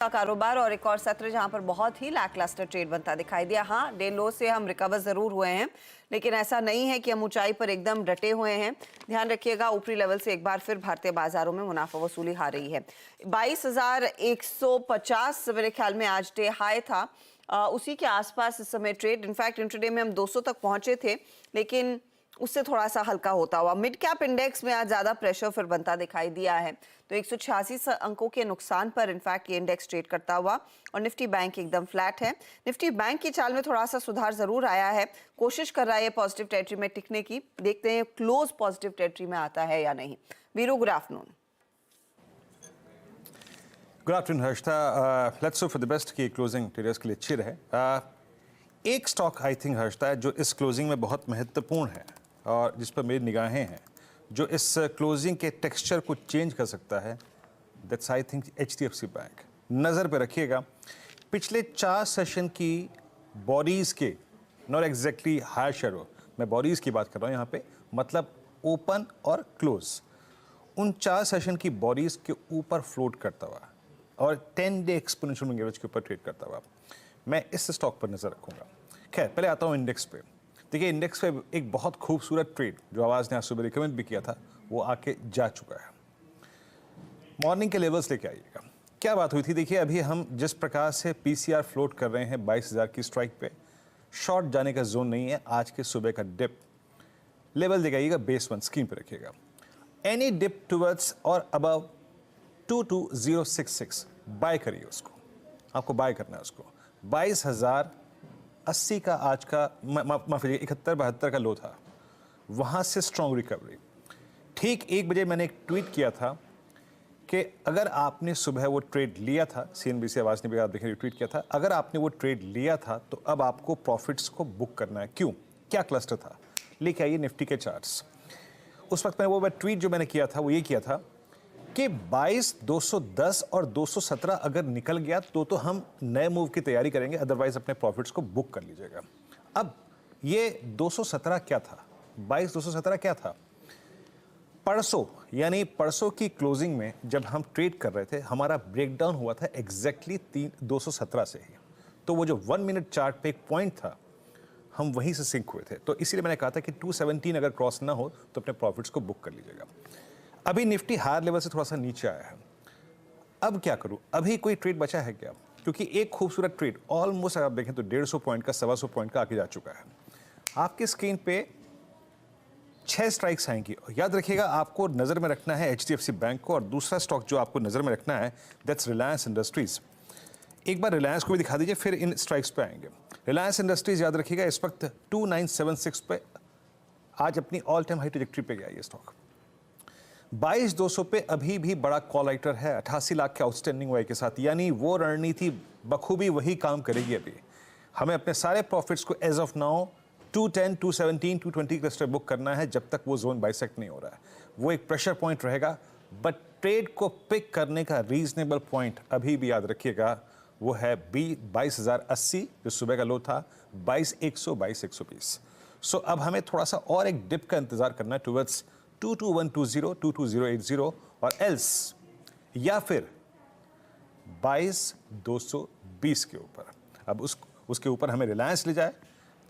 का कारोबार और एक और सत्र जहां पर बहुत ही लैकलस्टर ट्रेड बनता दिखाई दिया। हाँ, डे लो से हम रिकवर जरूर हुए हैं, लेकिन ऐसा नहीं है कि हम ऊंचाई पर एकदम डटे हुए हैं। ध्यान रखिएगा, ऊपरी लेवल से एक बार फिर भारतीय बाजारों में मुनाफा वसूली हार रही है। 22,150 मेरे ख्याल में आज डे हाई था, उसी के आसपास इस समय ट्रेड। इनफैक्ट इंट्राडे में हम 200 तक पहुंचे थे, लेकिन उससे थोड़ा सा हल्का होता हुआ मिड कैप इंडेक्स में आज ज्यादा प्रेशर फिर बनता दिखाई दिया है। तो 186 अंकों के नुकसान पर इनफैक्ट ये इंडेक्स ट्रेड करता हुआ, और निफ्टी बैंक एकदम फ्लैट है। निफ्टी बैंक की चाल में थोड़ा सा सुधार जरूर आया है, कोशिश कर रहा है पॉजिटिव टेरिटरी में टिकने की। देखते हैं क्लोज पॉजिटिव टेरिटरी में आता है या नहीं। Veeru, good afternoon. Good afternoon Harshita, let's hope for the best कि क्लोजिंग ट्रेडर्स के लिए अच्छी रहे। एक स्टॉक आई थिंक हर्षिता जो इस क्लोजिंग में बहुत महत्वपूर्ण है और जिस पर मेरी निगाहें हैं, जो इस क्लोजिंग के टेक्सचर को चेंज कर सकता है, that's I think HDFC bank. नज़र पे रखिएगा, पिछले 4 सेशन की बॉडीज़ के, नॉट एग्जैक्टली हायर शेडो, मैं बॉडीज़ की बात कर रहा हूँ यहाँ पे, मतलब ओपन और क्लोज, उन 4 सेशन की बॉडीज़ के ऊपर फ्लोट करता हुआ और 10 डे एक्सपोनेंशियल मूविंग एवरेज के ऊपर ट्रेड करता हुआ मैं इस स्टॉक पर नज़र रखूँगा। खैर, पहले आता हूँ इंडेक्स पे। देखिए, इंडेक्स पे एक बहुत खूबसूरत ट्रेड जो आवाज़ ने आज सुबह रिकमेंड भी किया था, वो आके जा चुका है। मॉर्निंग के लेवल्स लेके आइएगा। क्या बात हुई थी, देखिए अभी हम जिस प्रकार से PCR फ्लोट कर रहे हैं 22,000 की स्ट्राइक पे, शॉर्ट जाने का जोन नहीं है। आज के सुबह का डिप लेवल दिखाइएगा, बेस 1 स्क्रीन पे रखिएगा। एनी डिप टुवर्ड्स और अबव 22066 बाय करिए उसको, आपको बाय करना है उसको। 22,080 का आज का, माफ कीजिए 71-72 का लो था, वहाँ से स्ट्रॉन्ग रिकवरी। ठीक 1 बजे मैंने एक ट्वीट किया था कि अगर आपने सुबह वो ट्रेड लिया था, CNBC आवाज़ ने भी आप देखें ट्वीट किया था, अगर आपने वो ट्रेड लिया था तो अब आपको प्रॉफिट्स को बुक करना है। क्यों, क्या क्लस्टर था, लेके आइए निफ्टी के चार्ट्स। उस वक्त वो ट्वीट जो मैंने किया था वो ये किया था कि 22,210 और 217 अगर निकल गया तो हम नए मूव की तैयारी करेंगे, अदरवाइज अपने प्रॉफिट्स को बुक कर लीजिएगा। अब ये 217 क्या था, 22,217 क्या था? परसों, यानी परसों की क्लोजिंग में जब हम ट्रेड कर रहे थे, हमारा ब्रेकडाउन हुआ था एग्जैक्टली 217 से ही। तो वो जो 1 मिनट चार्ट पे एक पॉइंट था, हम वहीं से सिंक हुए थे। तो इसीलिए मैंने कहा था कि 217 अगर क्रॉस ना हो तो अपने प्रॉफिट्स को बुक कर लीजिएगा। अभी निफ्टी हायर लेवल से थोड़ा सा नीचे आया है। अब क्या करूं, अभी कोई ट्रेड बचा है क्या? क्योंकि एक खूबसूरत ट्रेड ऑलमोस्ट अगर आप देखें तो 150 पॉइंट का, 125 पॉइंट का आके जा चुका है। आपकी स्क्रीन पे 6 स्ट्राइक्स आएंगी। याद रखिएगा, आपको नजर में रखना है HDFC बैंक को, और दूसरा स्टॉक जो आपको नजर में रखना है दैट्स रिलायंस इंडस्ट्रीज। एक बार रिलायंस को भी दिखा दीजिए, फिर इन स्ट्राइक्स पे आएंगे। रिलायंस इंडस्ट्रीज याद रखिएगा इस वक्त 2976 पे आज अपनी ऑल टाइम हाई ट्रैजेक्टरी पे गया ये स्टॉक। 22,200 पे अभी भी बड़ा कॉल राइटर है 88 लाख के आउटस्टैंडिंग वाई के साथ, यानी वो रणनीति बखूबी वही काम करेगी। अभी हमें अपने सारे प्रॉफिट्स को as of now 210, 217, 220 cluster book करना है जब तक वो जोन बाइसेक्ट नहीं हो रहा है। वो एक प्रेशर पॉइंट रहेगा, बट ट्रेड को पिक करने का रीजनेबल पॉइंट अभी भी याद रखिएगा, वो है 22,080 जो सुबह का लो था, 22,100, 22,120। सो अब हमें थोड़ा सा और एक डिप का इंतजार करना है टुवर्ड्स 22120, 22080 और एल्स, या फिर 22,220 के ऊपर। अब उसके ऊपर हमें रिलायंस ले जाए,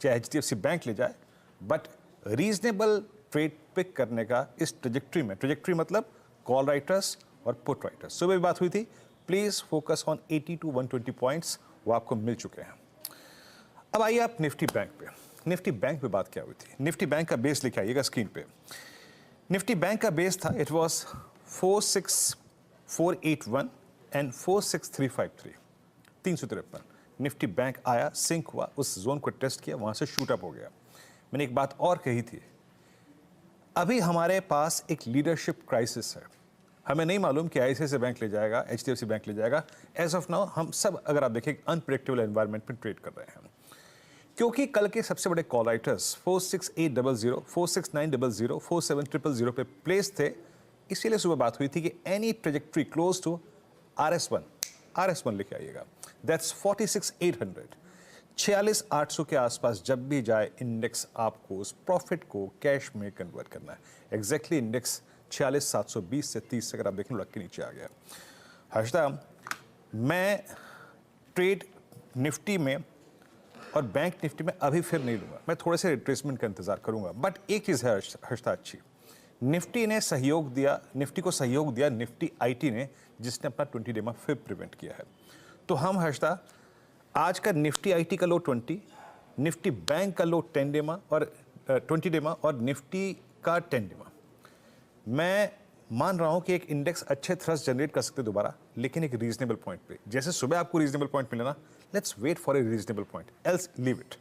चाहे HDFC बैंक ले जाए, बट रीजनेबल ट्रेड पिक करने का इस ट्रेजेक्ट्री में, ट्रेजेक्ट्री मतलब कॉल राइटर्स और पुट राइटर्स, सुबह भी बात हुई थी, please focus on 80 to 120 points, वो आपको मिल चुके हैं। अब आइए आप निफ्टी बैंक पे। निफ्टी बैंक पे बात क्या हुई थी, निफ्टी बैंक का बेस लेके आइएगा स्क्रीन पे। निफ्टी बैंक का बेस था, it was 46481 and 46353, 353। Nifty bank आया, सिंक हुआ, उस जोन को टेस्ट किया, वहां से शूट अप हो गया। मैंने एक बात और कही थी, अभी हमारे पास एक लीडरशिप क्राइसिस है। हमें नहीं मालूम कि ICICI बैंक ले जाएगा, HDFC बैंक ले जाएगा। एज ऑफ नाउ हम सब, अगर आप देखें, अनप्रेडिक्टेबल एनवायरनमेंट में ट्रेड कर रहे हैं, क्योंकि कल के सबसे बड़े कॉल राइटर्स 46800, 46900, 47000 पे प्लेस थे। इसीलिए सुबह बात हुई थी कि any trajectory close to RS1 लेके आइएगा, दैट्स 46,800, 46,800 के आसपास जब भी जाए इंडेक्स, आपको उस प्रॉफिट को कैश में कन्वर्ट करना है। एग्जैक्टली इंडेक्स 46,720 से 30 से अगर आप देखें लग के नीचे आ गया। हर्षदा, मैं ट्रेड निफ्टी में और बैंक निफ्टी में अभी फिर नहीं लूँगा, मैं थोड़े से रिट्रेसमेंट का इंतजार करूँगा। बट एक चीज़ है हर्षता अच्छी, निफ्टी ने सहयोग दिया, निफ्टी को सहयोग दिया निफ्टी आईटी ने, जिसने अपना 20 डे फिर प्रिवेंट किया है। तो हम हर्षता आज का निफ्टी आईटी का लो 20, निफ्टी बैंक का लो 10 डे और 20 डे और निफ्टी का 10 डे, मैं मान रहा हूं कि एक इंडेक्स अच्छे थ्रस्ट जनरेट कर सकते दोबारा, लेकिन एक रीजनेबल पॉइंट पे। जैसे सुबह आपको रीजनेबल पॉइंट मिले ना, let's wait for a reasonable point, else leave it,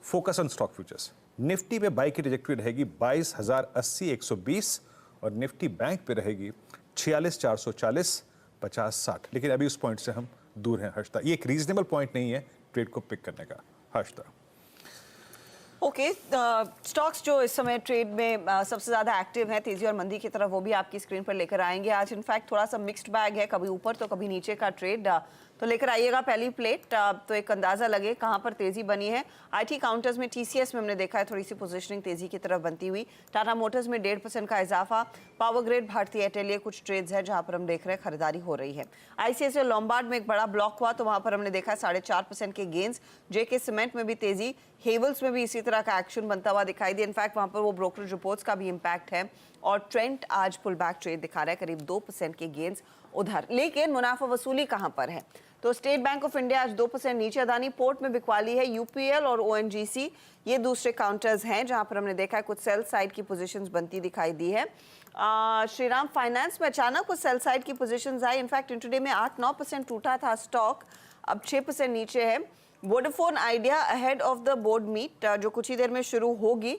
focus on stock futures. Nifty पे बाई की ट्रैजेक्टरी रहेगी 22,080 120 और निफ्टी बैंक पे रहेगी 46 440 50 60, लेकिन अभी उस पॉइंट से हम दूर हैं हर्षता। ये एक रीजनेबल पॉइंट नहीं है ट्रेड को पिक करने का हर्षता। ओके, स्टॉक्स जो इस समय ट्रेड में सबसे ज्यादा एक्टिव है तेजी और मंदी की तरफ, वो भी आपकी स्क्रीन पर लेकर आएंगे। आज इनफैक्ट थोड़ा सा मिक्स्ड बैग है, कभी ऊपर तो कभी नीचे का ट्रेड, तो लेकर आइएगा पहली प्लेट, तो एक अंदाजा लगे कहां पर तेजी बनी है। आईटी काउंटर्स में टीसीएस में हमने देखा है थोड़ी सी पोजीशनिंग तेजी की तरफ बनती हुई, टाटा मोटर्स में 1.5% का इजाफा, पावर ग्रिड, भारती एयरटेल, ये कुछ ट्रेड्स है जहां पर हम देख रहे हैं खरीदारी हो रही है। आईसीआईसीआई लोम्बार्ड में एक बड़ा ब्लॉक हुआ तो वहां पर हमने देखा 4.5% के गेंस। जेके सीमेंट में भी तेजी, हेवल्स में भी इसी तरह का एक्शन बनता हुआ दिखाई दिया। इनफैक्ट वहां पर वो ब्रोकरेज रिपोर्ट्स का भी इंपैक्ट है और ट्रेंड आज पुल बैक ट्रेड दिखा रहा है, करीब 2% के गेंस उधर। लेकिन मुनाफा वसूली कहां पर है, तो स्टेट बैंक ऑफ इंडिया आज 2% नीचे, अदानी पोर्ट में बिकवाली है, यूपीएल और ओएनजीसी ये दूसरे काउंटर्स हैं जहां पर हमने देखा है कुछ सेल साइड की पोजीशंस बनती दिखाई दी है। श्रीराम फाइनेंस में अचानक कुछ सेल साइड की पोजीशंस आई, इनफैक्ट इंटरडे में 8-9% टूटा था स्टॉक, अब 6% नीचे है। Vodafone Idea ahead of the board meet जो कुछ ही देर में शुरू होगी,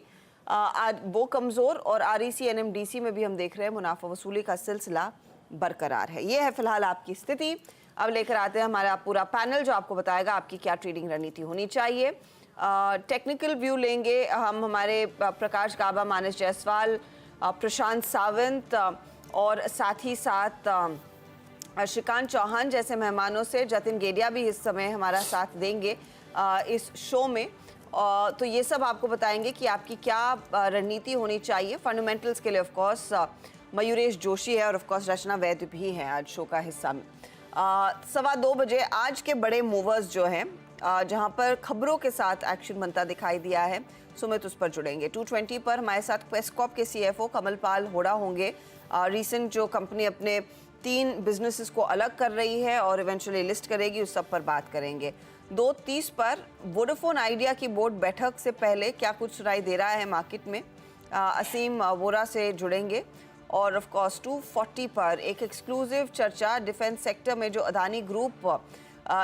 वो कमजोर, और आरईसी एनएमडीसी में भी हम देख रहे हैं मुनाफा वसूली का सिलसिला बरकरार है। ये है फिलहाल आपकी स्थिति। अब लेकर आते हैं हमारा पूरा पैनल जो आपको बताएगा आपकी क्या ट्रेडिंग रणनीति होनी चाहिए। टेक्निकल व्यू लेंगे हम हमारे प्रकाश गाबा, मानस जायसवाल, प्रशांत सावंत और साथ ही साथ श्रीकांत चौहान जैसे मेहमानों से। जतिन गेडिया भी इस समय हमारा साथ देंगे इस शो में, तो ये सब आपको बताएंगे कि आपकी क्या रणनीति होनी चाहिए। फंडामेंटल्स के लिए ऑफ कोर्स मयूरेश जोशी है और ऑफ कोर्स रचना वैद्य भी हैं आज शो का हिस्सा में। 2:15 बजे आज के बड़े मूवर्स जो हैं जहां पर खबरों के साथ एक्शन बनता दिखाई दिया है, सुमित उस पर जुड़ेंगे। 2:20 पर हमारे साथ क्वेस्टकॉप के सीएफओ कमलपाल होड़ा होंगे। रिसेंट जो कंपनी अपने 3 बिजनेसेस को अलग कर रही है और इवेंचुअली लिस्ट करेगी, उस सब पर बात करेंगे। 2:30 पर वोडाफोन आइडिया की बोर्ड बैठक से पहले क्या कुछ सुनाई दे रहा है मार्केट में, असीम वोरा से जुड़ेंगे। और ऑफ कोर्स 2:40 पर एक एक्सक्लूसिव चर्चा डिफेंस सेक्टर में जो अदानी ग्रुप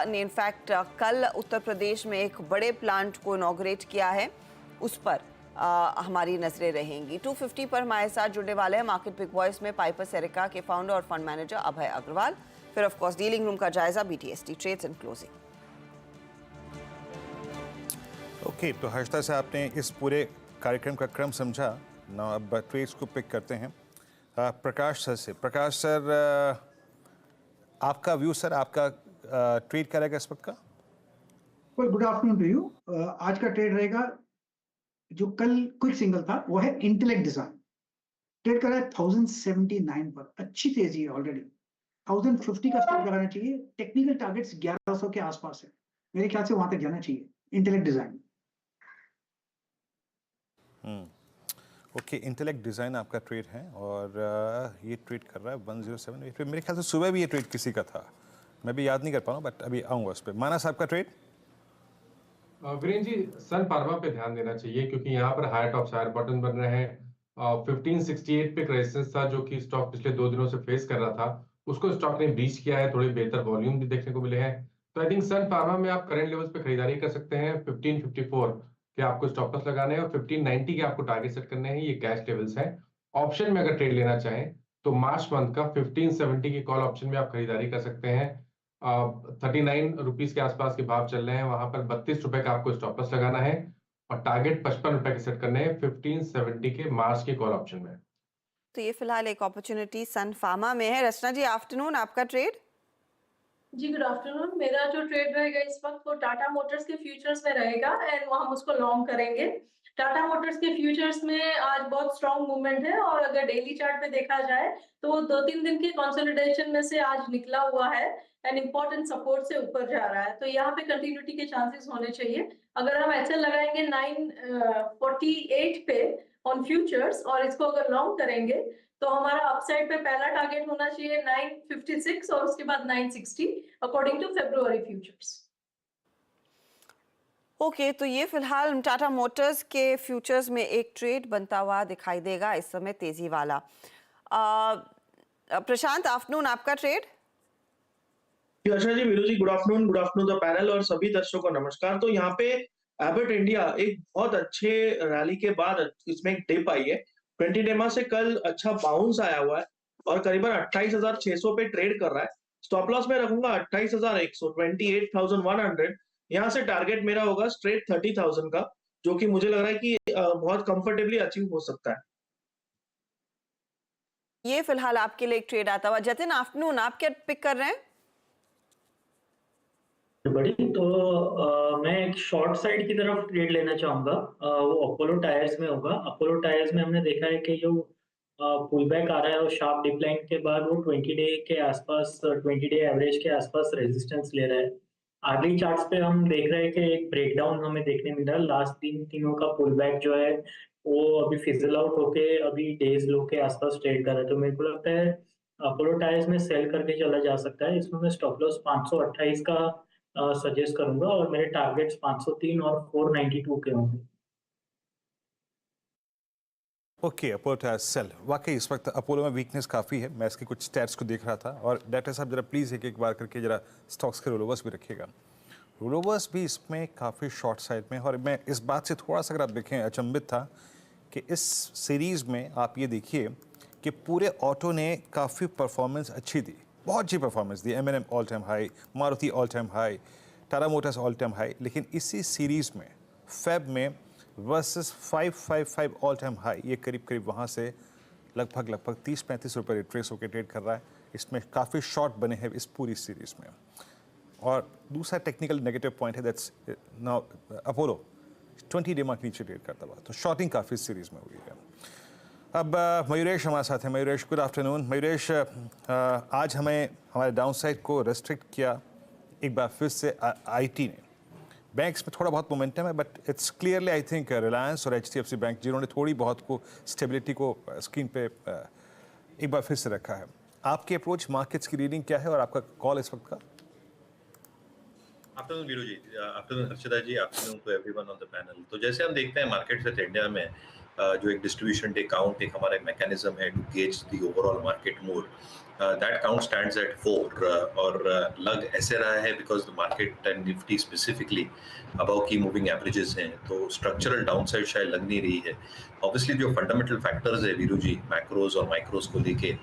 ने इनफैक्ट कल उत्तर प्रदेश में एक बड़े प्लांट को इनॉग्रेट किया है, उस पर हमारी नजरें रहेंगी। 2:50 पर हमारे साथ जुड़ने वाले हैं मार्केट बिग वॉइस में पाइपर सेरिका के फाउंडर और फंड मैनेजर अभय अग्रवाल। फिर ऑफ कोर्स डीलिंग रूम का जायजा, BTST trades and closing. Okay, तो हर्षता से आपने इस पूरे कार्यक्रम का क्रम समझा ना, अब ट्रेड्स को पिक करते हैं प्रकाश सर से। प्रकाश सर, आपका व्यू सर, आपका ट्रेड क्या रहेगा इस वक्त का? Well, good afternoon to you. आज का ट्रेड रहेगा, जो कल क्विक सिंगल था वो है इंटेलेक्ट डिजाइन, ट्रेड कर रहा है 1079 पर, अच्छी तेजी है ऑलरेडी। 1050 का स्टॉप लगाना चाहिए, टेक्निकल टारगेट्स 1100 के आसपास है, मेरे ख्याल से वहां तक जाना चाहिए intellect design. Okay, intellect design आपका ट्रेड है और ये ट्रेड कर रहा है 107 पे। मेरे ख्याल से सुबह भी ये ट्रेड किसी का था, मैं भी याद नहीं कर पा रहा हूँ, बट अभी आऊँगा उस पर। मानस आपका ट्रेड? वीरेंद्र जी, सन फार्मा पे ध्यान देना चाहिए क्योंकि यहाँ पर हायर टॉप हायर बॉटम बन रहे हैं। 1568 पे रेजिस्टेंस था जो कि स्टॉक पिछले 2 दिनों से फेस कर रहा था, उसको स्टॉक ने ब्रीच किया है, थोड़े बेहतर वॉल्यूम भी देखने को मिले हैं। तो आई थिंक सन फार्मा में आप करंट लेवल्स पे खरीदारी कर सकते हैं। 1554 के आपको स्टॉप लॉस लगाने हैं और 1590 के आपको टारगेट सेट करने हैं, ये कैश लेवल्स हैं। ऑप्शन में अगर ट्रेड लेना चाहें तो मार्च मंथ का 1570 की कॉल ऑप्शन में आप खरीदारी कर सकते हैं। 39 रुपीज के आसपास के भाव चल रहे हैं, वहां पर 32 रुपए का आपको स्टॉप लॉस लगाना है और टारगेट 55 रुपए के सेट करने हैं 1570 के मार्च के कॉल ऑप्शन में। तो ये फिलहाल एक अपॉर्चुनिटी सन फार्मा में है। रचना जी, आफ्टरनून, आपका ट्रेड? जी गुड आफ्टरनून। मेरा जो ट्रेड रहेगा इस वक्त वो टाटा मोटर्स के फ्यूचर्स में रहेगा एंड वो हम उसको लॉन्ग करेंगे। टाटा मोटर्स के फ्यूचर्स में आज बहुत स्ट्रॉन्ग मूवमेंट है और अगर डेली चार्ट पे देखा जाए तो वो 2-3 दिन के कंसोलिडेशन में से आज निकला हुआ है एंड इंपॉर्टेंट सपोर्ट से ऊपर जा रहा है, तो यहाँ पे कंटिन्यूटी के चांसेस होने चाहिए। अगर हम ऐसे लगाएंगे 948 पे ऑन फ्यूचर्स और इसको अगर लॉन्ग करेंगे तो हमारा अपसाइड पे पहला टारगेट होना चाहिए 956 और उसके बाद 960 according to February futures. Okay, तो ये फिलहाल टाटा मोटर्स के फ्यूचर्स में एक ट्रेड बनता हुआ दिखाई देगा इस समय, तेजी वाला। प्रशांत, आफ्टरनून, आपका trade? Asha ji, Veeru ji, good afternoon the panel और सभी दर्शकों को नमस्कार। तो यहाँ पे एबट इंडिया एक बहुत अच्छे रैली के बाद इसमें एक डिप आई है। 20 डेमा से कल अच्छा बाउंस आया हुआ है और करीबन 28,600 पे ट्रेड कर रहा है। स्टॉप लॉस में रखूंगा 28,100, 28,100। यहाँ से टारगेट मेरा होगा स्ट्रेट 30,000 का, जो कि मुझे लग रहा है कि बहुत कंफर्टेबली अचीव हो सकता है। ये फिलहाल आपके लिए एक ट्रेड आता हुआ। जतिन, आफ्टरनून, आप क्या पिक कर रहे हैं? बड़ी तो मैं एक शॉर्ट साइड की तरफ ट्रेड लेना चाहूंगा। वो अपोलो टायर्स में होगा। अपोलो टायर्स में हमने देखा है कि जो पुल बैक आ रहा है और शार्प डिक्लाइन के बाद वो 20 डे के आसपास, 20 डे एवरेज के आसपास रेजिस्टेंस ले रहा है। आर्ली चार्ट्स पे हम देख रहे हैं कि एक ब्रेकडाउन हमें देखने मिल रहा है। लास्ट तीनों का पुल बैक जो है वो अभी फिजल आउट होके अभी डेज लो के आसपास ट्रेड कर रहा है। तो मेरे को लगता है अपोलो टायर्स में सेल करके चला जा सकता है। इसमें मैं स्टॉप लॉस 528 का सजेस्ट करूंगा और मेरे टारगेट्स 503 और 492 के होंगे। Okay, Apollo Tyres sell. वाकई इस वक्त अपोलो में वीकनेस काफ़ी है। मैं इसके कुछ स्टैट्स को देख रहा था और डॉक्टर साहब जरा प्लीज़ एक बार करके जरा स्टॉक्स के रोलोवर्स भी रखिएगा। रोलोवर्स भी इसमें काफ़ी शॉर्ट साइड में है और मैं इस बात से थोड़ा सा अगर आप देखें अचंभित था कि इस सीरीज़ में आप ये देखिए कि पूरे ऑटो ने काफ़ी परफॉर्मेंस अच्छी दी, बहुत अच्छी परफॉर्मेंस दी। M&M all time high, Maruti all time high, Tata Motors all time high. लेकिन इसी सीरीज़ में फेब में वर्सेस 555 ऑल टाइम हाई, ये करीब वहाँ से लगभग 30-35 रुपये रिट्रेस होकर ट्रेड कर रहा है। इसमें काफ़ी शॉर्ट बने हैं इस पूरी सीरीज़ में। और दूसरा टेक्निकल नेगेटिव पॉइंट है that's now Apollo 20 day mark नीचे ट्रेड करता हुआ, तो शॉर्टिंग काफ़ी सीरीज़ में हुई है। अब मयूरेश हमारे साथ हैं। Mayuresh, good afternoon. मयूरेश, आज हमें हमारे डाउनसाइड को रेस्ट्रिक्ट किया एक बार फिर से आईटी ने। बैंक्स में थोड़ा बहुत मोमेंटम है but it's clearly I think Reliance और HDFC बैंक जिन्होंने थोड़ी बहुत को स्टेबिलिटी को स्क्रीन पे एक बार फिर से रखा है। आपकी अप्रोच मार्केट्स की रीडिंग क्या है और आपका कॉल इस वक्त का? Afternoon Veeru ji, afternoon Harshada ji, afternoon to everyone on the panel. तो जैसे हम देखते हैं मार्केट से इंडिया में जो एक डिस्ट्रीब्यूशन डे काउंट एक हमारा मैकेनिज्म है to gauge the overall market mood, that count stands at 4 और लग ऐसे रहा है because the market and Nifty specifically above की मूविंग एवरेजेस हैं, तो स्ट्रक्चरल डाउनसाइड शायद लग नहीं रही है। ऑब्वियसली जो फंडामेंटल फैक्टर्स है वीरू जी, मैक्रोज और माइक्रोज को लेके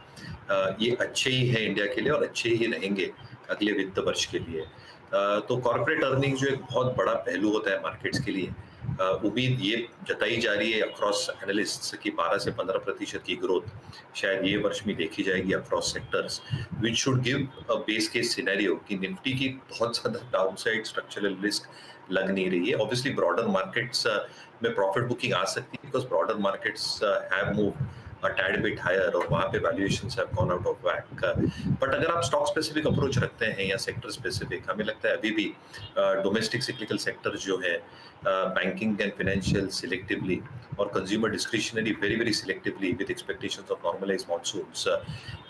ये अच्छे ही है इंडिया के लिए और अच्छे ही रहेंगे अगले वित्त वर्ष के लिए। तो कॉर्पोरेट अर्निंग जो एक बहुत बड़ा पहलू होता है मार्केट्स के लिए, उम्मीद ये जताई जा रही है अक्रॉस एनालिस्ट्स की 12 से 15% की ग्रोथ शायद ये वर्ष में देखी जाएगी across sectors, which should give a base case scenario कि निफ्टी की बहुत ज़्यादा डाउनसाइड स्ट्रक्चरल रिस्क लग नहीं रही है। ऑब्वियसली ब्रॉडर मार्केट्स में प्रॉफिट बुकिंग आ सकती है because broader markets have moved a tad bit higher और वहाँ पे valuations have gone out of whack. But अगर आप stock specific approach रखते हैं या sector specific, हमें लगता है अभी भी domestic cyclical sectors जो है banking and financial selectively और consumer discretionary very selectively with expectations of normalized monsoons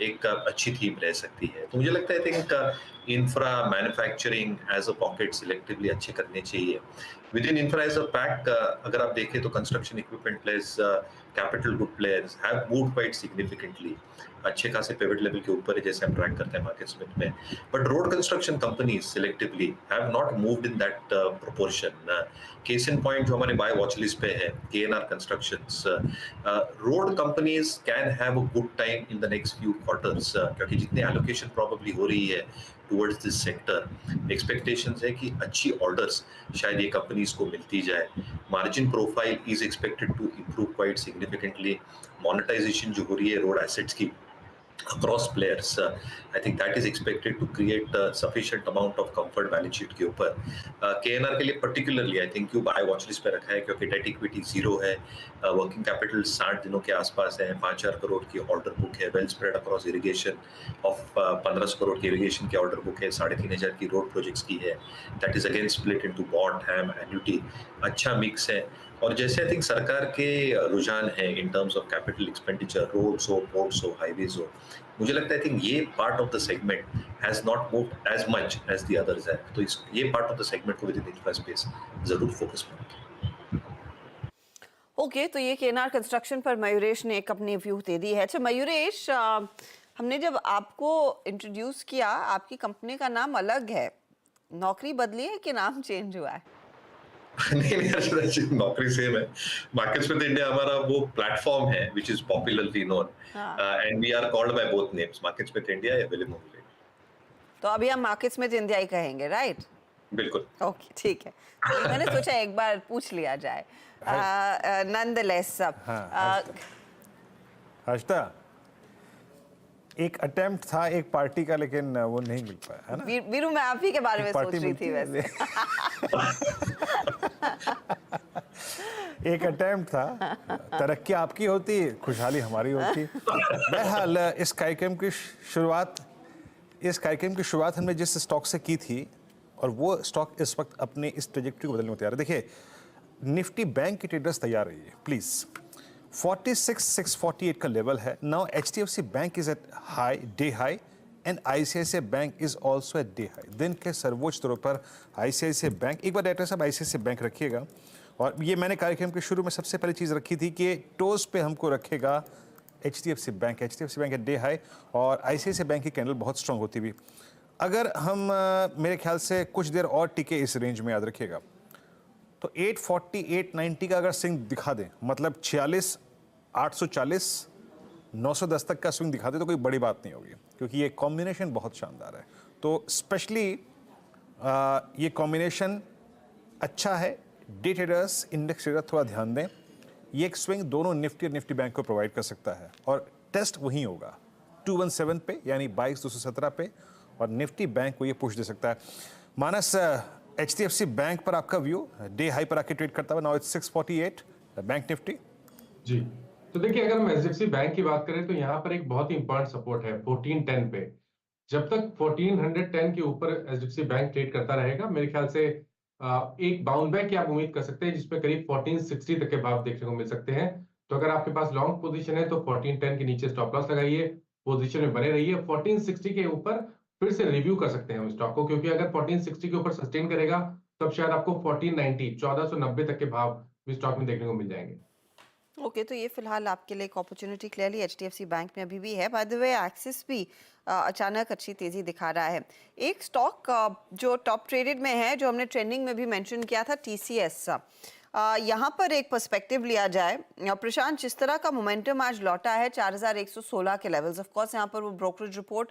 एक अच्छी थीम रह सकती है। तो मुझे लगता है I think infra manufacturing as a pocket selectively अच्छे करने चाहिए। Within infra as a pack अगर आप देखें तो construction equipment players, capital good players have moved quite significantly, अच्छे खासे पिवट लेवल के ऊपर है जैसे हम ट्रैक करते हैं मार्केट्स में। But road construction companies selectively have not moved in that proportion. Case in point जो हमारे बाय वॉच लिस्ट पे है KNR constructions, road companies can have a good time in the next few quarters क्योंकि जितनी allocation probably हो रही है towards this sector, expectations है कि अच्छी ऑर्डर्स शायद ये कंपनीज को मिलती जाए। Margin profile is expected to improve quite significantly. Monetisation जो हो रही है रोड एसेट्स की across players. I think that is expected to create a sufficient amount of comfort balance sheet के ऊपर. KNR के लिए particularly I think क्यों buy watch list पे रखा है क्योंकि debt equity 0 है, working capital 60 दिनों के आसपास है, 5,000 करोड़ की order book है, well spread across irrigation of 1,500 crore की irrigation की order book है, 3,500 की road projects की है, that is again split into bond, HAM, annuity, अच्छा mix है. और जैसे आई थिंक सरकार के रुझान है in terms of capital expenditure, roads हो, पोर्ट्स हो, हाईवेज हो, मुझे लगता है आई थिंक ये part of the segment has not moved as much as the others है. तो ये पार्ट ऑफ द सेगमेंट को विद इन इंफ्रा स्पेस जरूर फोकस में रखें. ओके, तो ये केएनआर कंस्ट्रक्शन पर मयूरेश ने एक अपनी व्यू दे दी है. अच्छा मयूरेश, हमने जब आपको इंट्रोड्यूस किया, आपकी कंपनी का नाम अलग है, नौकरी बदली है कि नाम चेंज हुआ है? नहीं, नौकरी सेम है. मार्केट्स विद इंडिया हमारा वो प्लेटफॉर्म है which is popularly known and we are called by both names, MarketSmith India या विलियम ओवले. तो अभी हम मार्केट्स में इंडिया ही कहेंगे, राइट? बिल्कुल. ओके, ठीक है. तो मैंने सोचा एक बार पूछ लिया जाए. नॉनदलेस हर्षदा, एक अटेम्प्ट था एक पार्टी का, लेकिन वो नहीं मिल पाया, है ना? वीरू, मैं आप ही के बारे में सोच रही थी वैसे. एक अटेम्प्ट था, तरक्की आपकी होती, खुशहाली हमारी होती. बहरहाल इस कार्यक्रम की शुरुआत हमने जिस स्टॉक से की थी, और वो स्टॉक इस वक्त अपने इस ट्रेजेक्टरी को बदलने को तैयार है. देखिए, निफ्टी बैंक की ट्रेडर्स तैयार रहिए प्लीज. 46,648 का लेवल है. Now HDFC bank is at high, day high, and ICICI bank is also eight day high. दिन के सर्वोच्च तौर पर ICICI बैंक, एक बार डायरेक्टर साहब ICICI बैंक रखिएगा. और ये मैंने कार्यक्रम के शुरू में सबसे पहली चीज़ रखी थी कि टोज पे हमको रखेगा HDFC bank at day high, और ICICI बैंक की कैंडल बहुत स्ट्रांग होती हुई. अगर हम मेरे ख्याल से कुछ देर और टिके इस रेंज में, याद रखिएगा, तो 840, 890 का अगर स्विंग दिखा दें, मतलब 46, 840, 910 तक का स्विंग दिखा दे, तो कोई बड़ी बात नहीं होगी, क्योंकि ये कॉम्बिनेशन बहुत शानदार है. तो स्पेशली ये कॉम्बिनेशन अच्छा है. डे ट्रेडर्स, इंडेक्स ट्रेडर थोड़ा ध्यान दें. ये एक स्विंग दोनों निफ्टी और निफ्टी बैंक को प्रोवाइड कर सकता है, और टेस्ट वहीं होगा 217 पे, यानी 22,217 पे, और निफ्टी बैंक को ये पुश दे सकता है. मानस, HDFC बैंक पर आपका व्यू, डे हाई पर आके ट्रेड करता हुआ, नाउ इट्स 648 बैंक निफ्टी. जी, तो देखिए, अगर हम HDFC बैंक की बात करें तो यहाँ पर एक बहुत ही इंपॉर्टेंट सपोर्ट है 1410 पे. जब तक 1410 के ऊपर HDFC बैंक ट्रेड करता रहेगा, मेरे ख्याल से एक बाउंड बैक की आप उम्मीद कर सकते हैं, जिसमें करीब 1460 तक के भाव देखने को मिल सकते हैं. तो अगर आपके पास लॉन्ग पोजीशन है तो 1410 के नीचे स्टॉप लॉस लगाइए, पोजीशन में बने रहिए. 1460 के ऊपर फिर से रिव्यू कर सकते हैं हम स्टॉक को, क्योंकि अगर 1460 के ऊपर सस्टेन करेगा तब शायद आपको 1490, 1490 तक के भाव भी स्टॉक में देखने को मिल जाएंगे. ओके, तो ये फिलहाल आपके लिए एक अपॉर्चुनिटी क्लियरली HDFC बैंक में अभी भी है. बाय द वे, एक्सिस भी अचानक अच्छी तेजी दिखा रहा है. एक स्टॉक जो टॉप ट्रेडेड में है, जो हमने ट्रेंडिंग में भी मेंशन किया था, TCS. यहाँ पर एक पर्सपेक्टिव लिया जाए, प्रशांत, जिस तरह का मोमेंटम आज लौटा है 4,116 के लेवल्स. ऑफ कोर्स यहाँ पर वो ब्रोकरेज रिपोर्ट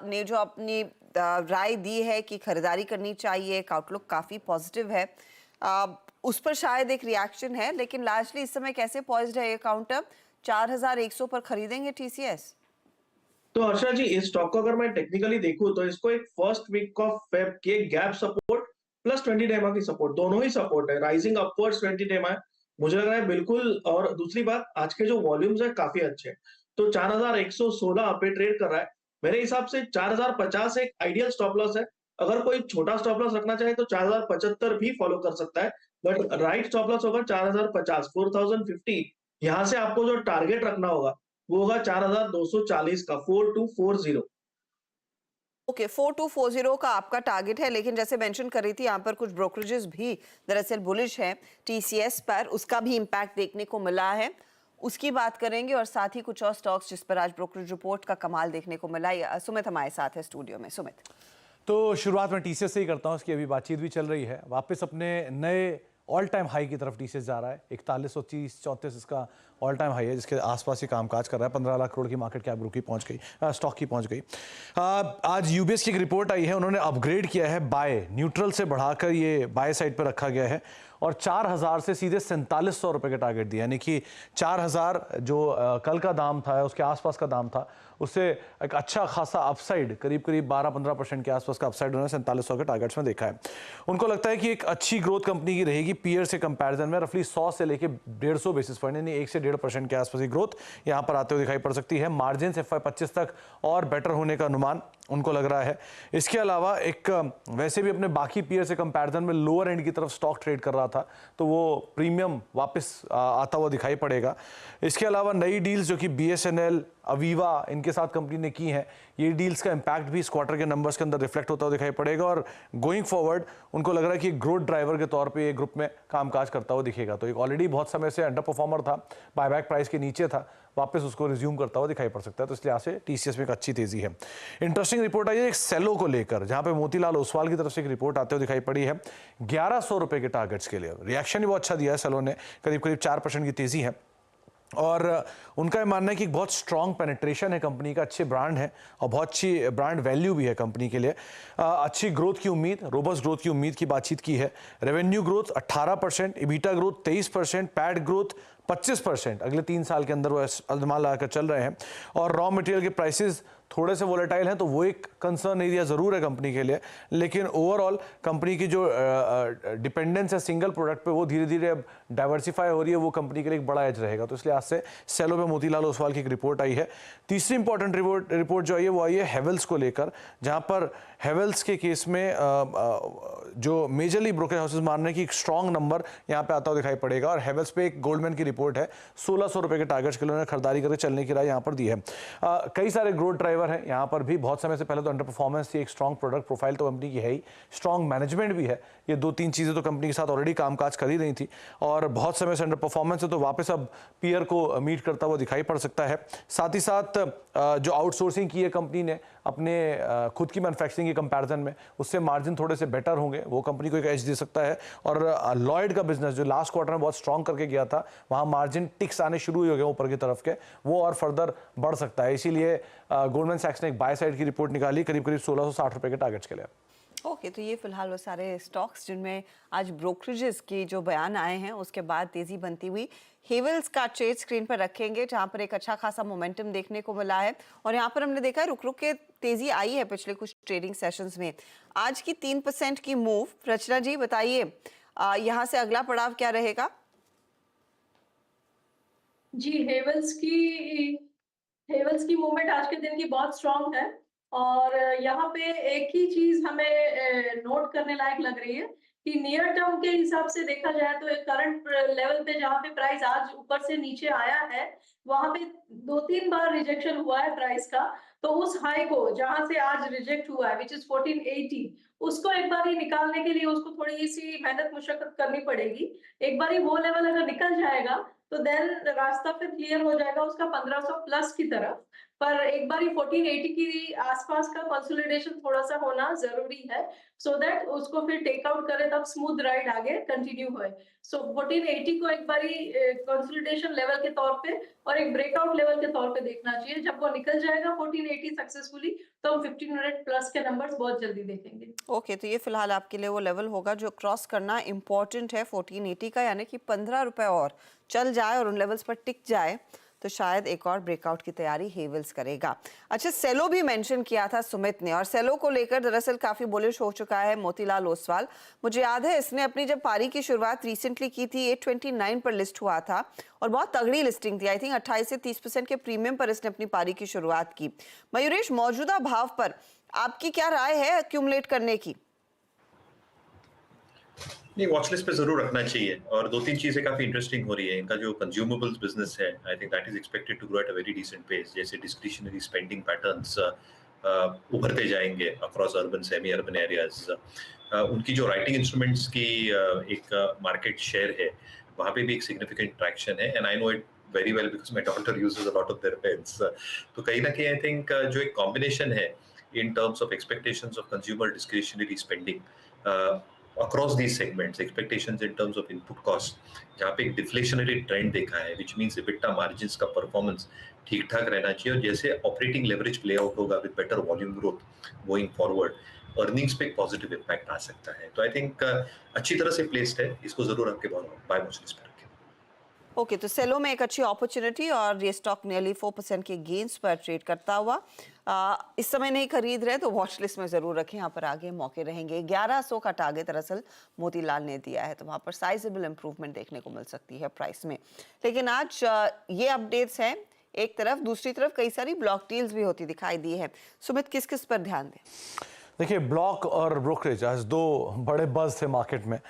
ने जो अपनी राय दी है कि खरीदारी करनी चाहिए, आउटलुक काफ़ी पॉजिटिव है, उस पर शायद एक रिएक्शन है. लेकिन लार्जली इस समय कैसे पॉइज्ड है ये काउंटर? 4,100 पर खरीदेंगे TCS? तो हर्षा जी, इस स्टॉक को अगर मैं टेक्निकली देखूं तो इसको एक फर्स्ट वीक ऑफ फेब के गैप सपोर्ट प्लस 20 डेमा की सपोर्ट, दोनों ही सपोर्ट है. राइजिंग अपवर्ड्स 20 डेमा है, मुझे लग रहा है बिल्कुल. और दूसरी बात, आज के जो वॉल्यूम्स है काफी अच्छे हैं, तो 4,116 पे ट्रेड कर रहा है. मेरे हिसाब से 4,050 एक आइडियल स्टॉप लॉस है. अगर कोई छोटा स्टॉप लॉस रखना चाहे तो 4,075 भी फॉलो कर सकता है, बट राइट स्टॉप लॉस होगा 4,050, 4,050. यहाँ से आपको जो टारगेट रखना होगा वो होगा 4,240 का, 4,240. ओके, 4,240 का आपका टारगेट है. लेकिन जैसे मेंशन कर रही थी, यहाँ पर कुछ ब्रोकरेजेस भी दरअसल बुलिश हैं TCS पर, उसका भी इम्पैक्ट देखने को मिला है. उसकी बात करेंगे, और साथ ही कुछ और स्टॉक्स जिस पर आज ब्रोकरेज रिपोर्ट का कमाल देखने को मिला. सुमित हमारे साथ है स्टूडियो में. सुमित, तो शुरुआत में TCS से ही करता हूँ, इसकी अभी बातचीत भी चल रही है. वापस अपने नए ऑल टाइम हाई की तरफ TCS जा रहा है. 4130-34 इसका ऑल टाइम हाई है, जिसके आसपास ही कामकाज कर रहा है. 15 लाख करोड़ की मार्केट कैप ग्रुप की पहुंच गई, स्टॉक की पहुंच गई. आज UBS की एक रिपोर्ट आई है, उन्होंने अपग्रेड किया है बाय, न्यूट्रल से बढ़ाकर ये बाय साइड पर रखा गया है. और 4000 से सीधे 4700 रुपए के टारगेट दिए, यानी कि 4000 जो कल का दाम था, उसके आसपास का दाम था, उससे एक अच्छा खासा अपसाइड, करीब 12-15% के आसपास का अपसाइड उन्होंने 4700 के टारगेट्स में देखा है। उनको लगता है कि एक अच्छी ग्रोथ कंपनी की रहेगी पीयर से कंपैरिजन में, रफली 100 से लेके 150 बेसिस पॉइंट, यानी 1 से 1.5% के आसपास की ग्रोथ यहाँ पर आते हुए दिखाई पड़ सकती है। मार्जिन FY25 तक और बेटर होने का अनुमान उनको लग रहा है। इसके अलावा एक वैसे भी अपने बाकी पीयर से कंपैरिजन में लोअर एंड की तरफ स्टॉक ट्रेड कर रहा था, तो वो प्रीमियम वापस आता हुआ दिखाई पड़ेगा। इसके अलावा नई डील्स जो कि BSNL, अवीवा, इनके साथ कंपनी ने की हैं, ये डील्स का इंपैक्ट भी इस क्वार्टर के नंबर्स के अंदर रिफ्लेक्ट होता हुआ दिखाई पड़ेगा और गोइंग फॉरवर्ड उनको लग रहा है कि ग्रोथ ड्राइवर के तौर पे ये ग्रुप में कामकाज करता हुआ दिखेगा। तो एक ऑलरेडी बहुत समय से अंडर परफॉर्मर था, बायबैक प्राइस के नीचे था, वापस उसको रिज्यूम करता हुआ दिखाई पड़ सकता है, तो इसलिए से TCS में एक अच्छी तेजी है। इंटरेस्टिंग रिपोर्ट आई है एक सेलो को लेकर, जहां पे मोतीलाल ओसवाल की तरफ से एक रिपोर्ट आते हुए दिखाई पड़ी है 1100 रुपए के टारगेट्स के लिए। रिएक्शन भी बहुत अच्छा दिया है सेलो ने, करीब 4% की तेजी है और उनका ये मानना है कि बहुत स्ट्रॉन्ग पेनिट्रेशन है कंपनी का, अच्छे ब्रांड है और बहुत अच्छी ब्रांड वैल्यू भी है कंपनी के लिए। अच्छी ग्रोथ की उम्मीद, रोबस्ट ग्रोथ की उम्मीद की बातचीत की है। Revenue growth 18%, EBITDA growth 23%, PAT growth 25% अगले 3 साल के अंदर वो अनुमान लगाकर चल रहे हैं। और रॉ मटेरियल के प्राइसेस थोड़े से वोलेटाइल हैं, तो वो एक कंसर्न एरिया ज़रूर है कंपनी के लिए, लेकिन ओवरऑल कंपनी की जो डिपेंडेंस है सिंगल प्रोडक्ट पे, वो धीरे धीरे अब डाइवर्सिफाई हो रही है, वो कंपनी के लिए एक बड़ा एज रहेगा। तो इसलिए आज से सेलो पे मोतीलाल ओसवाल की एक रिपोर्ट आई है। तीसरी इंपॉर्टेंट रिपोर्ट जो आई है वो आई है हेवेल्स को लेकर, जहाँ पर हेवेल्स के केस में जो मेजरली ब्रोकर हाउसेज मान रहे हैं कि एक स्ट्रॉन्ग नंबर यहाँ पे आता हुआ दिखाई पड़ेगा और हेवेल्स पे एक गोल्डमैन की रिपोर्ट है, 1600 रुपए के टारगेट्स के लिए उन्होंने खरीदारी करके चलने की राय यहाँ पर दी है। कई सारे ग्रोथ ड्राइवर हैं यहाँ पर भी, बहुत समय से पहले तो अंडर परफॉर्मेंस थी, एक स्ट्रॉन्ग प्रोडक्ट प्रोफाइल तो कंपनी की है ही, स्ट्रॉन्ग मैनेजमेंट भी है, ये 2-3 चीज़ें तो कंपनी के साथ ऑलरेडी कामकाज कर ही रही थी और बहुत समय से अंडर परफॉर्मेंस है, तो वापस अब पीयर को मीट करता हुआ दिखाई पड़ सकता है। साथ ही साथ जो आउटसोर्सिंग की है कंपनी ने अपने खुद की मैन्युफैक्चरिंग के कंपैरिजन में, उससे मार्जिन थोड़े से बेटर होंगे, वो कंपनी को एक एज दे सकता है। और लॉयड का बिजनेस जो लास्ट क्वार्टर में बहुत स्ट्रॉन्ग करके गया था, वहाँ मार्जिन टिक्स आने शुरू हो गए ऊपर की तरफ के, वो और फर्दर बढ़ सकता है। इसीलिए गोल्डमैन सैक्स ने एक बाय साइड की रिपोर्ट निकाली करीब 1660 रुपए के टारगेट्स के लिए। ओके, तो ये फिलहाल वो सारे स्टॉक्स जिनमें आज ब्रोकरेजेस की जो बयान आए हैं उसके बाद तेजी बनती हुई। हेवेल्स का ट्रेड स्क्रीन पर रखेंगे, जहां पर एक अच्छा खासा मोमेंटम देखने को मिला है और यहाँ पर हमने देखा है रुक रुक के तेजी आई है पिछले कुछ ट्रेडिंग सेशंस में। आज की 3% की मूव, रचना जी बताइए यहाँ से अगला पड़ाव क्या रहेगा? जी, हेवेल्स की मूवमेंट आज के दिन की बहुत स्ट्रांग है और यहाँ पे एक ही चीज हमें नोट करने लायक लग रही है कि नियर टर्म के हिसाब से देखा जाए तो एक करंट लेवल पे जहाँ पे प्राइस आज ऊपर से नीचे आया है, वहां पे 2-3 बार रिजेक्शन हुआ है प्राइस का, तो उस हाई को जहां से आज रिजेक्ट हुआ है विच इज 1480, उसको एक बार ही निकालने के लिए उसको थोड़ी सी मेहनत मुशक्कत करनी पड़ेगी। एक बार ही वो लेवल अगर निकल जाएगा तो देन रास्ता फिर क्लियर हो जाएगा उसका 1500 प्लस की तरफ, पर एक बार ही 1480 की आसपास का कंसोलिडेशन थोड़ा सा होना जरूरी है सो दैट उसको फिर टेक आउट करे, तब स्मूथ राइड आगे कंटिन्यू होए। सो 1480 को एक बार ही कंसोलिडेशन लेवल के तौर पे और एक ब्रेकआउट लेवल के तौर पे देखना चाहिए। जब वो निकल जाएगा 1480 सक्सेसफुली तो हम 1500 प्लस के नंबर्स बहुत जल्दी देखेंगे। ओके, तो ये फिलहाल आपके लिए वो लेवल होगा जो क्रॉस करना इंपॉर्टेंट है 1480 का, यानी कि 15 रुपए और चल जाए और उन लेवल्स पर टिक जाए तो शायद एक और ब्रेकआउट की तैयारी हेवेल्स करेगा। अच्छा, सेलो भी मेंशन किया था सुमित ने, और सेलो को लेकर दरअसल काफी बुलिश हो चुका है मोतीलाल ओसवाल। मुझे याद है इसने अपनी जब पारी की शुरुआत रिसेंटली की थी 829 पर लिस्ट हुआ था और बहुत तगड़ी लिस्टिंग थी, आई थिंक 28 से 30% के प्रीमियम पर इसने अपनी पारी की शुरुआत की। मयूरेश, मौजूदा भाव पर आपकी क्या राय है एक्यूमुलेट करने की? नहीं, वॉच लिस्ट पे जरूर रखना चाहिए और 2-3 चीजें काफी इंटरेस्टिंग हो रही है। इनका जो कंज्यूमेबल्स बिजनेस है, I think that is expected to grow at a very decent pace. जैसे डिस्क्रिशनरी स्पेंडिंग पैटर्न्स उभरते जाएंगे across urban semi urban areas. उनकी जो राइटिंग इंस्ट्रूमेंट्स की एक मार्केट शेयर है, वहाँ पे भी एक सिग्निफिकेंट ट्रैक्शन है and I know it very well because my daughter uses a lot of their pens. तो कहीं ना कहीं आई थिंक जो एक कॉम्बिनेशन है in terms of expectations of consumer discretionary spending across these segments, expectations in terms of input cost, जहाँ पे एक deflationary trend देखा है, which means EBITDA margins का performance ठीक ठाक रहना चाहिए और जैसे operating leverage play out होगा with better volume growth going forward, earnings पे एक पॉजिटिव इम्पैक्ट आ सकता है। तो आई थिंक अच्छी तरह से प्लेस्ड है, इसको जरूर आपके बाय वॉच लिस्ट पे रखें। ओके, तो सेलो में एक अच्छी अपॉर्चुनिटी और ये स्टॉक नियरली 4% के गेन्स पर ट्रेड करता हुआ इस समय नहीं खरीद रहे तो वॉच लिस्ट में जरूर रखें, यहाँ पर आगे मौके रहेंगे। 1100 का टारगेट दरअसल मोतीलाल ने दिया है, तो वहाँ पर साइजेबल इंप्रूवमेंट देखने को मिल सकती है प्राइस में। लेकिन आज ये अपडेट्स हैं एक तरफ, दूसरी तरफ कई सारी ब्लॉक डील्स भी होती दिखाई दी है। सुमित, किस किस पर ध्यान दें? देखिए, ब्लॉक और ब्रोकरेज आज दो बड़े बज़ थे मार्केट में।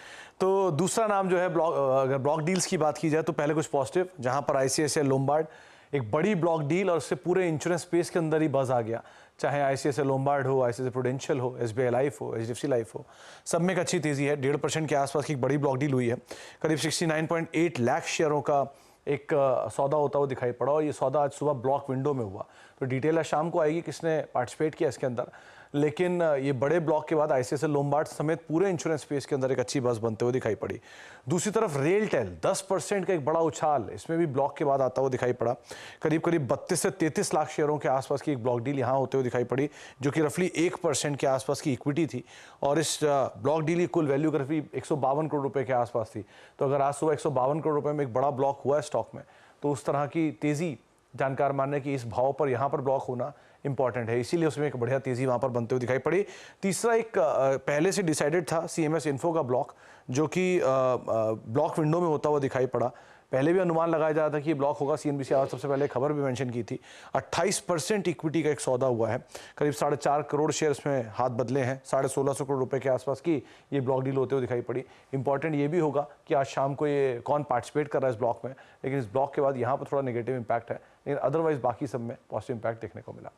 तो दूसरा नाम जो है ब्लॉक, अगर ब्लॉक डील्स की बात की जाए तो पहले कुछ पॉजिटिव, जहां पर आईसीआईसीआई लोम्बार्ड एक बड़ी ब्लॉक डील और उससे पूरे इंश्योरेंस स्पेस के अंदर ही बज़ आ गया, चाहे आईसीआईसीआई लोम्बार्ड हो, आईसीआईसीआई प्रूडेंशियल हो, एसबीआई लाइफ हो, एचडीएफसी लाइफ हो, सब में एक अच्छी तेजी है। 1.5% के आसपास की एक बड़ी ब्लॉक डील हुई है। करीब 69.8 लाख शेयरों का एक सौदा होता हुआ दिखाई पड़ा और ये सौदा आज सुबह ब्लॉक विंडो में हुआ। तो डिटेल शाम को आएगी किसने पार्टिसिपेट किया इसके अंदर, लेकिन ये बड़े ब्लॉक के बाद आईसीआईसीआई लोम्बार्ड समेत पूरे इंश्योरेंस स्पेस के अंदर एक अच्छी बस बनते हुए दिखाई पड़ी। दूसरी तरफ रेलटेल 10% का एक बड़ा उछाल इसमें भी ब्लॉक के बाद आता हुआ दिखाई पड़ा। करीब 32 से 33 लाख शेयरों के आसपास की एक ब्लॉक डील यहाँ होते हुए दिखाई पड़ी, जो कि रफली 1% के आसपास की इक्विटी थी और इस ब्लॉक डील की कुल वैल्यू करीब 152 करोड़ रुपए के आसपास थी। तो अगर आज सुबह 152 करोड़ रुपए में एक बड़ा ब्लॉक हुआ है स्टॉक में, तो उस तरह की तेजी जानकार मानने की इस भाव पर यहाँ पर ब्लॉक होना इंपॉर्टेंट है, इसीलिए उसमें एक बढ़िया तेजी वहाँ पर बनते हुए दिखाई पड़ी। तीसरा एक पहले से डिसाइडेड था सीएमएस इन्फो का ब्लॉक, जो कि ब्लॉक विंडो में होता हुआ दिखाई पड़ा। पहले भी अनुमान लगाया जा रहा था कि ये ब्लॉक होगा, सीएनबीसी आज सबसे पहले खबर भी मेंशन की थी। 28% इक्विटी का एक सौदा हुआ है, करीब 4.5 करोड़ शेयर्स में हाथ बदले हैं, 1650 करोड़ रुपए के आसपास की ये ब्लॉक डील होते हुए दिखाई पड़ी। इंपॉर्टेंट ये भी होगा कि आज शाम को ये कौन पार्टिसिपेट कर रहा है इस ब्लॉक में, लेकिन इस ब्लॉक के बाद यहाँ पर थोड़ा नेगेटिव इंपैक्ट है, लेकिन अदरवाइज बाकी सब में पॉजिटिव इंपैक्ट देखने को मिला।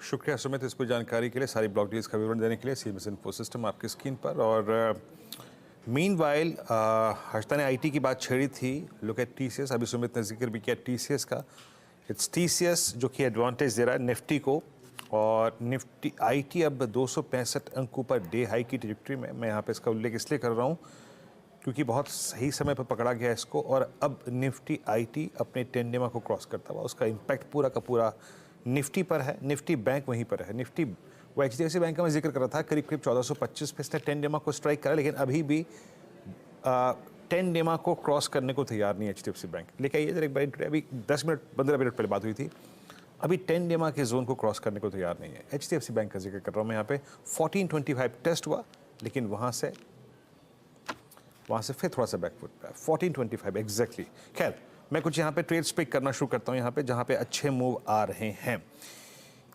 शुक्रिया सुमित इसको जानकारी के लिए, सारी ब्लॉक डील्स का विवरण देने के लिए। सीएमएस इन्फो सिस्टम आपकी स्क्रीन पर। और मीनवाइल हर्षिता ने आईटी की बात छेड़ी थी, लुक एट टीसीएस, अभी सुमित ने जिक्र भी किया टीसीएस का। इट्स टीसीएस जो कि एडवांटेज दे रहा है निफ्टी को, और निफ्टी आईटी अब 265 अंकों पर डे हाई की ट्रैजेक्टरी में। मैं यहाँ पे इसका उल्लेख इसलिए कर रहा हूँ क्योंकि बहुत सही समय पर पकड़ा गया इसको, और अब निफ्टी आईटी अपने टेंडेमा को क्रॉस करता हुआ, उसका इम्पैक्ट पूरा का पूरा निफ्टी पर है। निफ्टी बैंक वहीं पर है, निफ्टी वो एचडीएफसी बैंक का मैं जिक्र कर रहा था, करीब 1425 पे इसने टेंडेमा को स्ट्राइक करा, लेकिन अभी भी टेंडेमा को क्रॉस करने को तैयार नहीं है एचडीएफसी बैंक। लेकिन ये एक बार अभी 10 मिनट 15 मिनट पहले बात हुई थी, अभी टेंडेमा के जोन को क्रॉस करने को तैयार नहीं है। एचडीएफसी बैंक का जिक्र कर रहा हूँ मैं यहाँ पे। 1425 टेस्ट हुआ, लेकिन वहाँ से फिर थोड़ा सा बैकफुट पे 1425 एग्जैक्टली। खैर, मैं कुछ यहाँ पे ट्रेड्स पिक करना शुरू करता हूँ यहाँ पे, जहाँ पे अच्छे मूव आ रहे हैं।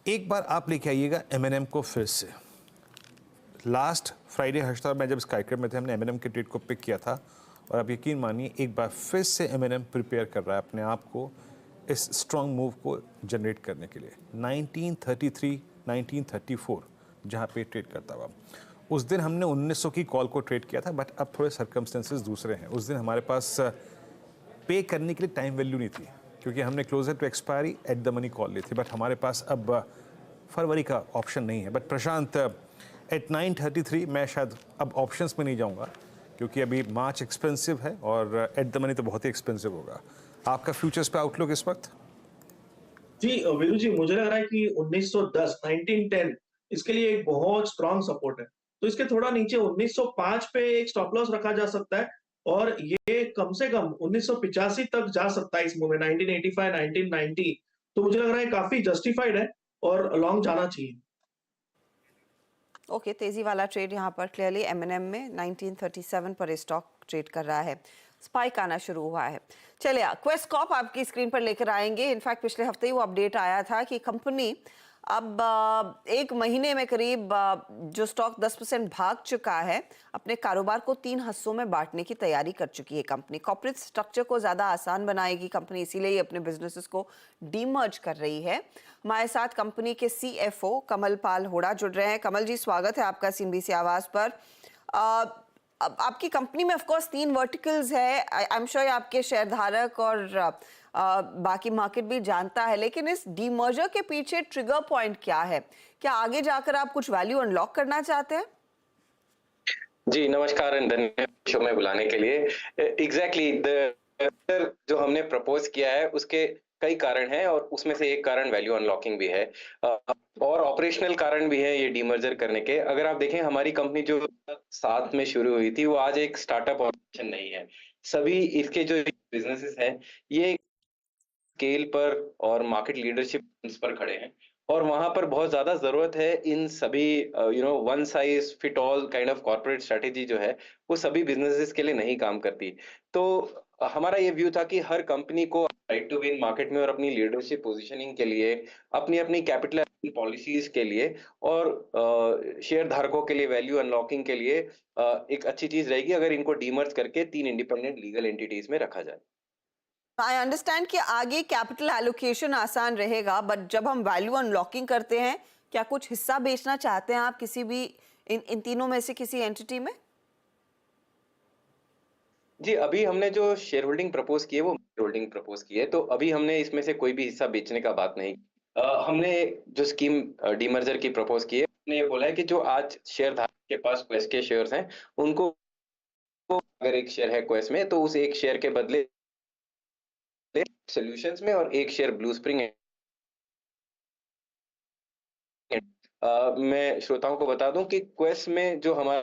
एक बार आप लेके आइएगा एमएनएम को फिर से। लास्ट फ्राइडे हर्षिता मैं जब इस कार्यक्रम में थे, हमने एमएनएम के ट्रेड को पिक किया था, और आप यकीन मानिए एक बार फिर से एमएनएम प्रिपेयर कर रहा है अपने आप को इस स्ट्रॉन्ग मूव को जनरेट करने के लिए। 1933 1934 जहाँ पे ट्रेड करता हुआ, उस दिन हमने 1900 की कॉल को ट्रेड किया था, बट अब थोड़े सर्कमस्टेंसेस दूसरे हैं। उस दिन हमारे पास पे करने के लिए टाइम वैल्यू नहीं थी, क्योंकि हमने closer to expiry at the money call ली थी, बट हमारे पास अब फरवरी का ऑप्शन नहीं है। बट प्रशांत, एट 9:33 मैं शायद अब ऑप्शंस में नहीं जाऊंगा, क्योंकि अभी मार्च एक्सपेंसिव है और एट द मनी तो बहुत ही एक्सपेंसिव होगा। आपका फ्यूचर्स पे आउटलुक इस वक्त? जी वीरू जी, मुझे लग रहा है कि 1910 इसके लिए एक बहुत स्ट्रॉन्ग सपोर्ट है, तो इसके थोड़ा नीचे 1905 पे एक स्टॉप लॉस रखा जा सकता है, और ये कम से कम 1985 तक जा सकता है इस मूव में, 1985 1990। तो मुझे लग रहा है काफी जस्टिफाइड है और लॉन्ग जाना चाहिए। ओके, तेजी वाला ट्रेड यहाँ पर क्लियरली एमएनएम में 1937 पर स्टॉक ट्रेड कर रहा है, स्पाइक आना शुरू हुआ है। चलिए, क्वेस्ट कॉर्प आपकी स्क्रीन पर लेकर आएंगे। इनफैक्ट पिछले हफ्ते ही वो अपडेट आया था कि कंपनी अब एक महीने में करीब जो स्टॉक 10% भाग चुका है, अपने कारोबार को 3 हिस्सों में बांटने की तैयारी कर चुकी है कंपनी। कॉर्पोरेट स्ट्रक्चर को ज़्यादा आसान बनाएगी कंपनी, इसीलिए ही अपने बिजनेसेस को डीमर्ज कर रही है। हमारे साथ कंपनी के CFO कमल पाल होड़ा जुड़ रहे हैं। कमल जी, स्वागत है आपका CNBC आवाज़ पर। अब आपकी कंपनी में ऑफ कोर्स 3 वर्टिकल्स है, आई एम श्योर आपके शेयरधारक और बाकी मार्केट भी जानता है, लेकिन इस डीमर्जर के पीछे ट्रिगर पॉइंट क्या है? क्या आगे जाकर आप कुछ वैल्यू अनलॉक करना चाहते हैं? जी नमस्कार, धन्यवाद शो में बुलाने के लिए। एग्जैक्टली जो हमने प्रपोज किया है उसके कई कारण हैं और उसमें से एक कारण वैल्यू अनलॉकिंग भी है और ऑपरेशनल कारण भी है ये डीमर्जर करने के। अगर आप देखें हमारी कंपनी जो 7 में शुरू हुई थी वो आज एक स्टार्टअप ऑर्गेनाइजेशन नहीं है। सभी इसके जो बिजनेसेस हैं ये स्केल पर और मार्केट लीडरशिप पर खड़े हैं और वहां पर बहुत ज्यादा जरूरत है इन सभी one size fit all kind of corporate strategy जो है वो सभी बिजनेसेस के लिए नहीं काम करती। तो हमारा ये व्यू था कि हर कंपनी को राइट टू विन मार्केट में और अपनी लीडरशिप पोजीशनिंग के लिए अपनी अपनी कैपिटल पॉलिसीज के लिए और शेयर धारकों के लिए वैल्यू अनलॉकिंग के लिए एक अच्छी चीज रहेगी अगर इनको डीमर्ज करके 3 इंडिपेंडेंट लीगल एंटिटीज में रखा जाए। आई अंडरस्टैंड कि आगे कैपिटल एलोकेशन आसान रहेगा, बट जब हम वैल्यू अनलॉकिंग करते हैं, क्या कुछ हिस्सा बेचना चाहते हैं आप किसी भी इन तीनों में से किसी एंटिटी में? जी, अभी हमने जो शेयर होल्डिंग प्रपोज की है वो होल्डिंग प्रपोज की है, तो अभी हमने इसमें से कोई भी हिस्सा बेचने का बात नहीं। हमने जो स्कीम डीमर्जर की प्रपोज की है हमने ये बोला है कि जो आज शेयर धारक के पास क्वेस के शेयर्स हैं उनको अगर एक शेयर है क्वेस में तो उस एक शेयर के बदले सॉल्यूशंस में और एक शेयर ब्लू स्प्रिंग मैं श्रोताओं को बता दूं कि क्वेस में जो हमारा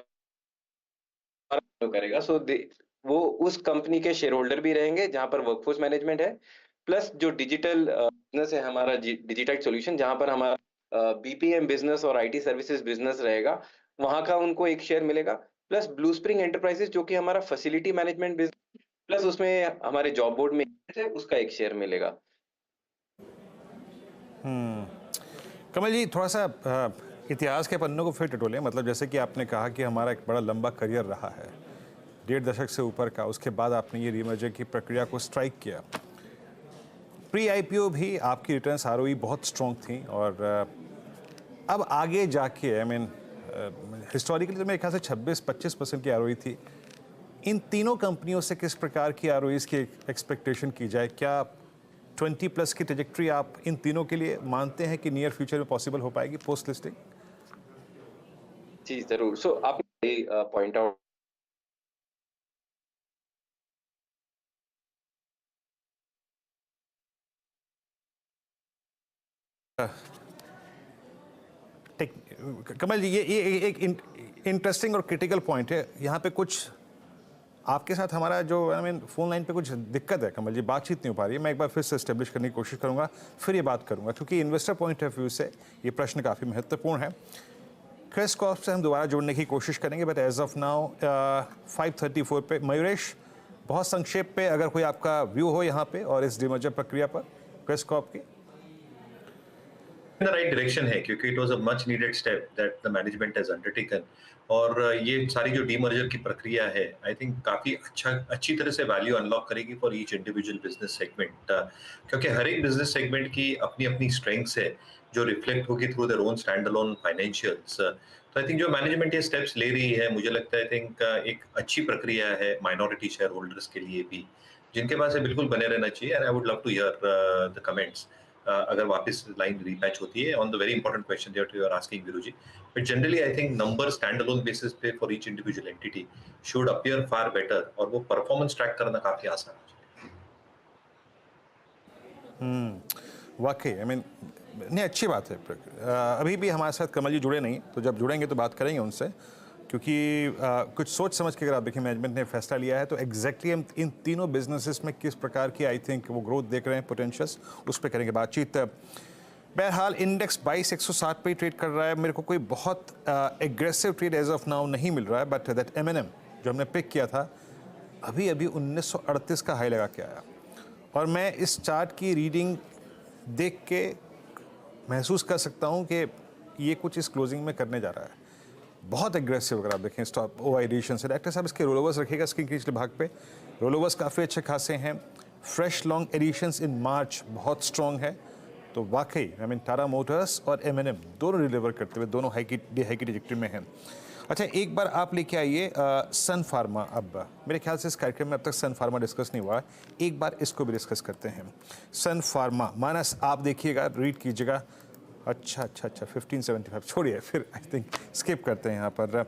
करेगा वो उस कंपनी के शेयर होल्डर भी रहेंगे जहां पर वर्कफोर्स मैनेजमेंट है, प्लस जो डिजिटल बिजनेस है हमारा डिजिटल सॉल्यूशन जहां पर हमारा बीपीएम बिजनेस और आईटी सर्विसेज बिजनेस रहेगा वहां का उनको एक शेयर मिलेगा, प्लस ब्लू स्प्रिंग एंटरप्राइजेस जो कि हमारा फैसिलिटी मैनेजमेंट बिजनेस प्लस उसमें हमारे जॉब बोर्ड में है उसका एक शेयर मिलेगा। कमल जी, थोड़ा सा इतिहास के पन्नों को फिर टटोलें। मतलब जैसे कि आपने कहा कि हमारा एक बड़ा लंबा करियर रहा है, 1.5 दशक से ऊपर का, उसके बाद आपने ये डीमर्जर की प्रक्रिया को स्ट्राइक किया। प्री आईपीओ भी आपकी रिटर्न्स आरओई बहुत स्ट्रॉन्ग थी और अब आगे जाके हिस्टोरिकली तो मेरे ख्याल से 26-25% की आरओई थी। इन तीनों कंपनियों से किस प्रकार की आरओईज की एक्सपेक्टेशन की जाए? क्या 20+ की ट्रेजेक्ट्री आप इन तीनों के लिए मानते हैं कि नियर फ्यूचर में पॉसिबल हो पाएगी पोस्ट लिस्टिंग? जी जरूर। सो आपने पॉइंट आउट कमल जी, ये एक इंटरेस्टिंग और क्रिटिकल पॉइंट है। यहाँ पे कुछ आपके साथ हमारा जो फ़ोन लाइन पे कुछ दिक्कत है कमल जी, बातचीत नहीं हो पा रही है। मैं एक बार फिर से एस्टेब्लिश करने की कोशिश करूँगा, फिर ये बात करूँगा, क्योंकि इन्वेस्टर पॉइंट ऑफ व्यू से ये प्रश्न काफ़ी महत्वपूर्ण है। क्रेस कॉर्प से हम दोबारा जोड़ने की कोशिश करेंगे, बट एज ऑफ नाउ 5:34 पे मयूरेश, बहुत संक्षेप पे अगर कोई आपका व्यू हो यहाँ पे और इस डीमर्जर प्रक्रिया पर क्रेस कॉर्प की। In the right direction है, क्योंकि it was a much needed step that the management has undertaken और ये सारी जो डीमर्जर की प्रक्रिया है आई थिंक काफी अच्छी तरह से वैल्यू अनलॉक करेगी for each individual business segment, क्योंकि हर एक बिजनेस सेगमेंट की अपनी अपनी स्ट्रेंथ्स है जो रिफ्लेक्ट होगी through their own stand alone financials. तो आई थिंक जो मैनेजमेंट ये स्टेप्स ले रही है, मुझे लगता है आई थिंक एक अच्छी प्रक्रिया है माइनॉरिटी शेयर होल्डर्स के लिए भी, जिनके पास है बिल्कुल बने रहना चाहिए। And I would love to hear the comments अगर वापस लाइन रीपैच होती है on the very important question that you are asking Veeru ji. But generally I think number stand alone basis पे for each individual entity should appear far better और वो performance track करना काफी आसान है। वाकई नहीं, अच्छी बात है। अभी भी हमारे साथ कमल जी जुड़े नहीं, तो जब जुड़ेंगे तो बात करेंगे उनसे, क्योंकि कुछ सोच समझ के अगर आप देखिए मैनेजमेंट ने फैसला लिया है तो एग्जैक्टली हम इन तीनों बिजनेसेस में किस प्रकार की आई थिंक वो ग्रोथ देख रहे हैं, पोटेंशियल्स, उस पर करेंगे बातचीत। बहरहाल इंडेक्स 22,160 पे ट्रेड कर रहा है। मेरे को कोई बहुत aggressive trade as of now नहीं मिल रहा है, बट दैट M&M जो हमने पिक किया था अभी 1938 का हाई लगा के आया, और मैं इस चार्ट की रीडिंग देख के महसूस कर सकता हूँ कि ये कुछ इस क्लोजिंग में करने जा रहा है। बहुत एग्रेसिव अगर आप देखें स्टॉप ओ एडिशन से। डायरेक्टर साहब इसके रोलोवर्स रखिएगा स्क्रीन के निचले भाग पे, रोलोवर्स काफ़ी अच्छे खासे हैं। फ्रेश लॉन्ग एडिशंस इन मार्च बहुत स्ट्रॉन्ग है। तो वाकई टाटा मोटर्स और M&M दोनों डिलीवर करते हुए दोनों हाई की ट्रेजेक्टरी में हैं। अच्छा, एक बार आप लेके आइए सन फार्मा। अब मेरे ख्याल से इस कार्यक्रम में अब तक सन फार्मा डिस्कस नहीं हुआ है, एक बार इसको भी डिस्कस करते हैं। सन फार्मा, मानस आप देखिएगा, रीड कीजिएगा। अच्छा 1575 छोड़िए, फिर आई थिंक स्किप करते हैं यहाँ पर।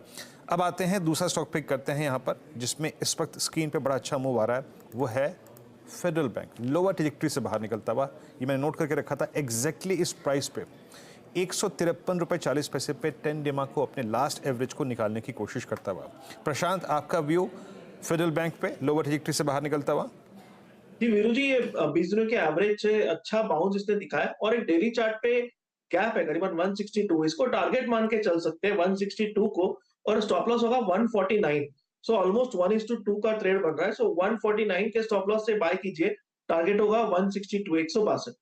अब आते हैं दूसरा स्टॉक पिक करते हैं यहाँ पर, जिसमें इस वक्त स्क्रीन पे बड़ा अच्छा मूव आ रहा है, वो है फेडरल बैंक लोअर ट्रेजेक्टरी से बाहर निकलता हुआ, ये मैंने नोट करके रखा था एग्जैक्टली इस प्राइस पे 153.40 पे 10 डेमा को अपने लास्ट एवरेज को निकालने की कोशिश करता हुआ। प्रशांत, आपका व्यू फेडरल बैंक पे लोअर ट्रेजेक्टरी से बाहर निकलता हुआ? जी वीरू जी, ये 20 दिनों के एवरेज से अच्छा बाउंस इसने दिखाया और एक डेली चार्ट पे गैप है करीबन 162, इसको टारगेट मान के चल सकते हैं 162 को, और स्टॉप लॉस होगा 149। सो ऑलमोस्ट 1:2 का ट्रेड बन रहा है। सो 149 के स्टॉप लॉस से बाय कीजिए, टारगेट होगा 162, 162।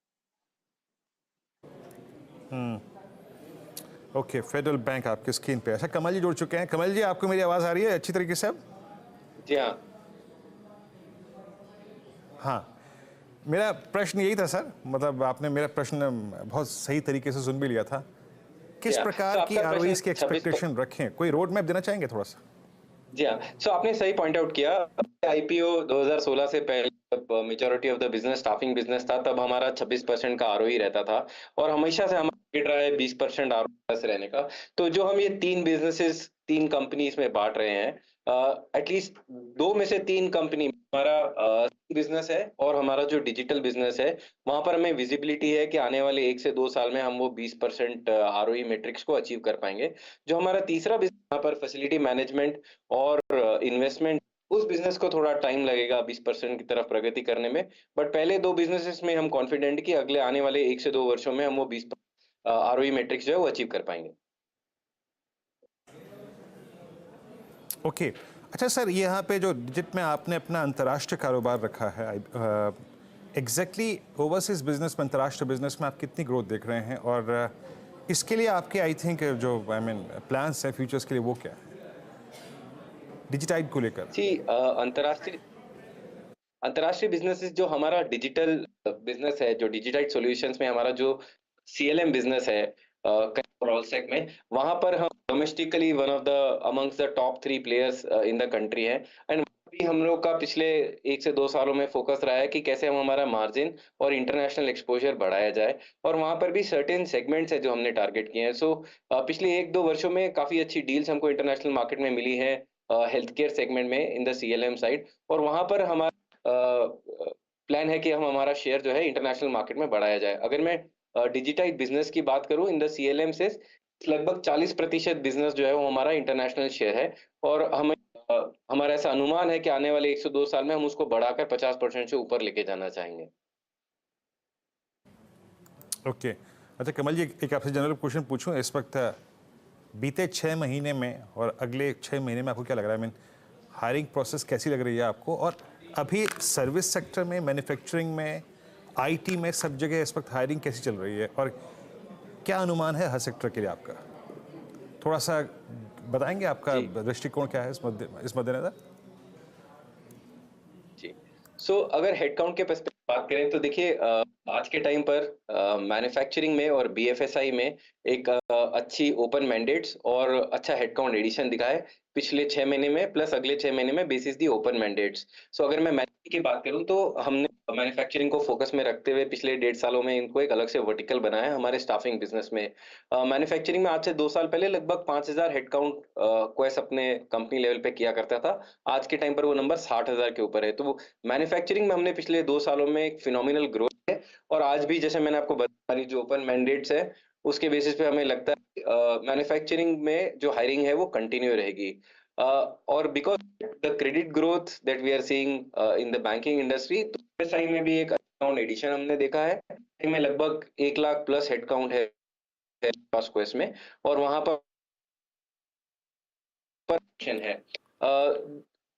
ओके, फेडरल बैंक आपके स्क्रीन पे। अच्छा, कमल जी जुड़ चुके हैं। कमल जी, आपको मेरी आवाज आ रही है अच्छी तरीके से अब? जी हाँ। हाँ, मेरा प्रश्न यही था सर, मतलब आपने मेरा प्रश्न बहुत सही तरीके से सुन भी लिया था। किस प्रकार की आरओईज की एक्सपेक्टेशन रखें? कोई रोड मैप देना चाहेंगे थोड़ा सा? जी हाँ, सो आपने सही पॉइंट आउट किया। आईपीओ 2016 से पहले जब majority of the business staffing business था, तब हमारा 26% का आरओई रहता था और हमेशा से हमारा टारगेट रहा है 20% आरओई से रहने का। तो जो हम ये 3 बिजनेसेस 3 कंपनीज में बांट रहे हैं, एटलीस्ट 2 में से 3 कंपनी हमारा बिजनेस है और हमारा जो डिजिटल बिजनेस है, वहां पर हमें विजिबिलिटी है कि आने वाले 1 से 2 साल में हम वो 20% आरओई मैट्रिक्स को अचीव कर पाएंगे। जो हमारा तीसरा बिजनेस यहाँ पर फैसिलिटी मैनेजमेंट और इन्वेस्टमेंट, उस बिजनेस को थोड़ा टाइम लगेगा 20% की तरफ प्रगति करने में, बट पहले 2 बिजनेसेस में हम कॉन्फिडेंट कि अगले आने वाले 1 से 2 वर्षों में हम वो 20 आरओई मैट्रिक्स जो है वो अचीव कर पाएंगे। ओके, अच्छा सर, यहाँ पे जो डिजिट में आपने अपना अंतर्राष्ट्रीय कारोबार रखा है, एग्जैक्टली ओवरसीज बिजनेस में, अंतर्राष्ट्रीय बिजनेस में आप कितनी ग्रोथ देख रहे हैं, और इसके लिए आपके आई थिंक जो प्लान्स हैं फ्यूचर्स के लिए, वो क्या है डिजिटाइड को लेकर? जी, अंतर्राष्ट्रीय बिजनेसेस जो हमारा डिजिटल बिजनेस है, जो डिजिटाइड सॉल्यूशंस में हमारा जो सीएलएम बिजनेस है प्रोलसेक में, वहां पर हम domestically one of the amongst the top 3 players in the country है। एंड भी हम लोग का पिछले 1 से 2 सालों में फोकस रहा है कि कैसे हम हमारा मार्जिन और इंटरनेशनल एक्सपोजर बढ़ाया जाए, और वहां पर भी सर्टेन सेगमेंट्स है जो हमने टारगेट किए हैं। सो पिछले 1-2 वर्षों में काफी अच्छी डील्स हमको इंटरनेशनल मार्केट में मिली है हेल्थ केयर सेगमेंट में इन द सीएलएम साइड, और वहां पर हमारा प्लान है कि हम हमारा शेयर जो है इंटरनेशनल मार्केट में बढ़ाया जाए। अगर मैं डिजिटाइड बिजनेस की बात करूं इन द सीएलएम से, लगभग 40% बिजनेस जो है वो हमारा इंटरनेशनल शेयर है, और हमें हमारा ऐसा अनुमान है कि आने वाले 1 से 2 साल में हम उसको बढ़ाकर 50% से ऊपर लेके जाना चाहेंगे। ओके, अच्छा कमल जी, एक आपसे जनरल क्वेश्चन पूछूं। इस वक्त बीते 6 महीने में और अगले 6 महीने में आपको क्या लग रहा है? हायरिंग प्रोसेस कैसी लग रही है आपको? और अभी सर्विस सेक्टर में, मैन्युफैक्चरिंग में, आईटी में, सब जगह इस वक्त हायरिंग कैसी चल रही है, और क्या अनुमान है हर सेक्टर के लिए आपका? थोड़ा सा बताएंगे आपका दृष्टिकोण क्या है इस मद्देनजर? जी, सो अगर हेडकाउंट के पर्सपेक्टिव बात करें तो देखिए, आज के टाइम पर मैन्युफैक्चरिंग में और बीएफएसआई में एक अच्छी ओपन मैंडेट्स और अच्छा हेडकाउंट एडिशन दिखा है पिछले 6 महीने में, प्लस अगले 6 महीने में बेसिस दी ओपन मैंडेट्स। सो अगर मैं मैन्युफैक्चरिंग की बात करूं तो हमने मैन्युफैक्चरिंग को फोकस में रखते हुए पिछले 1.5 सालों में इनको एक अलग से वर्टिकल बनाया है हमारे स्टाफिंग बिजनेस में। मैन्युफैक्चरिंग में आज से 2 साल पहले लगभग 5000 हेडकाउंट क्वेस्ट अपने कंपनी लेवल पे किया करता था। आज के टाइम पर वो नंबर 60,000 के ऊपर है। तो मैन्युफैक्चरिंग में हमने पिछले 2 सालों में एक फिनोमिनल ग्रोथ है, और आज भी जैसे मैंने आपको बताया जो ओपन मैंडेट्स है उसके बेसिस पे हमें लगता है मैन्युफैक्चरिंग में जो हायरिंग है वो कंटिन्यू रहेगी। और because the credit growth that we are seeing in the banking industry, तो एसआई में भी एक अकाउंट एडिशन हमने देखा है। में लगभग 1 लाख प्लस हेडकाउंट है क्वेस्ट में, और वहां पर है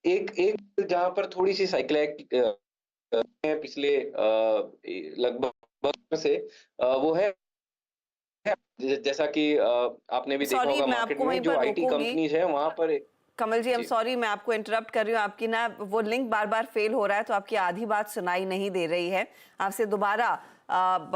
एक जहां पर थोड़ी सी साइक्लिक पिछले लगभग से वो है जैसा कि आपने भी देखा होगा मार्केट में जो आईटी कंपनीज है वहां पर। कमल जी, I'm sorry, मैं आपको इंटरप्ट कर रही हूँ। आपकी ना वो लिंक बार बार फेल हो रहा है, तो आपकी आधी बात सुनाई नहीं दे रही है। आपसे दोबारा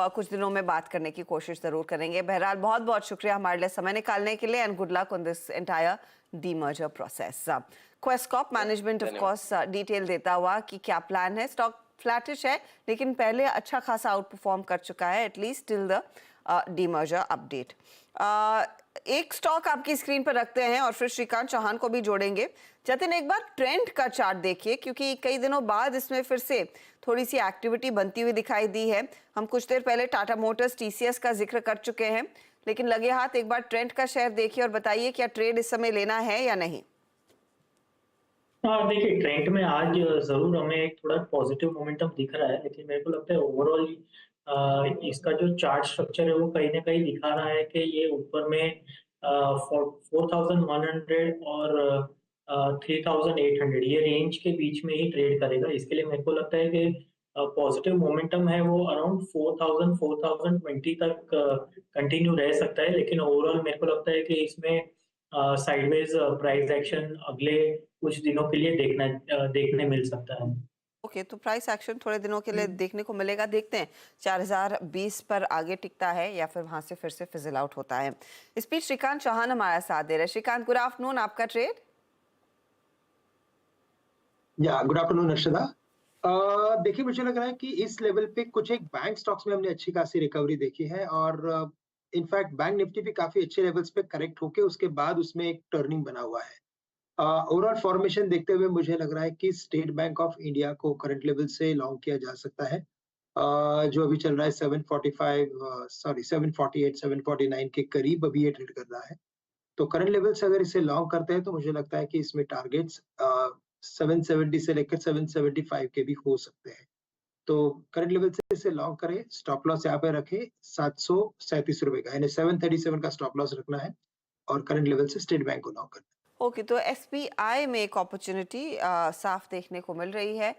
कुछ दिनों में बात करने की कोशिश जरूर करेंगे। बहरहाल बहुत बहुत शुक्रिया हमारे लिए समय निकालने के लिए, and good luck on this entire demerger process. Quest Corp management of course detail देता हुआ कि क्या प्लान है। स्टॉक फ्लैटिश है, लेकिन पहले अच्छा खासा आउट परफॉर्म कर चुका है, at least till the demerger update. एक स्टॉक आपकी स्क्रीन पर रखते हैं और फिर श्रीकांत चौहान को भी जोड़ेंगे। जतिन, एक बार ट्रेंड का चार्ट देखिए, क्योंकि कई दिनों बाद इसमें फिर से थोड़ी सी एक्टिविटी बनती हुई दिखाई दी है। हम कुछ देर पहले टाटा मोटर्स, टीसीएस का जिक्र कर चुके हैं, लेकिन लगे हाथ एक बार ट्रेंड का शेयर देखिए और बताइए क्या ट्रेड इस समय लेना है या नहीं। हाँ, देखिए ट्रेंड में आज जरूर हमें एक थोड़ा पॉजिटिव मोमेंटम दिख रहा है, लेकिन मेरे को लगता है ओवरऑल इसका जो चार्ट स्ट्रक्चर है वो कहीं ना कहीं दिखा रहा है कि ये ऊपर में 4100 और 3800 ये रेंज के बीच में ही ट्रेड करेगा। इसके लिए मेरे को लगता है कि पॉजिटिव मोमेंटम है वो अराउंड 4020 तक कंटिन्यू रह सकता है, लेकिन ओवरऑल मेरे को लगता है कि इसमें साइडवेज प्राइस एक्शन अगले कुछ दिनों के लिए देखने मिल सकता है। ओके, तो प्राइस एक्शन थोड़े दिनों के लिए देखने को मिलेगा। देखते हैं 4020 पर आगे टिकता है या फिर वहां से फिर से फिजल आउट होता है। इस बीच श्रीकांत चौहान हमारा साथ दे रहे हैं। श्रीकांत, गुड आफ्टरनून, आपका ट्रेड। या गुड आफ्टरनून अर्शदा। देखिए, मुझे लग रहा है कि इस लेवल पे कुछ एक बैंक स्टॉक्स में हमने अच्छी खासी रिकवरी देखी है और इनफैक्ट बैंक निफ्टी भी काफी अच्छे लेवल्स पे करेक्ट होके उसके बाद उसमें एक टर्निंग बना हुआ है। ओवरऑल फॉर्मेशन देखते हुए मुझे लग रहा है कि स्टेट बैंक ऑफ इंडिया को करंट लेवल से लॉन्ग किया जा सकता है, जो अभी चल रहा है 748 749 के करीब अभी ये ट्रेड कर रहा है। तो करंट लेवल से अगर इसे लॉन्ग करते हैं तो मुझे लगता है कि इसमें टारगेट्स 770 से लेकर 775 के भी हो सकते हैं। तो करंट लेवल से इसे लॉन्ग करें, स्टॉप लॉस यहाँ पे रखें 737 रुपए का, यानी 737 का स्टॉप लॉस रखना है और करंट लेवल से स्टेट बैंक को लॉन्ग करना है। ओके, तो एसबीआई में एक अपॉर्चुनिटी साफ देखने को मिल रही है।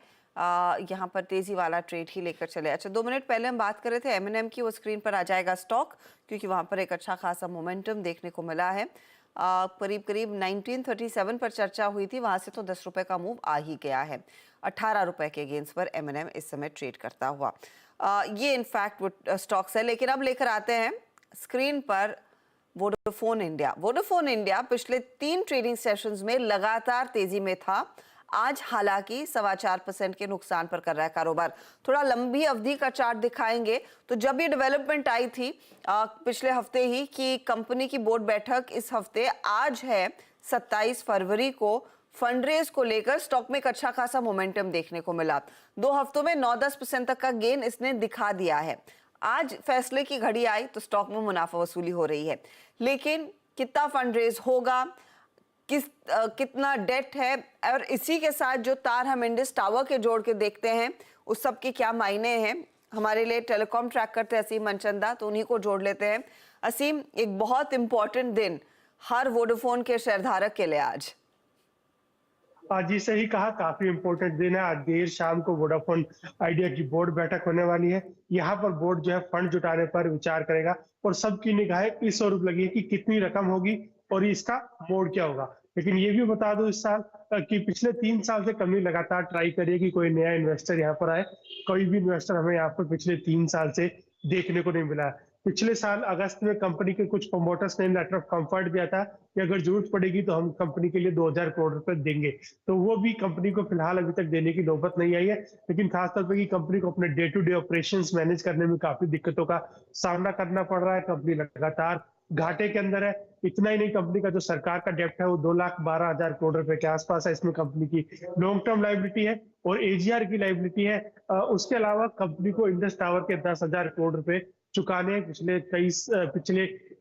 यहाँ पर तेजी वाला ट्रेड ही लेकर चले। अच्छा, 2 मिनट पहले हम बात कर रहे थे एमएनएम की, वो स्क्रीन पर आ जाएगा स्टॉक, क्योंकि वहाँ पर एक अच्छा खासा मोमेंटम देखने को मिला है। करीब करीब 1937 पर चर्चा हुई थी, वहाँ से तो 10 रुपए का मूव आ ही गया है। 18 रुपए के गेंस पर एमएनएम इस समय ट्रेड करता हुआ। ये इनफैक्ट वो स्टॉक्स है। लेकिन अब लेकर आते हैं स्क्रीन पर वोडाफोन इंडिया। वोडाफोन इंडिया पिछले 3 ट्रेडिंग सेशंस में लगातार तेजी में था। आज हालांकि 4.25% के नुकसान पर कर रहा है कारोबार। थोड़ा लंबी अवधि का चार्ट दिखाएंगे तो जब ये डेवलपमेंट आई थी पिछले हफ्ते ही कि कंपनी की बोर्ड बैठक इस हफ्ते आज है 27 फरवरी को, फंडरेज को लेकर स्टॉक में एक अच्छा खासा मोमेंटम देखने को मिला। 2 हफ्तों में 9-10% तक का गेन इसने दिखा दिया है। आज फैसले की घड़ी आई तो स्टॉक में मुनाफा वसूली हो रही है, लेकिन कितना फंड रेज होगा, कितना डेट है, और इसी के साथ जो तार हम इंडस टावर के जोड़ के देखते हैं उस सब के क्या मायने हैं। हमारे लिए टेलीकॉम ट्रैक करते हैं असीम मनचंदा, तो उन्हीं को जोड़ लेते हैं। असीम, एक बहुत इंपॉर्टेंट दिन हर वोडाफोन के शेयरधारक के लिए आज जी सही कहा, काफी इंपॉर्टेंट दिन है। आज देर शाम को वोडाफोन आइडिया की बोर्ड बैठक होने वाली है। यहाँ पर बोर्ड जो है फंड जुटाने पर विचार करेगा और सबकी निगाहें इस ओर लगी है कि कितनी रकम होगी और इसका मोड क्या होगा। लेकिन ये भी बता दो इस साल कि पिछले 3 साल से कंपनी लगातार ट्राई कर रही है कि कोई नया इन्वेस्टर यहाँ पर आए। कोई भी इन्वेस्टर हमें यहाँ पर पिछले 3 साल से देखने को नहीं मिला। पिछले साल अगस्त में कंपनी के कुछ प्रमोटर्स ने लेटर ऑफ कंफर्ट दिया था कि अगर जरूरत पड़ेगी तो हम कंपनी के लिए 2000 करोड़ रुपए देंगे, तो वो भी कंपनी को फिलहाल अभी तक देने की नौबत नहीं आई है। लेकिन खासतौर पर कि कंपनी को अपने day to day operations manage करने में काफी दिक्कतों का सामना करना पड़ रहा है। कंपनी लगातार घाटे के अंदर है। इतना ही नहीं, कंपनी का जो सरकार का डेप्ट है वो 2,12,000 करोड़ रुपए के आसपास है। इसमें कंपनी की लॉन्ग टर्म लायबिलिटी है और एजीआर की लायबिलिटी है। उसके अलावा कंपनी को इंडस टावर के 10,000 करोड़ रुपए चुकाने पिछले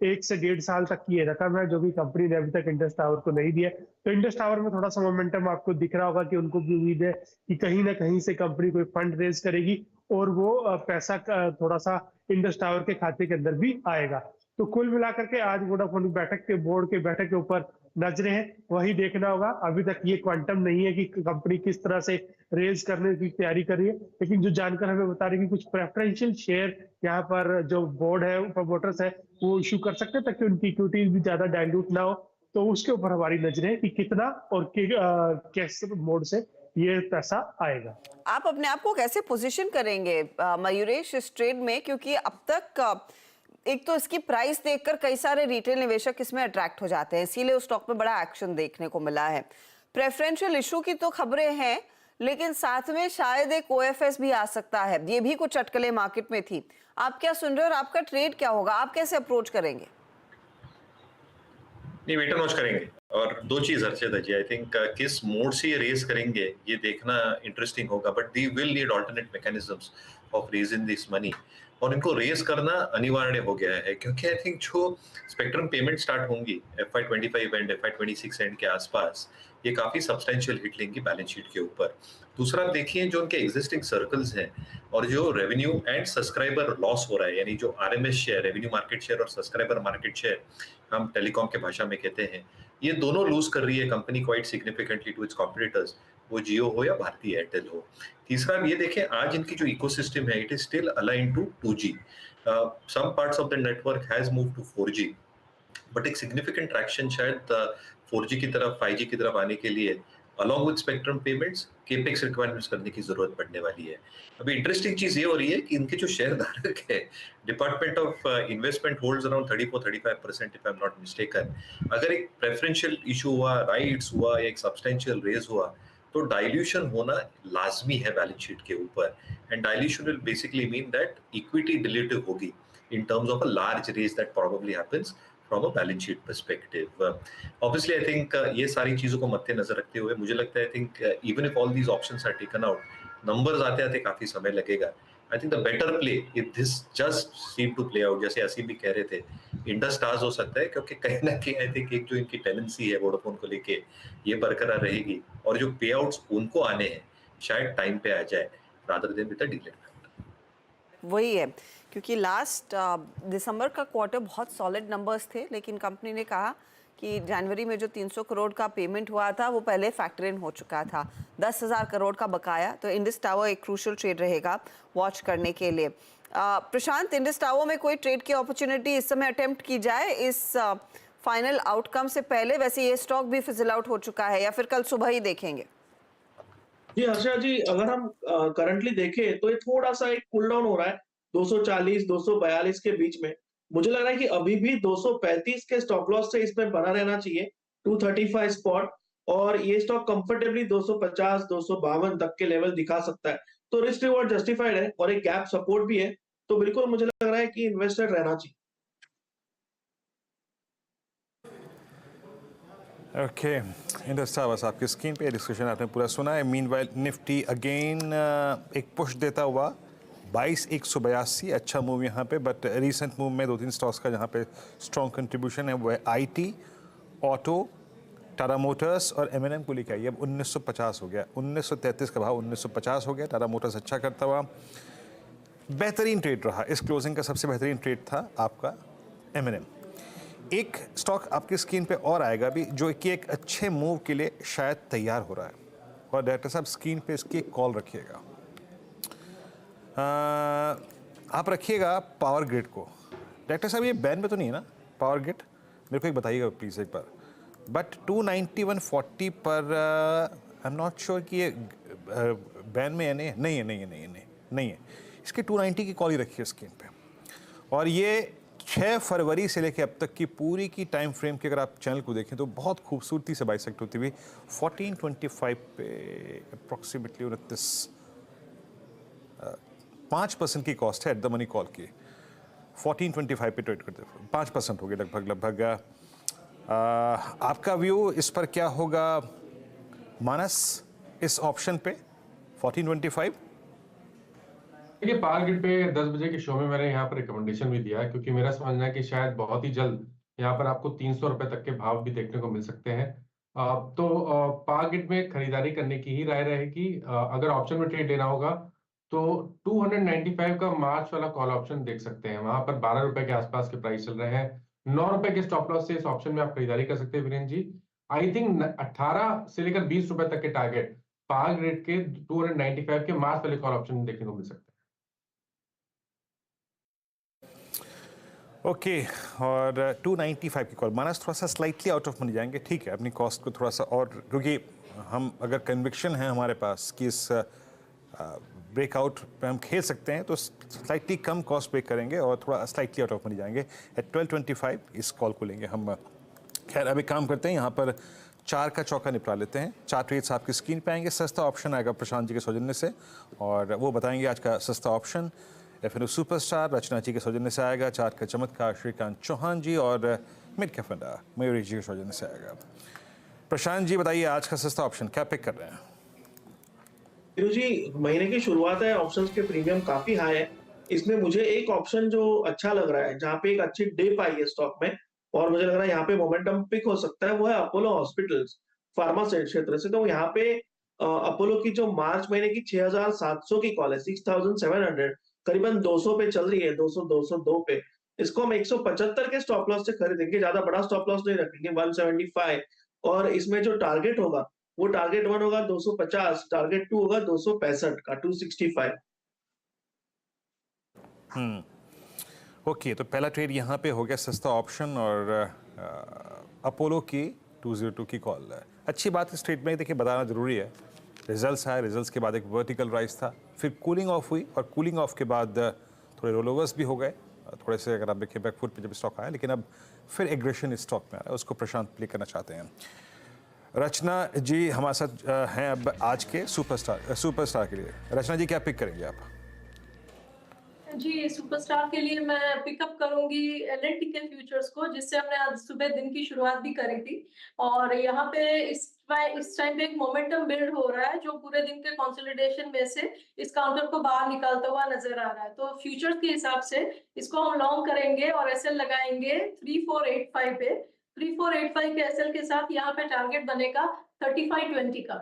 1 से 1.5 साल तक की रकम है, जो भी कंपनी ने अभी तक इंडस टावर को नहीं दिया। तो इंडस टावर में थोड़ा सा मोमेंटम आपको दिख रहा होगा कि उनको भी उम्मीद है कि कहीं ना कहीं से कंपनी कोई फंड रेज करेगी और वो पैसा थोड़ा सा इंडस टावर के खाते के अंदर भी आएगा। तो कुल मिलाकर के आज वोडाफोन बैठक के बोर्ड के बैठक के ऊपर नजरें हैं, वही देखना होगा। अभी तक ये क्वांटम नहीं है कि कंपनी किस तरह से रेज करने की तैयारी कर रही है, लेकिन जो जानकर हमें बता रही है कि कुछ प्रेफरेंशियल शेयर यहाँ पर जो बोर्ड है, प्रमोटर्स है, वो इशू कर सकते हैं ताकि उनकी इक्विटीज भी ज्यादा डाइल्यूट ना हो। तो उसके ऊपर हमारी नजरें है कि कितना और किस मोड से ये पैसा आएगा। आप अपने आप को कैसे पोजीशन करेंगे मयूरेश इस ट्रेड में, क्योंकि अब तक एक तो इसकी प्राइस देखकर कई सारे रिटेल निवेशक इसमें अट्रैक्ट हो जाते हैं, इसीलिए उस स्टॉक में बड़ा एक्शन देखने को मिला है। प्रेफरेंशियल इशू की तो खबरें हैं, लेकिन साथ में शायद एक ओएफएस भी आ सकता है, ये भी कुछ अटकलें मार्केट में थी। आप क्या सुन रहे हो और आपका ट्रेड क्या होगा, आप कैसे अप्रोच करेंगे? नहीं, वेट एंड वॉच करेंगे। और दो चीज हर्षद जी, आई थिंक किस मोड से ये रेस करेंगे ये देखना इंटरेस्टिंग होगा, but they will need alternate mechanisms of raising this money, और इनको रेस करना अनिवार्य हो गया है, क्योंकि आई थिंक जो स्पेक्ट्रम पेमेंट स्टार्ट होंगी FY25 एंड FY26 एंड के आसपास, ये काफी सब्सटेंशियल हिट लेंगी बैलेंस शीट के ऊपर। दूसरा आप देखिए जो उनके एग्जिस्टिंग सर्कल्स हैं और जो रेवेन्यू एंड सब्सक्राइबर लॉस हो रहा है, यानी जो RMS share, revenue market share और सब्सक्राइबर मार्केट शेयर हम टेलीकॉम के भाषा में कहते हैं, ये दोनों लूज कर रही है company quite significantly to its competitors, वो जियो हो या भारती एयरटेल हो। तीसरा ये देखें, आज इनकी जो इकोसिस्टम है, it is still align to 2G। Some parts of the network has move to 4G, but एक सिग्निफिकेंट ट्रैक्शन शायद 4G की तरफ, 5G की तरफ आने के लिए along with spectrum payments capex requirements करने की जरूरत पड़ने वाली है। अभी इंटरेस्टिंग चीज ये हो रही है कि इनके जो शेयर धारक है, department of investment holds around 34-35% if I am not mistaken. अगर एक प्रेफरेंशियल इशू हुआ, राइट्स हुआ या एक सब्सटेंशियल रेज हुआ, तो डाइल्यूशन होना लाजमी है बैलेंस शीट के ऊपर, and dilution will basically mean that equity dilutive होगी in terms of a large raise that probably happens from a balance sheet perspective. Obviously, I think ये सारी चीजों को मद्देनजर रखते हुए मुझे लगता है, I think even if all these options are taken out, numbers आते आते काफी समय लगेगा। I think the better play if this just seem to play out, जैसे असीम भी कह रहे थे, इंडस स्टार्स हो सकता है, क्योंकि कहीं ना कहीं आई थिंक एक जो इनकी टेंडेंसी है वोडाफोन को लेके, ये बरकरार रहेगी, और जो पे आउट्स उनको आने हैं शायद टाइम पे आ जाए rather than with a delay. वही है, क्योंकि लास्ट दिसंबर का क्वार्टर बहुत सॉलिड नंबर्स थे, लेकिन कंपनी ने कहा कि जनवरी में जो 300 करोड़ का पेमेंट हुआ था वो पहले फैक्टर इन हो चुका था, 10,000 करोड़ का बकाया। तो इंडस टावर एक क्रूशियल ट्रेड रहेगा वॉच करने के लिए। प्रशांत, इंडस टावर में कोई ट्रेड की अपॉर्चुनिटी इस समय अटेम्प्ट की जाए इस फाइनल आउटकम से पहले? वैसे ये स्टॉक भी फिजल आउट हो चुका है, या फिर कल सुबह ही देखेंगे? जी हर्षा जी, अगर हम करंटली देखें तो ये थोड़ा सा एक कूल डाउन हो रहा है 240-242 के बीच में। मुझे लग रहा है कि अभी भी 235 के स्टॉप लॉस से इसमें बना रहना चाहिए, 235 स्पॉट, और ये स्टॉक कंफर्टेबली 250-252 तक के लेवल दिखा सकता है। तो रिस्क रिवॉर्ड जस्टिफाइड है और एक गैप सपोर्ट भी है, तो बिल्कुल मुझे लग रहा है कि इन्वेस्टेड रहना चाहिए। ओके, इंडस टावर्स आपकी स्क्रीन पे डिस्कशन आपने पूरा सुना है। मीनवाइल निफ्टी अगेन एक पुश देता हुआ 22,182, अच्छा मूव यहाँ पे, बट रीसेंट मूव में 2-3 स्टॉक्स का जहाँ पे स्ट्रॉन्ग कंट्रीब्यूशन है वो है IT, ऑटो, टाटा मोटर्स और M&M को लेकर आई। अब 1950 हो गया, 1933 का भाव 1950 हो गया। टाटा मोटर्स अच्छा करता हुआ, बेहतरीन ट्रेड रहा, इस क्लोजिंग का सबसे बेहतरीन ट्रेड था आपका M&M। एक स्टॉक आपकी स्क्रीन पे और आएगा भी जो कि एक अच्छे मूव के लिए शायद तैयार हो रहा है, और डायरेक्टर साहब स्क्रीन पे इसकी एक कॉल रखिएगा। आप रखिएगा पावर ग्रिड को। डायरेक्टर साहब ये बैन में तो नहीं है ना पावर ग्रिड? मेरे को एक बताइएगा प्लीज़ एक बार। बट 291.40 पर आई एम नॉट श्योर कि ये बैन में है। नहीं है। इसके 290 की कॉल ही रखिए स्क्रीन पे। और ये 6 फरवरी से लेकर अब तक की पूरी की टाइम फ्रेम की अगर आप चैनल को देखें तो बहुत खूबसूरती से बाइसेक्ट होती हुई 1425 पे अप्रॉक्सीमेटली 5% की कॉस्ट है एट द मनी कॉल की। 1425 पे ट्रेड करते 5% हो गए लगभग। आपका व्यू इस पर क्या होगा मानस, इस ऑप्शन पे 1425? देखिए, पावर ग्रिड पे 10 बजे के शो में मैंने यहाँ पर रिकमेंडेशन भी दिया है, क्योंकि मेरा समझना है कि शायद बहुत ही जल्द यहाँ पर आपको 300 रुपए तक के भाव भी देखने को मिल सकते हैं। तो पावर ग्रिड में खरीदारी करने की ही राय रहेगी। अगर ऑप्शन में ट्रेड लेना होगा तो 295 का मार्च वाला कॉल ऑप्शन देख सकते हैं, वहां पर 12 रुपए के आसपास के प्राइस चल रहे हैं। 9 रुपए के स्टॉप लॉस से इस ऑप्शन में आप खरीदारी कर सकते हैं वीरेंद्र जी। आई थिंक 18 से लेकर 20 रुपए तक के टारगेट पावर ग्रिड के 295 के मार्च वाले कॉल ऑप्शन में देखने को मिल सकते हैं। ओके, और 295 की कॉल। मानस थोड़ा सा स्लाइटली आउट ऑफ मनी जाएंगे, ठीक है, अपनी कॉस्ट को थोड़ा सा, और क्योंकि हम अगर कन्विक्शन है हमारे पास कि इस ब्रेकआउट पे हम खेल सकते हैं तो स्लाइटली कम कॉस्ट पे करेंगे और थोड़ा स्लाइटली आउट ऑफ मनी जाएंगे। एट 1225 इस कॉल को लेंगे हम। खैर अभी काम करते हैं, यहाँ पर 4 का चौका निपटा लेते हैं। 4 ट्रेड्स आपकी स्क्रीन पे आएंगे। सस्ता ऑप्शन आएगा प्रशांत जी के सौजन्य से, और वो बताएंगे आज का सस्ता ऑप्शन। FNO सुपरस्टार रचना जी के सौजन्य से आएगा। 4 का चमत्कार श्रीकांत चौहान जी, और मिड कैप फंडा मयूरी जी के वजह से आएगा। प्रशांत जी बताइए आज का सस्ता ऑप्शन क्या पिक कर रहे हैं? वीरू जी, महीने की शुरुआत है, ऑप्शंस के प्रीमियम काफी हाई है। इसमें मुझे एक ऑप्शन जो अच्छा लग रहा है, जहाँ पे एक अच्छी डिप आई है स्टॉक में और मुझे लग रहा है यहाँ पे मोमेंटम पिक हो सकता है, वो है अपोलो हॉस्पिटल्स, फार्मा क्षेत्र से। तो यहाँ पे अपोलो की जो मार्च महीने की 6,700 की कॉल है, 6,700 करीबन 200 पे चल रही है, 202 पे। इसको हम 175 के स्टॉप लॉस से खरीदेंगे, ज्यादा बड़ा स्टॉप लॉस नहीं रखेंगे, 175। और इसमें जो टारगेट होगा वो टारगेट 1 होगा 250, टारगेट 2 होगा 265 का, 265। ओके, तो पहला ट्रेड यहाँ पे हो गया सस्ता ऑप्शन और अपोलो की 202 की कॉल है। अच्छी बात इस ट्रेड में देखिए बताना जरूरी है, रिजल्ट्स आए, रिजल्ट्स के बाद एक वर्टिकल राइज था, फिर कूलिंग ऑफ हुई और कूलिंग ऑफ के बाद थोड़े रोल ओवर्स भी हो गए, थोड़े से अगर आप देखिए बैकफुट पे जब स्टॉक आया, लेकिन अब फिर एग्रेशन इस स्टॉक में आ रहा है, उसको प्रशांत प्ले करना चाहते हैं। रचना जी हमारे साथ हैं अब आज के सुपरस्टार के लिए। रचना जी क्या पिक करेंगे आप? जी, सुपरस्टार के लिए मैं पिकअप करूंगी एलएनटी के फ्यूचर्स को, जिससे हमने आज सुबह दिन की शुरुआत भी करी थी। और यहाँ पे इस टाइम पे एक मोमेंटम बिल्ड हो रहा है, जो पूरे दिन के कंसोलिडेशन में से इस काउंटर को बाहर निकालता हुआ नजर आ रहा है। तो फ्यूचर्स के हिसाब से इसको हम लॉन्ग करेंगे और एसएल लगाएंगे 3485 पे। 3485 के एसएल के साथ यहाँ पे टारगेट बनेगा 3520 का।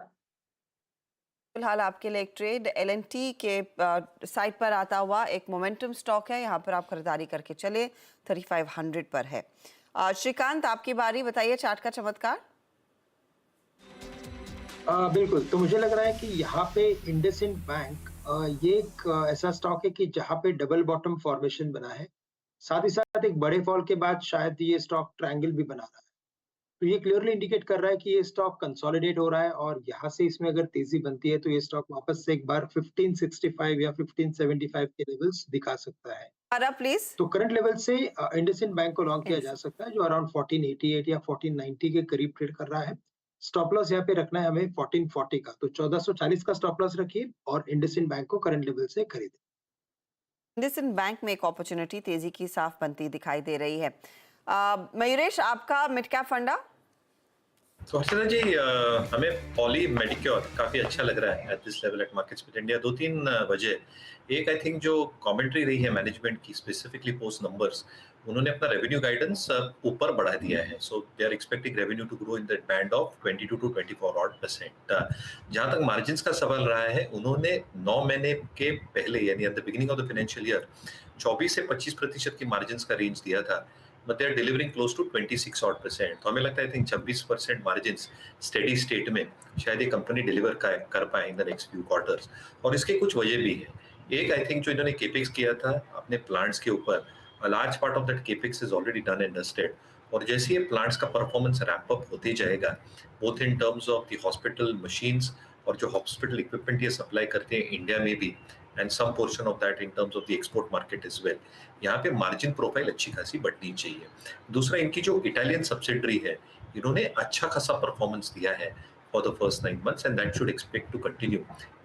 फिलहाल आपके लिए एक ट्रेड एलएनटी के साइट पर आता हुआ एक मोमेंटम स्टॉक है, यहाँ पर आप खरीदारी करके चले, 3500 पर है। श्रीकांत आपकी बारी, बताइए चार्ट का चमत्कार। बिल्कुल, तो मुझे लग रहा है कि यहाँ पे इंडसइंड बैंक ये एक ऐसा स्टॉक है कि जहाँ पे डबल बॉटम फॉर्मेशन बना है, साथ ही साथ एक बड़े फॉल के बाद शायद ये स्टॉक ट्रायंगल भी बना रहा है। तो ये क्लियरली इंडिकेट कर रहा है कि ये स्टॉक कंसोलिडेट हो रहा है और यहाँ से इसमें अगर तेजी बनती है तो ये स्टॉक वापस से एक बार 1565 या 1575 के लेवल्स दिखा सकता है। प्लीज। तो करंट लेवल से इंडसइंड बैंक को लॉन्ग किया जा सकता है, जो अराउंड 1488 या 1490 के करीब ट्रेड कर रहा है। स्टॉप लॉस यहाँ पे रखना है हमें 1440 का, तो 1440 का स्टॉप लॉस रखिए और इंडसइंड बैंक को करंट लेवल से खरीदें। इंडसइंड बैंक में एक अपॉर्चुनिटी तेजी की साफ बनती दिखाई दे रही है। मयूरेश आपका मिड कैप फंडा? तो हर्षदा जी, हमें पॉली मेडिक्योर काफी अच्छा लग रहा है at this level at MarketSmith India. 2-3 वजह। एक, आई थिंक जो कमेंट्री रही है मैनेजमेंट की स्पेसिफिकली पोस्ट नंबर्स, उन्होंने अपना रेवेन्यू गाइडेंस ऊपर बढ़ा दिया है। So they are expecting revenue to grow in that band of 22 to 24%। जहां तक मार्जिन्स का सवाल रहा है, उन्होंने 9 महीने के पहले यानी at the beginning of the financial year 24 से 25% की मार्जिन्स का रेंज दिया था, but they are delivering close to 26% तो हमें लगता है 26% मार्जिन्स स्टेडी स्टेट में शायद ये कंपनी डिलीवर कर पाए in the next few quarters. और इसके कुछ वजह भी है। एक, आई थिंक जो इन्होंने केपेक्स किया था अपने प्लांट्स के ऊपर, a large part of that capex is already done and dusted, और जैसे ये प्लांट्स का परफॉर्मेंस रैंप अप होते जाएगा, both in terms of the hospital machines और जो हॉस्पिटल इक्विपमेंट ये सप्लाई करते हैं इंडिया में भी, and some portion of that in terms of the export market as well, यहाँ पे मार्जिन प्रोफाइल अच्छी खासी बढ़नी चाहिए। दूसरा, इनकी जो इटालियन सब्सिडरी है, इन्होंने अच्छा खासा परफॉर्मेंस दिया है for the first 9 months and that should expect to continue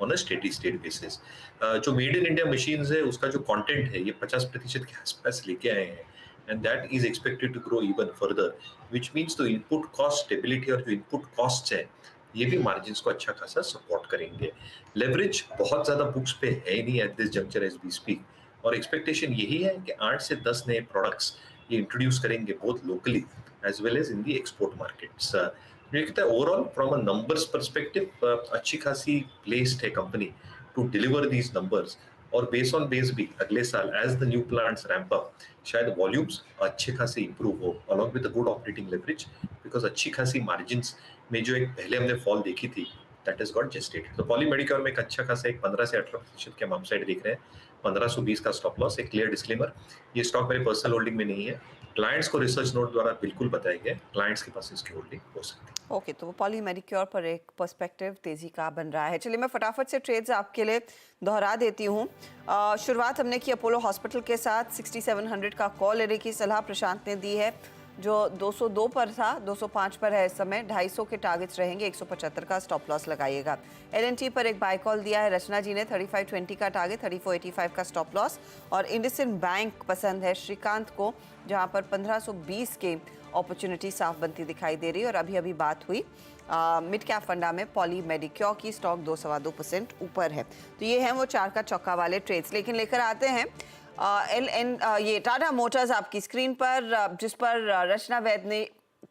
on a steady state basis। जो मेड इन इंडिया मशीन्स है उसका जो कंटेंट है ये 50% के आसपास लेके आए हैं and that is expected to grow even further, which means तो इनपुट कॉस्ट स्टेबिलिटी और जो इनपुट कॉस्ट है ये भी मार्जिन्स को अच्छा खासा सपोर्ट करेंगे। लेवरेज बहुत ज्यादा बुक्स पे है ही नहीं at this juncture as we speak, और एक्सपेक्टेशन यही है कि 8 से 10 नए प्रोडक्ट्स ये इंट्रोड्यूस करेंगे both locally as well as in the export markets. मुझे लगता है overall from a numbers perspective अच्छी खासी प्लेस्ड है company to deliver these numbers, और बेस ऑन बेस भी अगले साल as the new plants ramp up शायद वॉल्यूम्स अच्छे खासे इंप्रूव हो along with the good operating leverage, because अच्छी खासी मार्जिन्स में जो एक पहले हमने फॉल देखी थी दैट इज गॉट जेस्टेटेड। तो पॉली मेडिक्योर में एक अच्छा खासा एक 15 से 18% के हम अपसाइड देख रहे हैं, 1520 का स्टॉप लॉस। एक क्लियर डिस्क्लेमर, ये स्टॉक मेरे पर्सनल होल्डिंग में नहीं है, क्लाइंट्स को रिसर्च नोट द्वारा बिल्कुल बताया गया, क्लाइंट्स के पास इसकी होल्डिंग हो सकती है। ओके, तो पॉली मेडिक्योर पर एक पर्सपेक्टिव तेजी का बन रहा है। चलिए मैं फटाफट से ट्रेड्स आपके लिए दोहरा देती हूँ। शुरुआत हमने की अपोलो हॉस्पिटल के साथ, 6700 का कॉल लेने की सलाह प्रशांत ने दी है, जो 202 पर था, 205 पर है इस समय। 250 के टारगेट्स रहेंगे, 175 का स्टॉप लॉस लगाइएगा। एलएनटी पर एक बाय कॉल दिया है रचना जी ने, 3520 का टारगेट, 3485 का स्टॉप लॉस। और इंडसइंड बैंक पसंद है श्रीकांत को, जहां पर 1520 के अपॉर्चुनिटी साफ बनती दिखाई दे रही है। और अभी अभी बात हुई मिड कैप फंडा में पॉली मेडिक्योर की स्टॉक 2.25% ऊपर है। तो ये हैं वो 4 का चौका वाले ट्रेड्स। लेकिन लेकर आते हैं ये टाटा मोटर्स आपकी स्क्रीन पर, जिस पर रचना वैद ने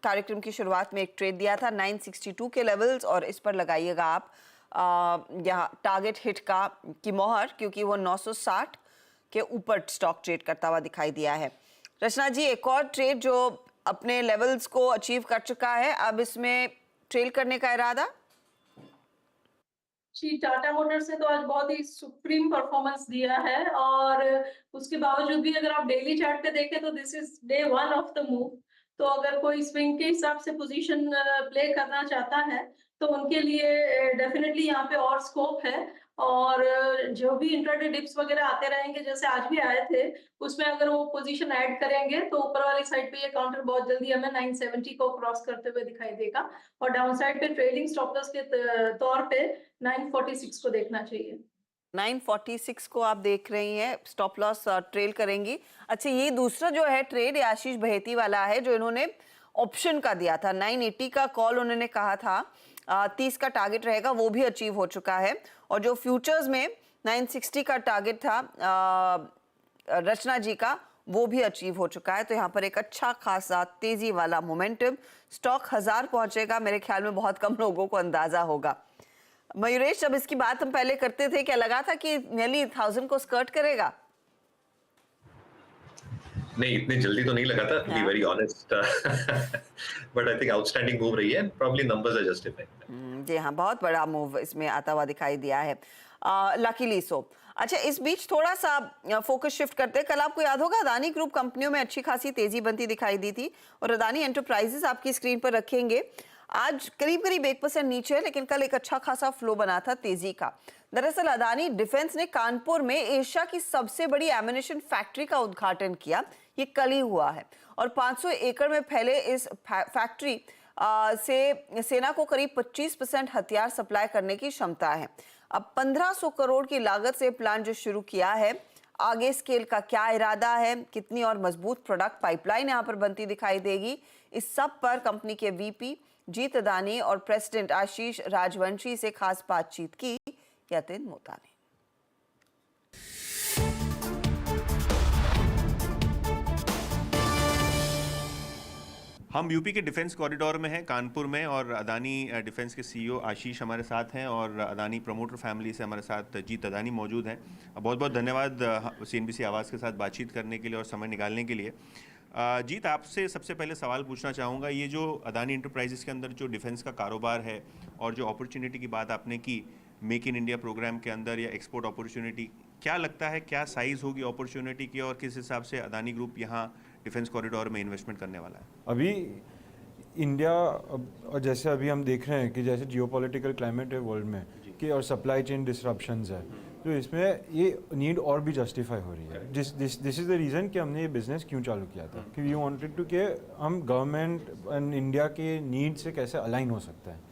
कार्यक्रम की शुरुआत में एक ट्रेड दिया था 962 के लेवल्स, और इस पर लगाइएगा आप यहाँ टारगेट हिट की मोहर, क्योंकि वो 960 के ऊपर स्टॉक ट्रेड करता हुआ दिखाई दिया है। रचना जी, एक और ट्रेड जो अपने लेवल्स को अचीव कर चुका है, अब इसमें ट्रेल करने का इरादा? जी, टाटा मोटर्स ने तो आज बहुत ही सुप्रीम परफॉर्मेंस दिया है, और उसके बावजूद भी अगर आप डेली चार्ट पे देखें तो this is day 1 of the move. तो अगर कोई स्विंग के हिसाब से पोजीशन प्ले करना चाहता है तो उनके लिए डेफिनेटली यहाँ पे और स्कोप है। और जो भी इंट्राडे डिप्स वगैरह आते रहेंगे, जैसे आज भी आए थे, उसमें अगर वो पोजीशन ऐड करेंगे तो ऊपर वाली साइड पे ये काउंटर बहुत जल्दी हमें 970 को क्रॉस करते हुए दिखाई देगा, और डाउन साइड पे ट्रेडिंग स्टॉप लॉस के तौर पे 946 को देखना चाहिए। 946 को आप देख रही हैं, स्टॉप लॉस ट्रेल करेंगी। अच्छा, ये दूसरा जो है ट्रेड आशीष बहेती वाला है, जो इन्होंने ऑप्शन का दिया था 980 का कॉल उन्होंने कहा था, 30 का टारगेट रहेगा, वो भी अचीव हो चुका है। और जो फ्यूचर्स में 960 का टारगेट था रचना जी का, वो भी अचीव हो चुका है। तो यहाँ पर एक अच्छा खासा तेजी वाला मोमेंटम, स्टॉक 1000 पहुंचेगा, मेरे ख्याल में बहुत कम लोगों को अंदाजा होगा। मयूरेश, जब इसकी बात हम पहले करते थे, क्या लगा था कि नियरली 1000 को स्कर्ट करेगा? नहीं, इतनी जल्दी तो नहीं लगा था, to be very honest, but I think outstanding move रही है, probably numbers are justifying। जी हाँ, बहुत बड़ा मूव इसमें आता हुआ दिखाई दिया है, लकीली सो। अच्छा, इस बीच थोड़ा सा फोकस शिफ्ट करते हैं। कल आपको याद होगा अदानी ग्रुप कंपनियों में अच्छी खासी तेजी बनती दिखाई दी थी, और अदानी एंटरप्राइजेस आपकी स्क्रीन पर रखेंगे, आज करीब 1% नीचे है, लेकिन कल एक अच्छा खासा फ्लो बना था तेजी का। दरअसल अदानी डिफेंस ने कानपुर में एशिया की सबसे बड़ी एमिनेशन फैक्ट्री का उद्घाटन किया, ये कल ही हुआ है, और 500 एकड़ में फैले इस फैक्ट्री से सेना को करीब 25% हथियार सप्लाई करने की क्षमता है। अब 1500 करोड़ की लागत से प्लान जो शुरू किया है, आगे स्केल का क्या इरादा है, कितनी और मजबूत प्रोडक्ट पाइपलाइन यहाँ पर बनती दिखाई देगी, इस सब पर कंपनी के वीपी जीत अदानी और प्रेसिडेंट आशीष राजवंशी से खास बातचीत की यतिन मोता ने। हम यूपी के डिफेंस कॉरिडोर में हैं, कानपुर में, और अदानी डिफेंस के सीईओ आशीष हमारे साथ हैं, और अदानी प्रमोटर फैमिली से हमारे साथ जीत अदानी मौजूद हैं। बहुत बहुत धन्यवाद CNBC आवाज़ के साथ बातचीत करने के लिए और समय निकालने के लिए। जीत, आपसे सबसे पहले सवाल पूछना चाहूँगा, ये जो अदानी एंटरप्राइजेस के अंदर जो डिफेंस का कारोबार है और जो अपॉर्चुनिटी की बात आपने की मेक इन इंडिया प्रोग्राम के अंदर या एक्सपोर्ट अपॉर्चुनिटी, क्या लगता है क्या साइज़ होगी अपॉर्चुनिटी की, और किस हिसाब से अदानी ग्रुप यहाँ डिफेंस कॉरिडोर में इन्वेस्टमेंट करने वाला है? अभी इंडिया, और जैसे अभी हम देख रहे हैं कि जैसे जियोपॉलिटिकल क्लाइमेट है वर्ल्ड में कि, और सप्लाई चेन डिसरप्शंस है, तो इसमें ये नीड और भी जस्टिफाई हो रही है। दिस इज़ द रीज़न कि हमने ये बिज़नेस क्यों चालू किया था, कि वी वांटेड टू कि हम गवर्नमेंट एंड इंडिया के नीड से कैसे अलाइन हो सकता है।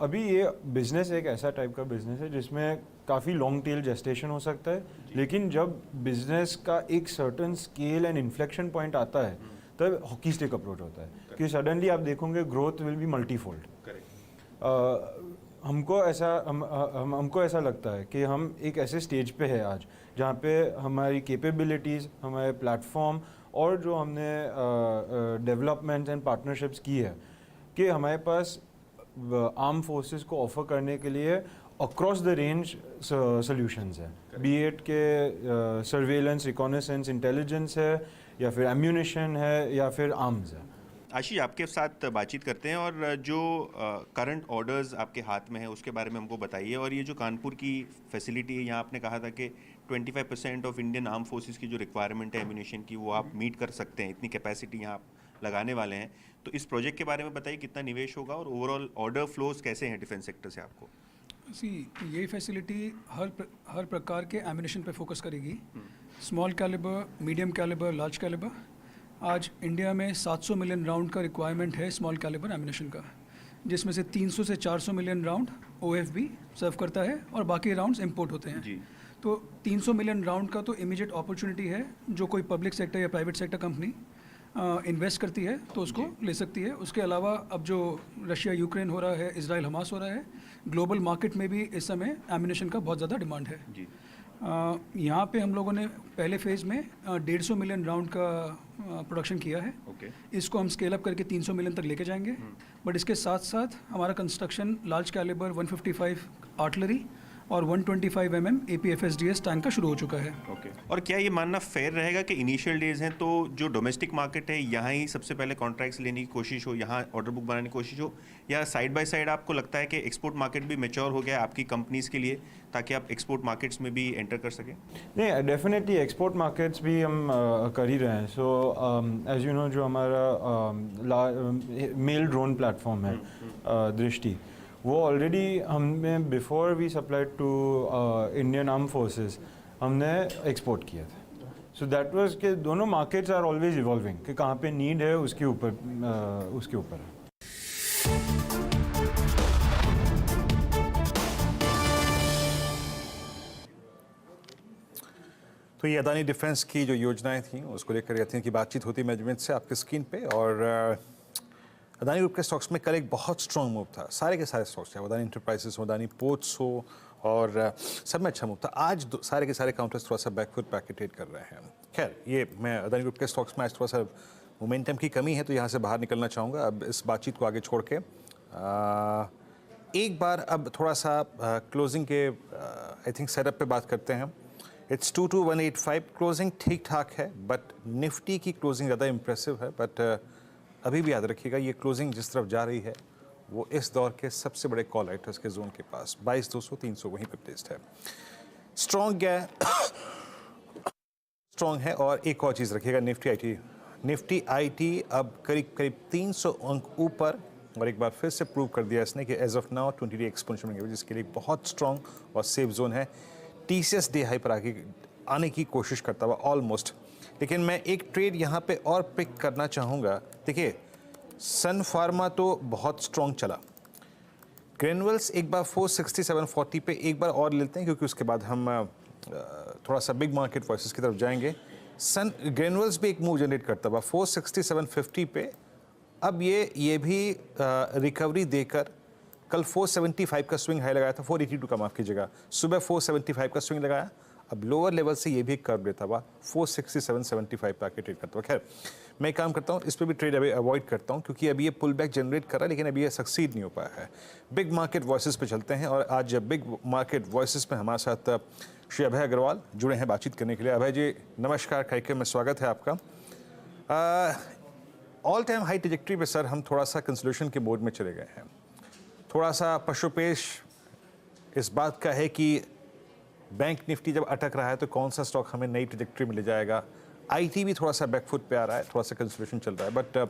अभी ये बिज़नेस एक ऐसा टाइप का बिज़नेस है जिसमें काफ़ी लॉन्ग टेल जेस्टेशन हो सकता है, लेकिन जब बिज़नेस का एक certain scale and inflection point आता है तब हॉकी स्टिक अप्रोच होता है कि सडनली आप देखोगे ग्रोथ विल बी मल्टीफोल्ड। हमको ऐसा लगता है कि हम एक ऐसे स्टेज पे है आज जहाँ पे हमारी कैपेबिलिटीज़, हमारे प्लेटफॉर्म और जो हमने डेवलपमेंट एंड पार्टनरशिप्स की है कि हमारे पास आर्म फोर्सेस को ऑफर करने के लिए अक्रॉस द रेंज सॉल्यूशंस है, बी एट के सर्वेलेंस, रिकॉनेसेंस, इंटेलिजेंस है, या फिर एम्यूनिशन है, या फिर आर्म्स है। आशीष, आपके साथ बातचीत करते हैं, और जो करंट ऑर्डर्स आपके हाथ में है उसके बारे में हमको बताइए। और ये जो कानपुर की फैसिलिटी है, यहाँ आपने कहा था कि 25% ऑफ इंडियन आर्म फोर्सेस की जो रिक्वायरमेंट है एम्यूनिशन की, वो आप मीट कर सकते हैं, इतनी कैपेसिटी यहाँ आप लगाने वाले हैं। तो इस प्रोजेक्ट के बारे में बताइए, कितना निवेश होगा और ओवरऑल ऑर्डर फ्लोज कैसे हैं डिफेंस सेक्टर से आपको? ये फैसिलिटी हर प्रकार के एम्यूनिशन पे फोकस करेगी, small calibre, medium calibre, large calibre. आज इंडिया में 700 मिलियन राउंड का रिक्वायरमेंट है स्मॉल कैलिबर एम्यूनिशन का, जिसमें से 300 से 400 मिलियन राउंड OFB सर्व करता है और बाकी राउंड्स इंपोर्ट होते हैं जी। तो 300 मिलियन राउंड का तो इमीडिएट अपॉर्चुनिटी है, जो कोई पब्लिक सेक्टर या प्राइवेट सेक्टर कंपनी इन्वेस्ट करती है तो उसको ले सकती है। उसके अलावा अब जो रशिया यूक्रेन हो रहा है, इजराइल हमास हो रहा है, ग्लोबल मार्केट में भी इस समय एम्यूनेशन का बहुत ज़्यादा डिमांड है। यहाँ पे हम लोगों ने पहले फेज़ में 150 मिलियन राउंड का प्रोडक्शन किया है। इसको हम स्केल अप करके 300 मिलियन तक लेके जाएंगे। बट इसके साथ साथ हमारा कंस्ट्रक्शन लार्ज कैलिबर 155 आर्टिलरी और 125 APFSDS टैंक का शुरू हो चुका है। और क्या ये मानना फेयर रहेगा कि इनिशियल डेज हैं तो जो डोमेस्टिक मार्केट है यहाँ ही सबसे पहले कॉन्ट्रैक्ट्स लेने की कोशिश हो, यहाँ ऑर्डर बुक बनाने की कोशिश हो, या साइड बाय साइड आपको लगता है कि एक्सपोर्ट मार्केट भी मैच्योर हो गया है आपकी कंपनीज के लिए ताकि आप एक्सपोर्ट मार्केट्स में भी एंटर कर सकें? नहीं, डेफिनेटली एक्सपोर्ट मार्केट्स भी हम कर ही रहे हैं। सो एज यू नो, जो हमारा मेल ड्रोन प्लेटफॉर्म है दृष्टि, वो ऑलरेडी हमें before we supplied to Indian arm forces हमने एक्सपोर्ट किया था। सो दैट वाज कि दोनों मार्केट्स आर ऑलवेज इवॉल्विंग, कि कहाँ पे नीड है उसके ऊपर है। तो ये अदानी डिफेंस की जो योजनाएं थी उसको लेकर रहती हैं कि बातचीत होती मैनेजमेंट से आपकी स्क्रीन पे। और अदानी ग्रुप के स्टॉक्स में कल एक बहुत स्ट्रॉन्ग मूव था, सारे के सारे स्टॉक्स, चाहे अदानी इंटरप्राइजेस हो, अदानी पोर्ट्स हो, और सब में अच्छा मूव था। आज सारे के सारे काउंटर्स थोड़ा सा बैकफुट पैकेट ट्रेड कर रहे हैं। खैर, ये मैं अदानी ग्रुप के स्टॉक्स में आज थोड़ा सा मोमेंटम की कमी है तो यहाँ से बाहर निकलना चाहूँगा। अब इस बातचीत को आगे छोड़ के एक बार अब थोड़ा सा क्लोजिंग के आई थिंक सेटअप पे बात करते हैं। इट्स 22185 क्लोजिंग ठीक ठाक है, बट निफ्टी की क्लोजिंग ज़्यादा इंप्रेसिव है। बट अभी भी याद रखिएगा, ये क्लोजिंग जिस तरफ जा रही है वो इस दौर के सबसे बड़े कॉल राइटर्स के जोन के पास 22,200 300 वहीं पर प्लेस्ड है। स्ट्रॉन्ग है। और एक और चीज़ रखिएगा, निफ्टी आईटी अब करीब 300 अंक ऊपर, और एक बार फिर से प्रूव कर दिया इसने कि as of now 20 day exponential, जिसके लिए बहुत स्ट्रॉन्ग और सेफ जोन है। टीसीएस डे हाई पर आने की कोशिश करता हुआ ऑलमोस्ट। लेकिन मैं एक ट्रेड यहाँ पे और पिक करना चाहूँगा। देखिए, सन फार्मा तो बहुत स्ट्रॉन्ग चला, ग्रेनुअल्स एक बार 467.40 पे एक बार और लेते हैं क्योंकि उसके बाद हम थोड़ा सा बिग मार्केट वॉइसेस की तरफ जाएंगे। ग्रेनुअल्स भी एक मूव जनरेट करता हुआ 467.50 पे, अब ये भी रिकवरी देकर कल 475 का स्विंग हाई लगाया था, 482 का माफ कीजिएगा, सुबह 475 का स्विंग लगाया। अब लोअर लेवल से ये भी एक कर्व लेता हुआ 467.75 पे आके ट्रेड करता हुआ। खैर, मैं काम करता हूँ, इस पर भी ट्रेड अभी अवॉइड करता हूँ क्योंकि अभी ये पुल बैक जनरेट कर रहा है, लेकिन अभी ये सक्सीड नहीं हो पाया है। बिग मार्केट वॉइसेस पे चलते हैं और आज बिग मार्केट वॉइसेस में हमारे साथ श्री अभय अग्रवाल जुड़े हैं बातचीत करने के लिए। अभय जी नमस्कार, कार्यक्रम में स्वागत है आपका। ऑल टाइम हाई ट्रैजेक्टरी पे सर हम थोड़ा सा कंसोलिडेशन के मोड में चले गए हैं। थोड़ा सा पशुपेश इस बात का है कि बैंक निफ्टी जब अटक रहा है तो कौन सा स्टॉक हमें नई ट्रैजेक्टरी में ले जाएगा। आईटी भी थोड़ा सा बैकफुट पे आ रहा है, थोड़ा सा कंसोलिडेशन चल रहा है, बट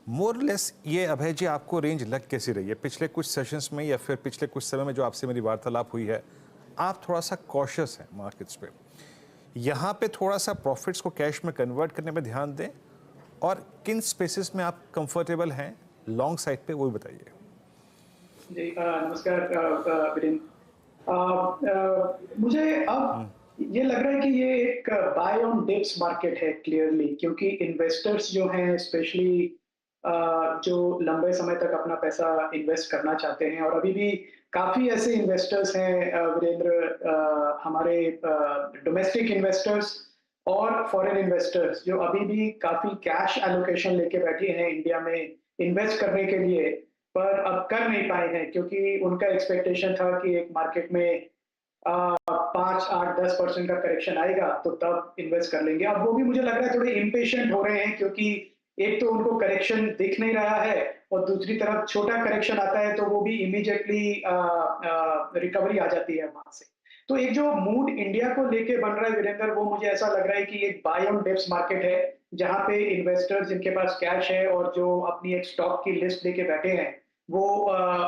मोर लेस ये अभय जी आपको रेंज लग कैसी रही है पिछले कुछ सेशंस में या फिर पिछले कुछ समय में जो आपसे मेरी वार्तालाप हुई है? आप थोड़ा सा कॉशियस हैं मार्केट्स पे, यहाँ पे थोड़ा सा प्रॉफिट्स को कैश में कन्वर्ट करने में ध्यान दें, और किन स्पेसेस में आप कंफर्टेबल हैं लॉन्ग साइड पे वो भी बताइए। जी नमस्कार वीरेंद्र। मुझे अब ये लग रहा है कि ये एक बाय ऑन डिप्स मार्केट है क्लियरली, क्योंकि इन्वेस्टर्स जो हैं स्पेशली जो लंबे समय तक अपना पैसा इन्वेस्ट करना चाहते हैं, और अभी भी काफी ऐसे इन्वेस्टर्स हैं वीरेंद्र, हमारे डोमेस्टिक इन्वेस्टर्स और फॉरेन इन्वेस्टर्स जो अभी भी काफी कैश एलोकेशन लेके बैठे हैं इंडिया में इन्वेस्ट करने के लिए, पर अब कर नहीं पाए हैं क्योंकि उनका एक्सपेक्टेशन था कि एक मार्केट में 5-8-10% का करेक्शन आएगा तो तब इन्वेस्ट कर लेंगे। अब वो भी मुझे लग रहा है थोड़े इम्पेशेंट हो रहे हैं, क्योंकि एक तो उनको करेक्शन दिख नहीं रहा है और दूसरी तरफ छोटा करेक्शन आता है तो वो भी इमीडिएटली रिकवरी आ जाती है वहां से। तो एक जो मूड इंडिया को लेके बन रहा है वीरेंद्र, वो मुझे ऐसा लग रहा है कि एक बाय ऑन डिप्स मार्केट है, जहां पे इन्वेस्टर्स जिनके पास कैश है और जो अपनी एक स्टॉक की लिस्ट लेके बैठे हैं वो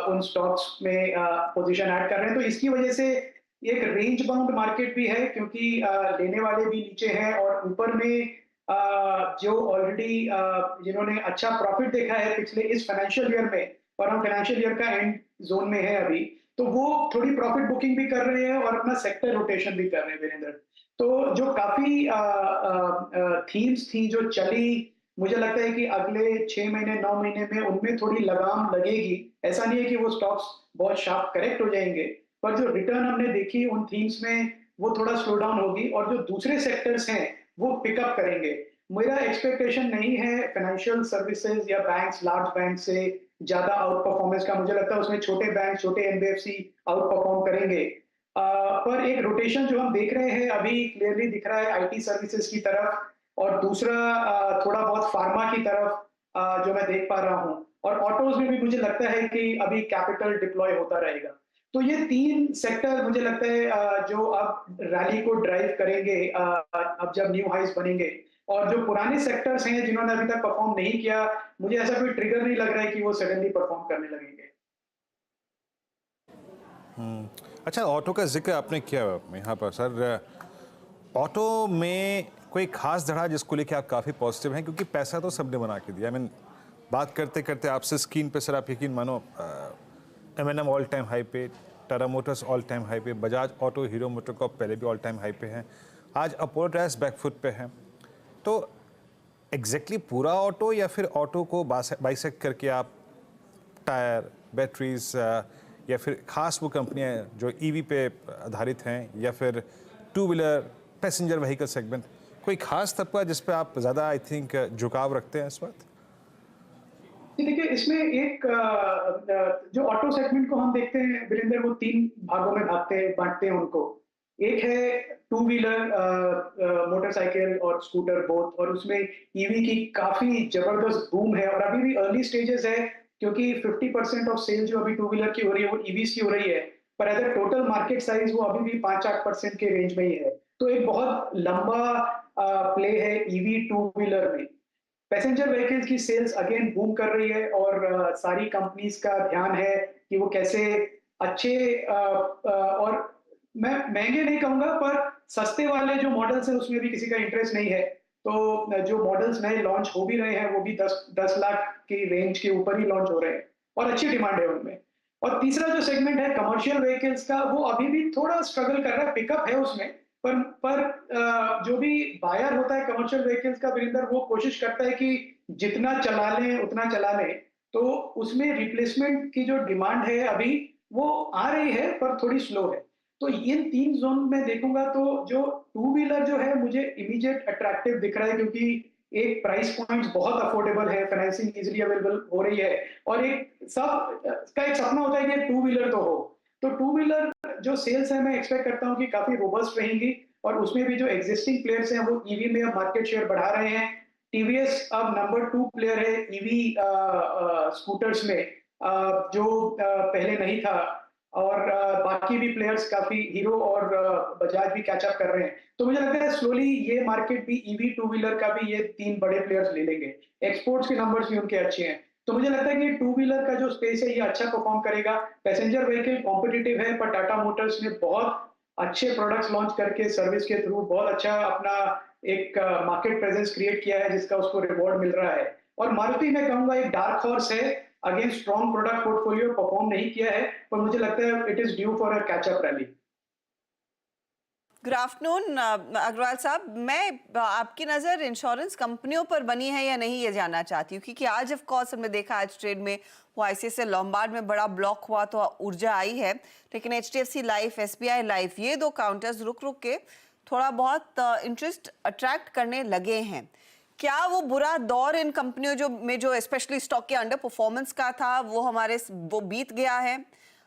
उन स्टॉक्स में पोजीशन ऐड कर रहे हैं। तो इसकी वजह से एक रेंज बाउंड मार्केट भी है, क्योंकि लेने वाले भी नीचे हैं और ऊपर में जो ऑलरेडी जिन्होंने अच्छा प्रॉफिट देखा है पिछले इस फाइनेंशियल ईयर में, और हम फाइनेंशियल ईयर का एंड जोन में है अभी, तो वो थोड़ी प्रॉफिट बुकिंग भी कर रहे हैं और अपना सेक्टर रोटेशन भी कर रहे हैं वीरेंद्र। तो जो काफी थीम्स थी जो चली मुझे लगता है कि अगले 6 महीने 9 महीने में उनमें थोड़ी लगाम लगेगी। ऐसा नहीं है कि वो स्टॉक्स बहुत शार्प करेक्ट हो जाएंगे, पर जो रिटर्न हमने देखी उन थीम्स में वो थोड़ा स्लो डाउन होगी और जो दूसरे सेक्टर्स हैं वो पिकअप करेंगे। मेरा एक्सपेक्टेशन नहीं है फाइनेंशियल सर्विसेज या बैंक्स, लार्ज बैंक से ज्यादा आउट परफॉर्मेंस का। मुझे लगता है उसमें छोटे बैंक, छोटे एनबीएफसी आउट परफॉर्म करेंगे। पर एक रोटेशन जो हम देख रहे हैं अभी क्लियरली दिख रहा है आईटी सर्विसेज की तरफ, और दूसरा थोड़ा बहुत फार्मा की तरफ जो मैं देख पा रहा हूँ, और ऑटोज में भी मुझे लगता है कि अभी कैपिटल डिप्लॉय होता रहेगा। तो ये 3 सेक्टर मुझे लगता है जो अब रैली को ड्राइव करेंगे अब जब न्यू हाइज बनेंगे। और जो पुराने सेक्टर्स हैं जिन्होंने अभी तक परफॉर्म नहीं किया, मुझे ऐसा कोई ट्रिगर नहीं लग रहा है कि वो सडनली परफॉर्म करने लगेंगे। अच्छा, ऑटो का जिक्र आपने किया यहाँ पर सर, ऑटो में कोई खास धड़ा जिसको लेके आप काफ़ी पॉजिटिव हैं, क्योंकि पैसा तो सबने बना के दिया। बात करते करते आपसे स्क्रीन पे सर आप यकीन मानो M&M ऑल टाइम हाई पे, Tata Motors all time high पे, बजाज ऑटो, हीरो मोटोकॉर्प पहले भी ऑल टाइम हाई पे हैं, आज अपोलो टायर्स बैकफुट पे हैं। तो एग्जैक्टली पूरा ऑटो या फिर ऑटो को बाइसेक्ट करके आप टायर, बैटरीज या फिर खास वो कंपनियां जो ईवी पे आधारित हैं, या फिर two wheeler passenger vehicle segment, कोई खास तबका जिस पे आप ज़्यादा आई थिंक झुकाव रखते हैं इस वक्त? देखिए, इसमें एक जो ऑटो सेगमेंट को हम देखते हैं वीरेंद्र, वो 3 भागों में बांटते हैं उनको। एक है टू व्हीलर मोटरसाइकिल और स्कूटर बोथ, और उसमें ईवी की काफी जबरदस्त बूम है और अभी भी अर्ली स्टेजेस है, क्योंकि 50% ऑफ सेल जो अभी टू व्हीलर की हो रही है वो ईवीज की हो रही है, पर अगर टोटल मार्केट साइज वो अभी भी 5-8% के रेंज में ही है। तो एक बहुत लंबा प्ले है ईवी टू व्हीलर में। पैसेंजर व्हीकल्स की सेल्स अगेन बूम कर रही है, और सारी कंपनीज का ध्यान है कि वो कैसे अच्छे और मैं महंगे नहीं कहूंगा, पर सस्ते वाले जो मॉडल्स हैं उसमें भी किसी का इंटरेस्ट नहीं है। तो जो मॉडल्स नए लॉन्च हो भी रहे हैं वो भी 10 लाख की रेंज के ऊपर ही लॉन्च हो रहे हैं और अच्छी डिमांड है उनमें। और तीसरा जो सेगमेंट है कमर्शियल व्हीकल्स का, वो अभी भी थोड़ा स्ट्रगल कर रहा है, पिकअप है उसमें, पर जो भी बायर होता है कमर्शियल व्हीकल्स का वीरेंद्र, वो कोशिश करता है कि जितना चला लें उतना चला लें। तो उसमें रिप्लेसमेंट की जो डिमांड है अभी वो आ रही है, पर थोड़ी स्लो है। तो इन 3 जोन में देखूंगा तो जो टू व्हीलर जो है मुझे इमीडिएट अट्रैक्टिव दिख रहा है, क्योंकि एक प्राइस पॉइंट बहुत अफोर्डेबल है, फाइनेंसिंग इजीली अवेलेबल हो रही है, और एक सपना होता है कि टू व्हीलर तो हो। तो टू व्हीलर जो सेल्स है मैं एक्सपेक्ट करता हूं कि काफी रोबस्ट रहेंगी, और उसमें भी जो एग्जिस्टिंग प्लेयर्स हैं वो ईवी में अब मार्केट शेयर बढ़ा रहे हैं। टीवीएस अब नंबर 2 प्लेयर है ईवी स्कूटर्स में, जो पहले नहीं था, और बाकी भी प्लेयर्स काफी, हीरो और बजाज भी कैचअप कर रहे हैं। तो मुझे लगता है स्लोली ये मार्केट भी ईवी टू व्हीलर का भी ये 3 बड़े प्लेयर्स ले लेंगे। एक्सपोर्ट्स के नंबर्स भी उनके अच्छे हैं, तो मुझे लगता है कि टू व्हीलर का जो स्पेस है ये अच्छा परफॉर्म करेगा। पैसेंजर व्हीकल कॉम्पिटिटिव है, पर टाटा मोटर्स ने बहुत अच्छे प्रोडक्ट्स लॉन्च करके सर्विस के थ्रू बहुत अच्छा अपना एक मार्केट प्रेजेंस क्रिएट किया है, जिसका उसको रिवॉर्ड मिल रहा है। और मारुति मैं कहूंगा एक डार्क हॉर्स है, again strong product portfolio, perform नहीं किया है, पर मुझे लगता है it is due for a catchup rally. Good afternoon Agarwal साहब, मैं आपकी नज़र इंश्योरेंस कंपनियों पर बनी है या नहीं ये जानना चाहती हूँ, क्योंकि आज ऑफ कोर्स हमने देखा आज ट्रेड में वो आईसीआईसीआई लोम्बार्ड में बड़ा ब्लॉक हुआ तो ऊर्जा आई है, लेकिन एचडीएफसी लाइफ, एसबीआई लाइफ, ये 2 काउंटर्स रुक रुक के थोड़ा बहुत इंटरेस्ट अट्रैक्ट करने लगे हैं। क्या वो बुरा दौर इन कंपनियों जो स्पेशली स्टॉक के अंडर परफॉर्मेंस का था वो बीत गया है?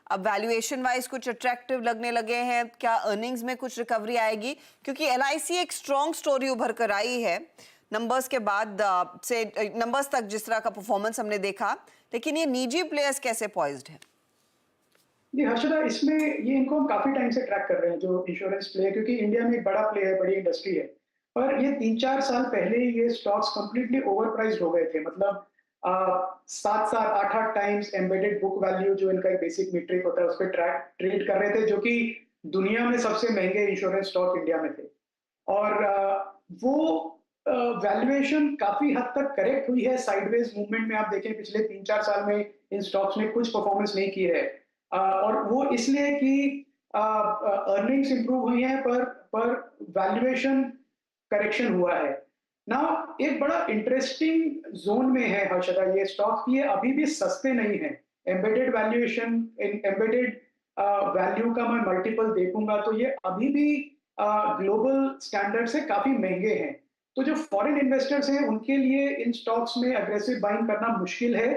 अब वैल्यूएशन वाइज कुछ अट्रैक्टिव लगने लगे हैं? क्या अर्निंग्स में कुछ रिकवरी आएगी? क्योंकि एलआईसी एक स्ट्रॉन्ग स्टोरी उभर कर आई है नंबर्स के बाद से नंबर्स तक जिस तरह का परफॉर्मेंस हमने देखा, लेकिन ये निजी प्लेयर्स कैसे पॉइज्ड है? जी हर्षदा, इसमें ये इनको हम काफी टाइम से ट्रैक कर रहे हैं जो इंश्योरेंस प्लेयर, क्योंकि इंडिया में एक बड़ा प्ले है, बड़ी इंडस्ट्री है, और ये 3-4 साल पहले ये स्टॉक्स कंप्लीटली ओवरप्राइस्ड हो गए थे। मतलब 7-7, 8-8 टाइम्स एम्बेडेड बुक वैल्यू जो इनका एक बेसिक मीट्रिक होता है उस पर ट्रेड कर रहे थे, जो कि दुनिया में सबसे महंगे इंश्योरेंस स्टॉक इंडिया में थे। और वो वैल्यूएशन काफी हद तक करेक्ट हुई है। साइडवेज मूवमेंट में आप देखें पिछले 3-4 साल में इन स्टॉक्स ने कुछ परफॉर्मेंस नहीं की है, और वो इसलिए कि अर्निंग्स इंप्रूव हुई हैं, पर वैल्यूएशन करेक्शन हुआ है। ना एक बड़ा इंटरेस्टिंग जोन में है हर्षदा ये स्टॉक, ये अभी भी सस्ते नहीं है। एम्बेडेड वैल्यूएशन, एम्बेडेड वैल्यू का मैं मल्टीपल देखूंगा तो ये अभी भी ग्लोबल स्टैंडर्ड से काफी महंगे हैं। तो जो फॉरेन इन्वेस्टर्स हैं उनके लिए इन स्टॉक्स में अग्रेसिव बाइंग करना मुश्किल है,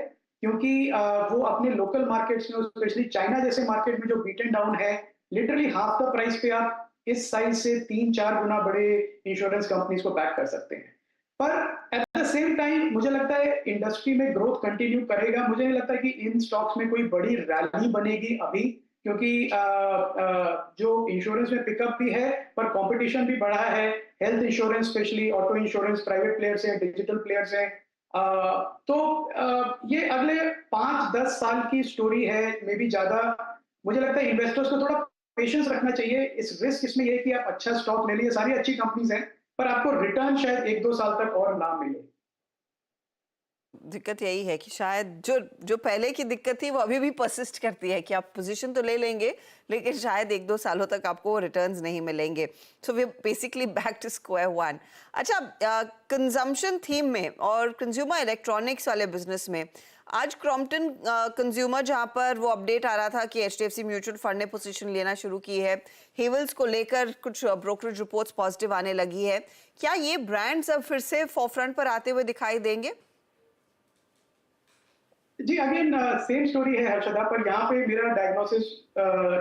क्योंकि वो अपने लोकल मार्केट्स में, स्पेशली चाइना जैसे मार्केट में जो बीटन डाउन है, लिटरली हाफ द प्राइस पे आप इस साइज से 3-4 गुना बड़े इंश्योरेंस कंपनीज को बैक कर सकते हैं। पर एट द सेम टाइम मुझे लगता है इंडस्ट्री में ग्रोथ कंटिन्यू करेगा। मुझे नहीं लगता कि इन स्टॉक्स में कोई बड़ी रैली बनेगी अभी, क्योंकि जो इंश्योरेंस में पिकअप भी है पर कंपटीशन भी बढ़ा है। Health insurance, specially auto insurance, private players हैं, डिजिटल प्लेयर्स हैं। तो ये अगले 5-10 साल की स्टोरी है, मे बी ज्यादा। मुझे लगता है इन्वेस्टर्स को थोड़ा पेशेंस रखना चाहिए। इस रिस्क इसमें ये कि आप अच्छा स्टॉक ले लिए, सारी अच्छी कंपनीज हैं, पर आपको रिटर्न शायद 1-2 साल तक और ना मिले। दिक्कत यही है कि शायद जो पहले की दिक्कत थी वो अभी भी परसिस्ट करती है कि आप पोजीशन तो ले लेंगे लेकिन शायद 1-2 सालों तक आपको रिटर्न्स नहीं मिलेंगे। So we basically back to square one. अच्छा, कंजम्पशन थीम में और कंज्यूमर इलेक्ट्रॉनिक्स वाले बिजनेस में आज क्रॉम्पटन कंज्यूमर, जहां पर वो अपडेट आ रहा था कि एचडीएफसी म्यूचुअल फंड ने पोजीशन लेना शुरू की है, हेवल्स को लेकर कुछ ब्रोकरेज रिपोर्ट्स पॉजिटिव आने लगी है। क्या ये ब्रांड्स अब फिर से फोरफ्रंट पर आते हुए दिखाई देंगे? जी, अगेन सेम स्टोरी है हर्षदा, पर यहाँ पे मेरा डायग्नोसिस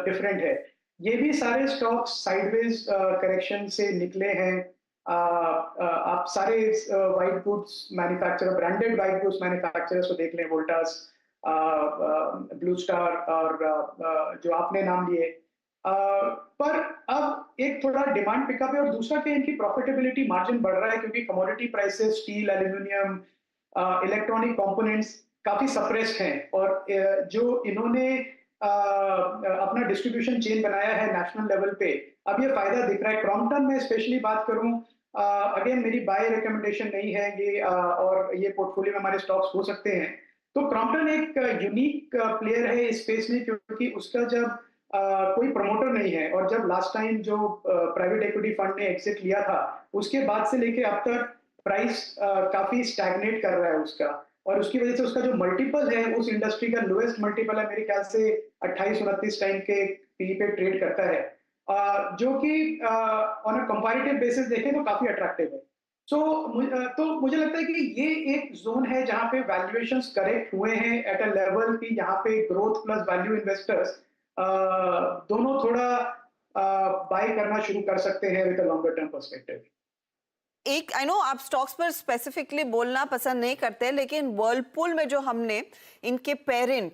डिफरेंट है। ये भी सारे स्टॉक्स साइडवेज करेक्शन से निकले हैं। आप सारे white goods manufacturer, branded white goods manufacturers को देख लें, वोल्टास, ब्लू स्टार और जो आपने नाम लिए। पर अब एक थोड़ा डिमांड पिकअप है और दूसरा कि इनकी प्रॉफिटेबिलिटी मार्जिन बढ़ रहा है, क्योंकि commodity prices, steel, aluminium, electronic components काफी सप्रेस्ड हैं। और जो इन्होंने अपना डिस्ट्रीब्यूशन चेन बनाया है नेशनल लेवल पे, अब ये फायदा दिख रहा है। क्रॉम्पटन में स्पेशली बात करूं, अगेन मेरी बाय रिकमेंडेशन नहीं है ये, और ये पोर्टफोलियो में हमारे स्टॉक्स हो सकते हैं। तो क्रॉम्पटन एक यूनिक प्लेयर है इस स्पेस में, क्योंकि उसका जब कोई प्रमोटर नहीं है, और जब लास्ट टाइम जो प्राइवेट इक्विटी फंड ने एग्जिट लिया था उसके बाद से लेके अब तक प्राइस काफी स्टैग्नेट कर रहा है उसका, और उसकी वजह से उसका जो मल्टीपल है उस इंडस्ट्री का लोएस्ट मल्टीपल है, मेरे ख्याल से 28-29 टाइम के पी पे ट्रेड करता है, जो कि ऑन अ कंपैरेटिव बेसिस देखें तो काफी अट्रैक्टिव है। तो मुझे लगता है कि ये एक जोन है जहां पे वैल्यूएशंस करेक्ट हुए हैं एट अ लेवल की जहां पे ग्रोथ प्लस वैल्यू इन्वेस्टर्स दोनों थोड़ा बाय करना शुरू कर सकते हैं with a longer term perspective. एक, आई नो आप स्टॉक्स पर स्पेसिफिकली बोलना पसंद नहीं करते, लेकिन वर्लपूल में जो हमने इनके पेरेंट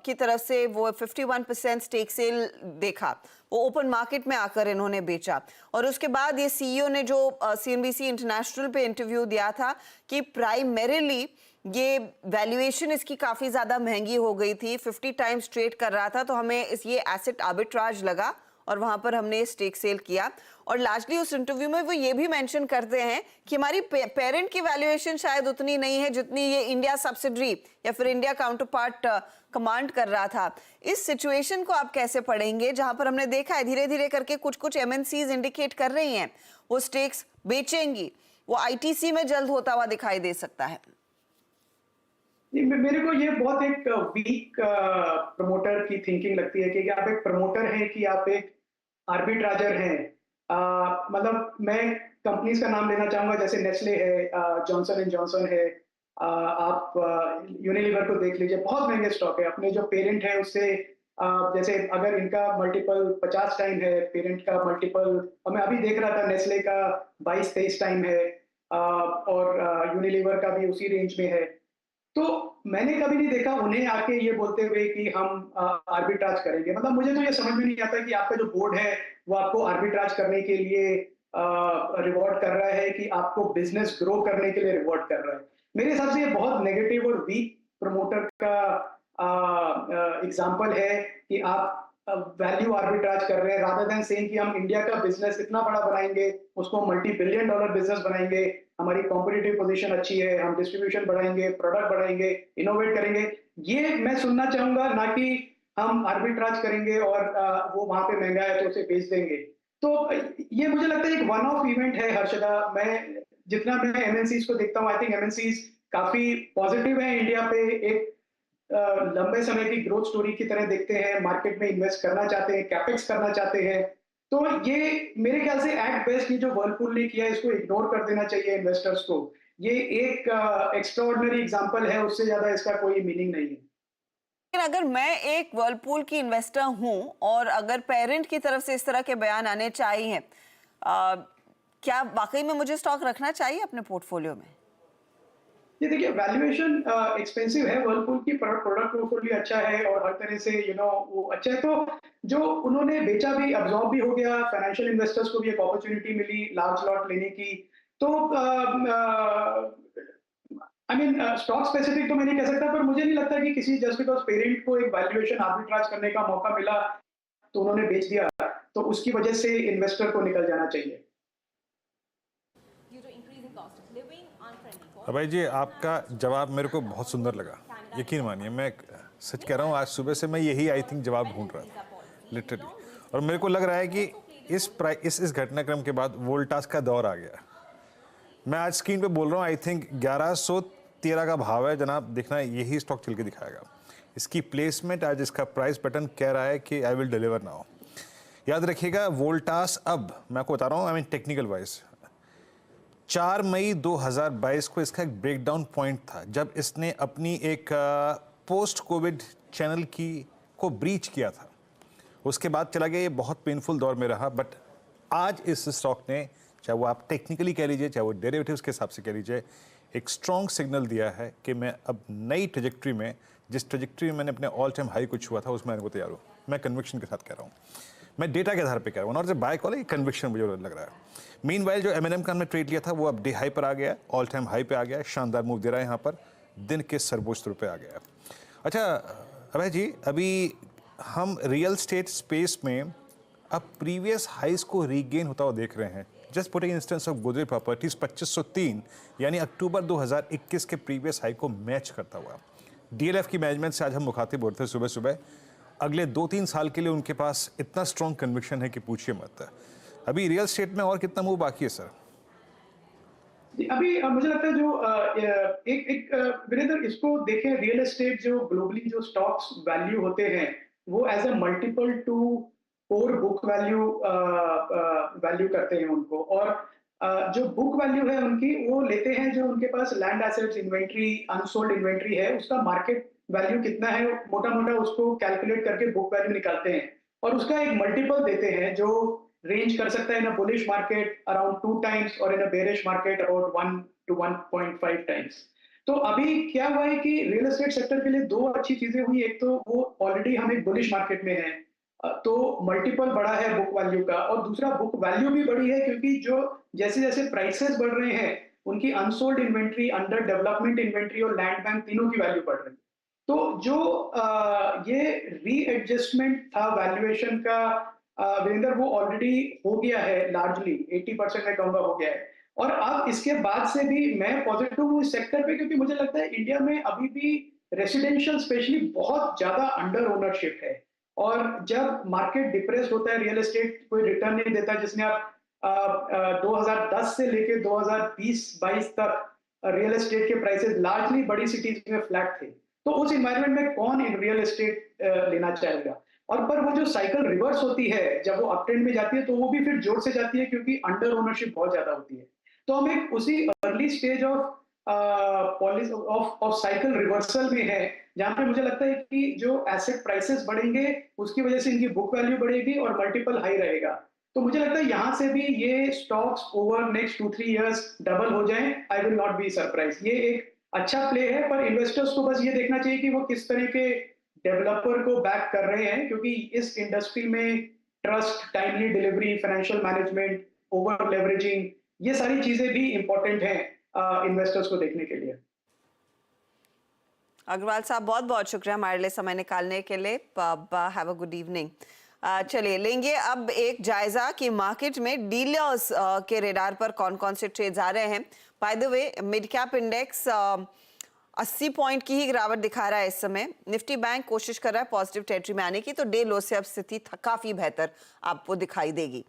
की तरफ से वो 51% स्टेक सेल देखा, वो ओपन मार्केट में आकर इन्होंने बेचा, और उसके बाद ये सीईओ ने जो सीएनबीसी इंटरनेशनल पे इंटरव्यू दिया था कि प्राइमरीली ये वैल्यूएशन इसकी काफ़ी ज़्यादा महंगी हो गई थी, 50 टाइम्स ट्रेड कर रहा था, तो हमें ये एसेट आर्बिट्राज लगा और वहां पर हमने स्टेक सेल किया। और लार्जली उस इंटरव्यू में वो ये भी मेंशन करते हैं कि हमारी पेरेंट की वैल्यूएशन शायद उतनी नहीं है जितनी ये इंडिया सब्सिडरी या फिर इंडिया काउंटर पार्ट कमांड कर रहा था। इस सिचुएशन को आप कैसे पढ़ेंगे, जहां पर हमने देखा है धीरे धीरे करके कुछ एमएनसीज इंडिकेट कर रही हैं वो स्टेक्स बेचेंगी, वो आईटीसी में जल्द होता हुआ दिखाई दे सकता है? मेरे को ये बहुत एक वीक प्रमोटर की थिंकिंग लगती है कि आप एक प्रमोटर हैं कि आप एक आर्बिट्राजर हैं। मतलब मैं कंपनीज का नाम लेना चाहूंगा, जैसे नेस्ले है, जॉनसन एंड जॉनसन है, आप यूनिलीवर को देख लीजिए, बहुत महंगे स्टॉक है। अपने जो पेरेंट है उससे जैसे अगर इनका मल्टीपल 50 टाइम है, पेरेंट का मल्टीपल, और मैं अभी देख रहा था नेस्ले का 22-23 टाइम है, और यूनिलीवर का भी उसी रेंज में है। तो मैंने कभी नहीं देखा उन्हें आके ये बोलते हुए कि हम आर्बिट्राज करेंगे। मतलब मुझे तो ये समझ में नहीं आता कि आपका जो बोर्ड है वो आपको आर्बिट्राज करने के लिए रिवॉर्ड कर रहा है कि आपको बिजनेस ग्रो करने के लिए रिवॉर्ड कर रहा है। मेरे हिसाब से ये बहुत नेगेटिव और वीक प्रमोटर का एग्जाम्पल है कि आप वैल्यू आर्बिट्राज कर रहे हैं, रादर देन सेइंग कि हम इंडिया का बिजनेस इतना बड़ा बनाएंगे, उसको $multi-billion बिजनेस बनाएंगे, हमारी कॉम्पिटिटिव पोजीशन अच्छी है, हम डिस्ट्रीब्यूशन बढ़ाएंगे, प्रोडक्ट बढ़ाएंगे, इनोवेट करेंगे। ये मैं सुनना चाहूंगा, ना कि हम आर्बिट्राज करेंगे और वो वहां पे महंगा है तो उसे बेच देंगे। तो ये मुझे लगता है एक वन ऑफ इवेंट है हर्षदा। मैं जितना मैं एमएनसीज को देखता हूँ, आई थिंक एमएनसीज काफी पॉजिटिव है इंडिया पे, एक लंबे समय की ग्रोथ स्टोरी की तरह देखते हैं, मार्केट में इन्वेस्ट करना चाहते हैं, कैपेक्स करना चाहते हैं। तो ये मेरे ख्याल से एट बेस्ट ये जो वर्लपूल ने किया इसको इग्नोर कर देना चाहिए इन्वेस्टर्स को। ये एक एक्स्ट्राऑर्डिनरी एग्जांपल है, उससे ज्यादा इसका कोई मीनिंग नहीं है। लेकिन अगर मैं एक वर्लपूल की इन्वेस्टर हूं और अगर पेरेंट की तरफ से इस तरह के बयान आने चाहिए, क्या वाकई में मुझे स्टॉक रखना चाहिए अपने पोर्टफोलियो में? ये देखिए, वैल्यूएशन एक्सपेंसिव है, वर्लपूल की प्रोडक्ट पोर्टफोलियो अच्छा है और हर तरह से वो अच्छा है। तो जो उन्होंने बेचा भी अब्सॉर्ब भी हो गया, फाइनेंशियल इन्वेस्टर्स को भी एक अपॉर्चुनिटी मिली लार्ज लॉट लेने की। तो आई मीन स्टॉक स्पेसिफिक तो मैं नहीं कह सकता, पर मुझे नहीं लगता कि किसी जस्ट बिकॉज पेरेंट को एक वैल्यूएशन आर्बिट्राज करने का मौका मिला तो उन्होंने बेच दिया, तो उसकी वजह से इन्वेस्टर को निकल जाना चाहिए। अभय जी, आपका जवाब मेरे को बहुत सुंदर लगा, यकीन मानिए। मैं सच कह रहा हूँ, आज सुबह से मैं यही आई थिंक जवाब ढूंढ रहा था लिटरली, और मेरे को लग रहा है कि इस घटनाक्रम के बाद वोल्टास का दौर आ गया। मैं आज स्क्रीन पे बोल रहा हूँ, आई थिंक 1113 का भाव है जनाब, देखना यही स्टॉक चल के दिखाएगा। इसकी प्लेसमेंट, आज इसका प्राइस बटन कह रहा है कि आई विल डिलीवर नाउ। याद रखिएगा, वोल्टास अब मैं आपको बता रहा हूँ, आई मीन टेक्निकल वाइज 4 मई 2022 को इसका एक ब्रेकडाउन पॉइंट था, जब इसने अपनी एक पोस्ट कोविड चैनल को ब्रीच किया था। उसके बाद चला गया, ये बहुत पेनफुल दौर में रहा। बट आज इस स्टॉक ने, चाहे वो आप टेक्निकली कह लीजिए, चाहे वो डेरिवेटिव्स के हिसाब से कह लीजिए, एक स्ट्रॉन्ग सिग्नल दिया है कि मैं अब नई ट्रेजेक्ट्री में, जिस ट्रेजेक्ट्री में मैंने अपने ऑल टाइम हाई को छुआ था, उसमें आने को तैयार हूँ। मैं कन्विक्शन के साथ कह रहा हूँ, मैं डेटा के आधार पे कह रहा हूँ, नॉट जस्ट बाय कॉल, ये कन्विक्शन मुझे लग रहा है। मीनवाइल जो M&M का हमने ट्रेड लिया था वो अब डे हाई पर आ गया, ऑल टाइम हाई पे आ गया, शानदार मूव दे रहा है यहाँ पर, दिन के सर्वोच्च स्तर पे आ गया। अच्छा अभय जी, अभी हम रियल स्टेट स्पेस में अब प्रीवियस हाइज को रीगेन होता हुआ देख रहे हैं। Just putting instance of Godrej properties 2503 यानी अक्टूबर 2021 के प्रीवियस हाई को मैच करता हुआ। DLF की मैनेजमेंट से आज हम मुखातिब हो रहे थे सुबह सुबह, अगले 2-3 साल के लिए उनके पास इतना स्ट्रॉन्ग कन्विक्शन है कि पूछिए मत। अभी रियल स्टेट में और कितना मूव बाकी है सर? अभी मुझे लगता है जो एक वीरेंद्र, इसको देखें, रियल एस्टेट जो ग्लोबली जो स्टॉक्स वैल्यू होते हैं वो as a multiple to core book value करते हैं उनको, और जो बुक वैल्यू है उनकी वो लेते हैं जो उनके पास land assets inventory, unsold inventory है, उसका मार्केट वैल्यू कितना है, मोटा मोटा उसको कैलकुलेट करके बुक वैल्यू निकालते हैं और उसका एक मल्टीपल देते हैं जो रेंज कर सकता है in a bullish market around 2 times और in a bearish market about 1 to 1.5 times. तो अभी क्या हुआ है कि रियल एस्टेट सेक्टर के लिए 2 अच्छी चीजें हुई। एक तो वो ऑलरेडी हम एक बुलिश मार्केट में हैं, तो मल्टीपल बढ़ा है बुक वैल्यू का, और दूसरा बुक वैल्यू भी बढ़ी है क्योंकि जो जैसे जैसे प्राइसेस बढ़ रहे हैं उनकी unsold inventory, under development inventory और लैंड बैंक तीनों की वैल्यू बढ़ रही है। तो जो ये रीएडजस्टमेंट था वैल्यूएशन का वीरेंद्र, वो ऑलरेडी हो गया है, लार्जली 80% मैं कहूंगा हो गया है। और अब इसके बाद से भी मैं पॉजिटिव हूँ इस सेक्टर पे, क्योंकि मुझे लगता है इंडिया में अभी भी रेसिडेंशियल स्पेशली बहुत ज्यादा अंडर ओनरशिप है, और जब मार्केट डिप्रेस होता है, रियल एस्टेट कोई रिटर्न नहीं देता, जिसने आप 2010 से लेके 2020-22 तक रियल एस्टेट के प्राइसेस लार्जली बड़ी सिटीज में फ्लैट थे, तो उस इन्वायरमेंट में कौन इन रियल एस्टेट लेना चाहेगा। और पर वो जो साइकिल रिवर्स होती है, जब वो अपट्रेंड में जाती है तो वो भी फिर जोर से जाती है क्योंकि अंडर ओनरशिप बहुत ज्यादा होती है। तो हम एक उसी early stage of cycle reversal में है, जहां पे मुझे लगता है कि जो एसेट प्राइसेस बढ़ेंगे उसकी वजह से इनकी बुक वैल्यू बढ़ेगी और मल्टीपल हाई रहेगा। तो मुझे लगता है यहां से भी ये stocks over next 2-3 years double हो जाएं, I will not be surprise. ये एक अच्छा प्ले है, पर इन्वेस्टर्स को बस ये देखना चाहिए कि वो किस तरह के डेवलपर को बैक कर रहे हैं, क्योंकि इस इंडस्ट्री में trust, timely delivery, financial management, over leveraging, ये सारी चीजें भी इंपॉर्टेंट हैं इन्वेस्टर्स को देखने के लिए। अग्रवाल साहब, बहुत बहुत शुक्रिया हमारे लिए समय निकालने के लिए। Have a good evening. चलिए लेंगे अब एक जायजा कि मार्केट में डीलर्स के रेडार पर कौन कौन से ट्रेड्स आ रहे हैं। By the way, mid cap index 80 point की ही गिरावट दिखा रहा है इस समय। निफ्टी बैंक कोशिश कर रहा है पॉजिटिव टेरिटरी में आने की, तो डे लो से अब स्थिति काफी बेहतर आपको दिखाई देगी।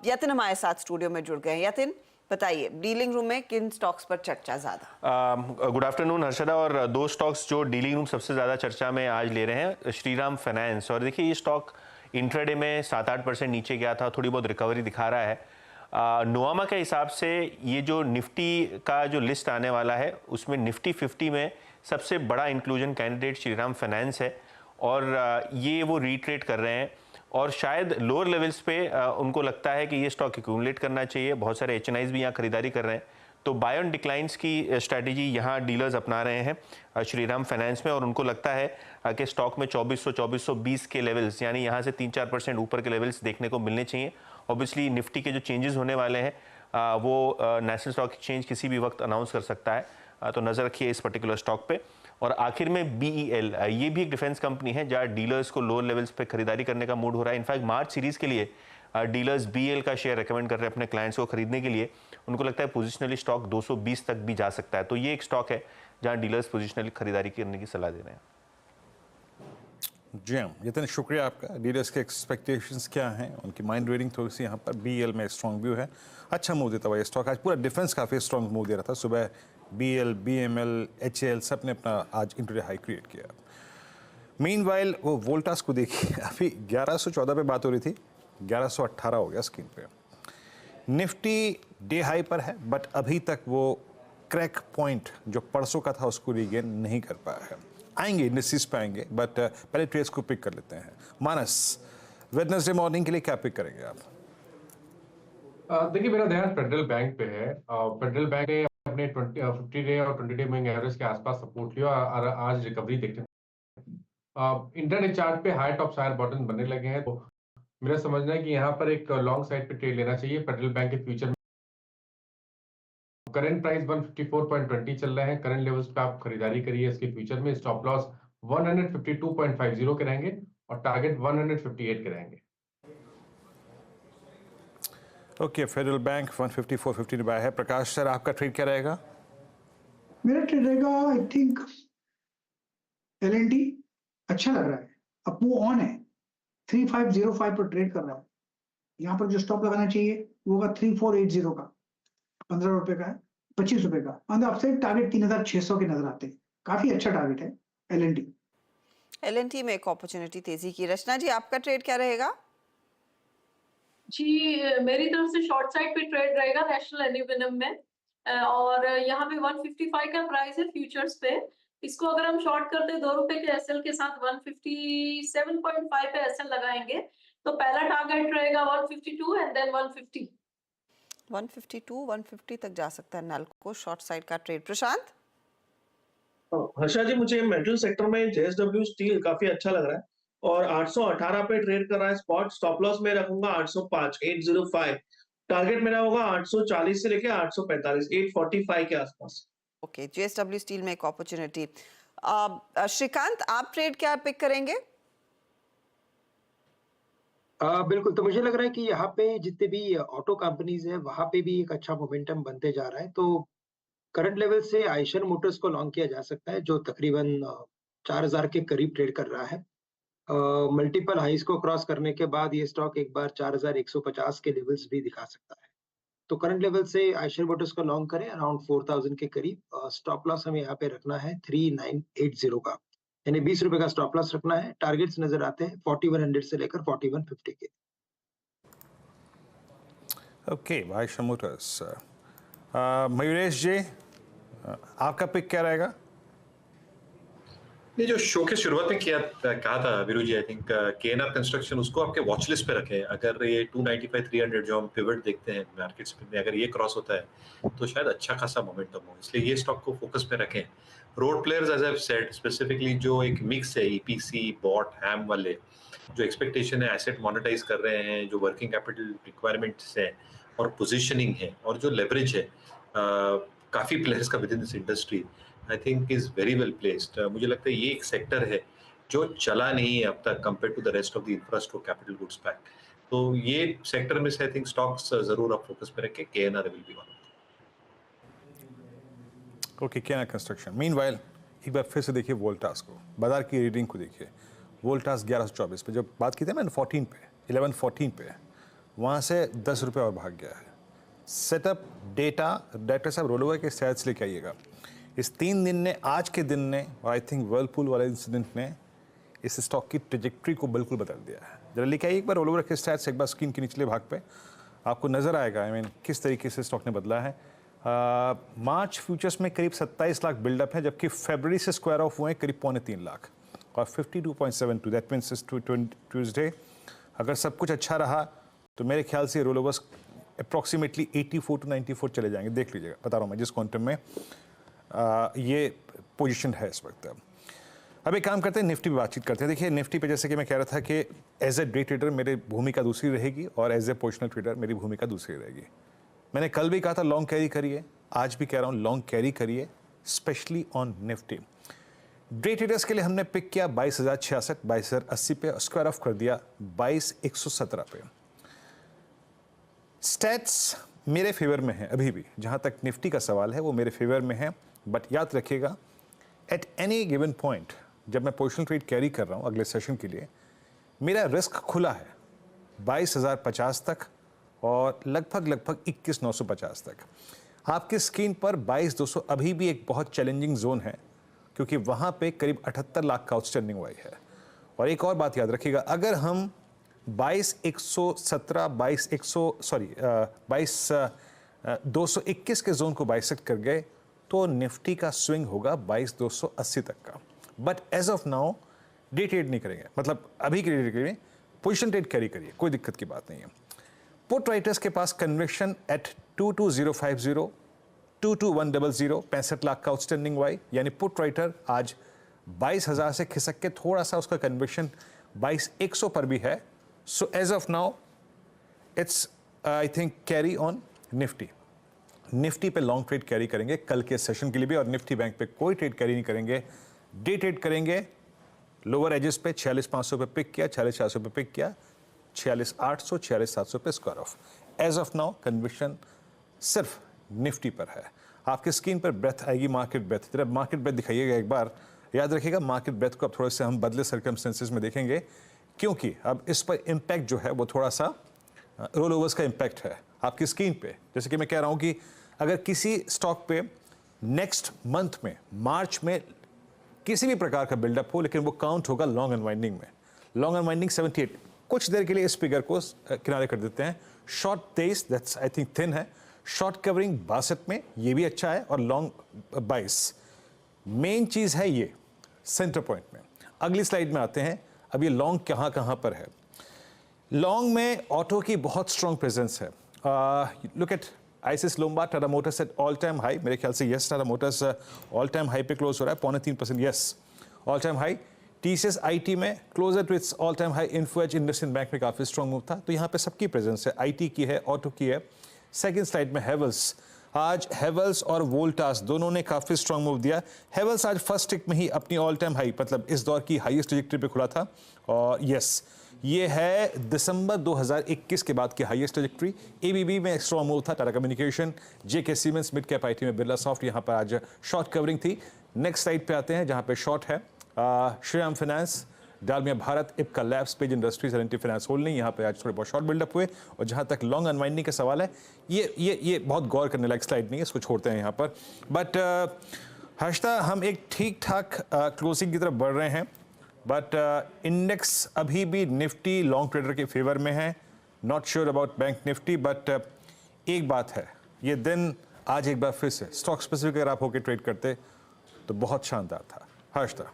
यतिन हमारे साथ स्टूडियो में जुड़ गए हैं। यतिन, बताइए डीलिंग रूम में किन स्टॉक्स पर चर्चा ज्यादा? Good afternoon Harshada. और दो स्टॉक्स जो डीलिंग रूम सबसे ज़्यादा चर्चा में आज ले रहे हैं, श्रीराम फाइनेंस। और देखिए ये स्टॉक इंट्राडे में 7-8% नीचे गया था, थोड़ी बहुत रिकवरी दिखा रहा है। नोआमा के हिसाब से ये जो निफ्टी का जो लिस्ट आने वाला है उसमें निफ्टी 50 में सबसे बड़ा इंक्लूजन कैंडिडेट श्रीराम फाइनेंस है और ये वो रीट्रेड कर रहे हैं और शायद लोअर लेवल्स पे उनको लगता है कि ये स्टॉक एक्यूमुलेट करना चाहिए। बहुत सारे HNIs भी यहाँ खरीदारी कर रहे हैं, तो बाय ऑन डिक्लाइंस की स्ट्रैटेजी यहाँ डीलर्स अपना रहे हैं श्रीराम फाइनेंस में और उनको लगता है कि स्टॉक में 2400-2420 के लेवल्स यानी यहाँ से 3-4% ऊपर के लेवल्स देखने को मिलने चाहिए। ऑब्वियसली निफ्टी के जो चेंजेस होने वाले हैं वो नेशनल स्टॉक एक्सचेंज किसी भी वक्त अनाउंस कर सकता है, तो नज़र रखिए इस पर्टिकुलर स्टॉक पे। और आखिर में BEL, ये भी एक डिफेंस कंपनी है जहाँ डीलर्स को लोअर लेवल्स पे खरीदारी करने का मूड हो रहा है। इनफैक्ट मार्च सीरीज के लिए डीलर्स BEL का शेयर रेकमेंड कर रहे हैं अपने क्लाइंट्स को खरीदने के लिए। उनको लगता है पोजिशनली स्टॉक 220 तक भी जा सकता है, तो ये एक स्टॉक है जहाँ डीलर्स पोजिशनली खरीदारी करने की सलाह दे रहे हैं। जी हाँ, जितने शुक्रिया आपका। डीलर्स के एक्सपेक्टेशंस क्या हैं, उनकी माइंड रीडिंग थोड़ी सी यहाँ पर। BEL में स्ट्रॉन्ग व्यू है, अच्छा मूव देता हुआ ये स्टॉक। आज पूरा डिफेंस काफ़ी स्ट्रॉन्ग मूव दे रहा था। सुबह BEL, BML, HAL सब ने अपना आज इंट्राडे हाई क्रिएट किया। मीनवाइल वो वोल्टास को देखिए, अभी 1114 पे बात हो रही थी, 1118 हो गया स्क्रीन पे। निफ्टी डे हाई पर है बट अभी तक वो क्रैक पॉइंट जो परसों का था उसको रिगेन नहीं कर पाया है। आएंगे इंडस्ट्रीज पे आएंगे, बट पहले ट्रेड्स को पिक कर लेते हैं। मानस, वेडनेसडे मॉर्निंग के लिए क्या पिक करेंगे आप? देखिए मेरा ध्यान फेडरल बैंक पे है। फेडरल बैंक ने अपने 50 डे और 20 डे मूविंग एवरेज के आसपास सपोर्ट लिया और आज रिकवरी देखने इंटरडे चार्ट पे हाई टॉप हायर बॉटम बनने लगे हैं, तो मेरा समझना है कि यहाँ पर एक लॉन्ग साइड पे ट्रेड लेना चाहिए फेडरल बैंक के फ्यूचर में। करंट प्राइस 154.20 चल रहे हैं, करंट लेवल्स पे आप खरीदारी करिए इसके फ्यूचर में। स्टॉप लॉस 152.50 के रहेंगे और टारगेट 158 के रहेंगे। ओके, फेडरल बैंक 154.50 बाय है। प्रकाश सर, आपका ट्रेड क्या रहेगा? मेरा ट्रेड रहेगा आई थिंक L&T अच्छा लग रहा है, अब वो ऑन है, 3505 पर ट्रेड कर रहा है। यहाँ पर जो स्टॉप लगाना चाहिए वो होगा 3480 का, 15 रुपए का है, 25 रुपए का। ऑन द अपसाइड टारगेट 3600 के नजर आते हैं, काफी अच्छा टारगेट है L&T में एक अपॉर्चुनिटी तेजी की। रचना जी, आपका ट्रेड क्या रहेगा? जी मेरी तरफ से शॉर्ट साइड पे ट्रेड रहेगा नेशनल एल्यूमिनियम में, और यहाँ पे 155 का प्राइस है फ्यूचर्स पे। इसको अगर हम शॉर्ट करते हैं 2 रुपए के SL के साथ 157.5 पे SL लगाएंगे, तो पहला टारगेट रहेगा 152 एंड देन 150। 152-150 तक जा सकता है नाल्को शॉर्ट साइड का ट्रेड। प्रशांत? हर्षा जी, मुझे मेटल सेक्टर में JSW स्टील काफी अच्छा लग रहा है और 818 पे ट्रेड कर रहा है स्पॉट। स्टॉप लॉस में रखूंगा 805 टारगेट मेरा होगा 840 से लेके 845 845 के आसपास। ओके, JSW स्टील में एक अपॉर्चुनिटी। श्रीकांत, आप ट्रेड क्या पिक करेंगे? बिल्कुल, तो मुझे लग रहा है कि यहाँ पे जितने भी ऑटो कंपनीज हैं वहां पे भी एक अच्छा मोमेंटम बनते जा रहा है। तो करंट लेवल से आइशर मोटर्स को लॉन्ग किया जा सकता है जो तकरीबन 4000 के करीब ट्रेड कर रहा है। मल्टीपल हाइस को क्रॉस करने के बाद ये स्टॉक एक बार 4150 के लेवल्स भी दिखा सकता है। तो करंट लेवल से आइशर मोटर्स को लॉन्ग करें अराउंड 4000 के करीब। स्टॉप लॉस हमें यहाँ पे रखना है 3980 का, यानी 20 रुपए का स्टॉप लॉस रखना है। टारगेट्स नजर आते हैं 4100 से लेकर 4150 के। Okay, Eicher Motors. Mayuresh ji, आपका पिक क्या रहेगा? ये जो शो के शुरुआत में कहा था वीरू जी, आई थिंक KNR कंस्ट्रक्शन, उसको आपके वॉच लिस्ट पे रखें। अगर ये 295-300 जो हम पिवट देखते हैं मार्केट्स में, अगर ये क्रॉस होता है तो शायद अच्छा खासा मोमेंटम हो, इसलिए ये स्टॉक को फोकस पे रखें। Road players as I said, specifically जो एक मिक्स है EPC, बॉट, हैम वाले, जो एक्सपेक्टेशन है एसेट मोनेटाइज कर रहे हैं, जो वर्किंग कैपिटल रिक्वायरमेंट्स है और पोजिशनिंग है और जो लेवरेज है काफ़ी प्लेयर्स का with in this industry, I think is very well placed. मुझे लगता है ये एक सेक्टर है जो चला नहीं है अब तक compare to the rest of the infrastructure capital goods pack. तो ये सेक्टर में से आई थिंक स्टॉक्स जरूर आप फोकस पे रखें। KNR will be one. Okay, KNR construction. Meanwhile एक बार फिर से देखिए वोल्टास को, बाजार की रीडिंग को देखिए। वोल्टास 1124 पे जब बात की थी मैंने 14 पे 1114 पे, वहाँ से 10 रुपये और भाग गया है। सेटअप डेटा, डायरेक्टर साहब रोल ओवर के स्टैट्स लेके आइएगा। इस 3 दिन ने, आज के दिन ने, और आई थिंक वर्लपूल वाले इंसिडेंट ने इस स्टॉक की ट्रेजेक्ट्री को बिल्कुल बदल दिया है। जरा लेके आइए एक बार रोल ओवर के स्टैट्स, एक बार स्क्रीन के निचले भाग पे आपको नजर आएगा आई मीन किस तरीके से स्टॉक ने बदला है। मार्च फ्यूचर्स में करीब 27 लाख बिल्डअप है, जबकि फरवरी से स्क्वायर ऑफ हुए हैं करीब 3.25 लाख और 52.72, दैट मीन्स ट्यूजडे अगर सब कुछ अच्छा रहा तो मेरे ख्याल से रोल ओवर्स अप्रॉक्सीमेटली 84 to 94 चले जाएंगे। देख लीजिएगा, बता रहा हूँ मैं जिस क्वांटम में ये पोजीशन है इस वक्त। अब एक काम करते हैं, निफ्टी पे बातचीत करते हैं। देखिए निफ्टी पे जैसे कि मैं कह रहा था कि एज ए डे ट्रेडर मेरी भूमिका दूसरी रहेगी और एज ए पोजिशनल ट्रेडर मेरी भूमिका दूसरी रहेगी। मैंने कल भी कहा था लॉन्ग कैरी करिए, आज भी कह रहा हूँ लॉन्ग कैरी करिए, specially on Nifty. Day traders के लिए हमने पिक किया 22,066, 22,080 पे, स्क्वायर ऑफ कर दिया 22,117 पे। स्टैट्स मेरे फेवर में है अभी भी, जहाँ तक निफ्टी का सवाल है वो मेरे फेवर में है। बट याद रखिएगा एट एनी गिवन पॉइंट जब मैं पोजिशनल ट्रेड कैरी कर रहा हूँ अगले सेशन के लिए, मेरा रिस्क खुला है 22,050 तक और लगभग 21,950 तक। आपकी स्क्रीन पर 22,200 अभी भी एक बहुत चैलेंजिंग जोन है, क्योंकि वहाँ पे करीब 78 लाख का आउटस्टैंडिंग वाई है। और एक और बात याद रखिएगा, अगर हम 22,221 के जोन को बाइसेक्ट कर गए तो निफ्टी का स्विंग होगा 22,280 तक का। But as of now day trade नहीं करेंगे, मतलब अभी के डे ट्रेड में पोजिशन ट्रेड कैरी करिए, कोई दिक्कत की बात नहीं है। पुट राइटर्स के पास कन्विक्शन एट 22,050, 22,100, 65 लाख का आउटस्टैंडिंग वाई, यानी पुट राइटर आज 22,000 से खिसक के थोड़ा सा उसका कन्विक्शन 22,100 पर भी है। So as of now it's I think carry on Nifty. Nifty पे लॉन्ग ट्रेड कैरी करेंगे कल के सेशन के लिए भी, और निफ्टी बैंक पे कोई ट्रेड कैरी नहीं करेंगे, डे ट्रेड करेंगे। लोअर एजेस पे 46,500 पे पिक किया, 46,400 पे पिक किया, 46,800, 46,700 पे square off. As of now conviction सिर्फ निफ्टी पर है। आपके स्क्रीन पर ब्रेथ आएगी, मार्केट ब्रेथ। जरा मार्केट ब्रेथ दिखाइएगा एक बार। याद रखिएगा मार्केट ब्रेथ को अब थोड़े से हम बदले सर्कमस्टेंसेस में देखेंगे, क्योंकि अब इस पर इम्पैक्ट जो है वो थोड़ा सा रोल ओवर्स का इम्पैक्ट है आपकी स्क्रीन पे। जैसे कि मैं कह रहा हूँ कि अगर किसी स्टॉक पे नेक्स्ट मंथ में, मार्च में किसी भी प्रकार का बिल्डअप हो, लेकिन वो काउंट होगा लॉन्ग अनवाइंडिंग में। लॉन्ग अनवाइंडिंग 78, कुछ देर के लिए इस फिगर को किनारे कर देते हैं। Short 23, that's I think thin है। शॉर्ट कवरिंग 62 में, ये भी अच्छा है, और लॉन्ग 22। मेन चीज़ है ये सेंटर पॉइंट में। अगली स्लाइड में आते हैं। अब ये लॉन्ग कहाँ पर है। लॉन्ग में ऑटो की बहुत स्ट्रॉन्ग प्रेजेंस है। Look at ICICI Lombard, Tata Motors at all time high. मेरे ख्याल से yes, Tata Motors all time high पे क्लोज हो रहा है, 0.3%, yes all time high. TCS IT में closer to its all time high. InfoEdge industrial bank में काफ़ी स्ट्रॉन्ग मूव था, तो यहाँ पे सबकी प्रेजेंस है, आईटी की है, ऑटो की है। सेकेंड स्लाइड में हेवल्स, आज हेवल्स और वोल्टास दोनों ने काफ़ी स्ट्रॉन्ग मूव दिया। हेवल्स आज फर्स्ट टिक में ही अपनी ऑल टाइम हाई, मतलब इस दौर की हाईएस्ट ट्रैजेक्टरी पे खुला था, और यस ये है दिसंबर 2021 के बाद की हाईएस्ट ट्रैजेक्टरी। एबीबी में स्ट्रॉन्ग मूव था, Tata communication, JK Siemens, mid cap IT में बिरला सॉफ्ट, यहाँ पर आज शॉर्ट कवरिंग थी। नेक्स्ट स्लाइड पे आते हैं जहाँ पे शॉर्ट है Shriram finance, Dalmia Bharat, Ipca labs, Page industries, L&T finance holding, यहाँ पे आज थोड़े बहुत शॉर्ट बिल्डअप हुए। और जहाँ तक लॉन्ग अनवाइंडिंग का सवाल है, ये बहुत गौर करने लायक स्लाइड नहीं है, इसको छोड़ते हैं यहाँ पर। बट हर्षदा, हम एक ठीक ठाक क्लोजिंग की तरफ बढ़ रहे हैं, बट इंडेक्स अभी भी निफ्टी लॉन्ग ट्रेडर के फेवर में है। Not sure about bank Nifty, but एक बात है, ये दिन आज एक बार फिर से स्टॉक स्पेसिफिक अगर आप होकर ट्रेड करते तो बहुत शानदार था। हर्षदा।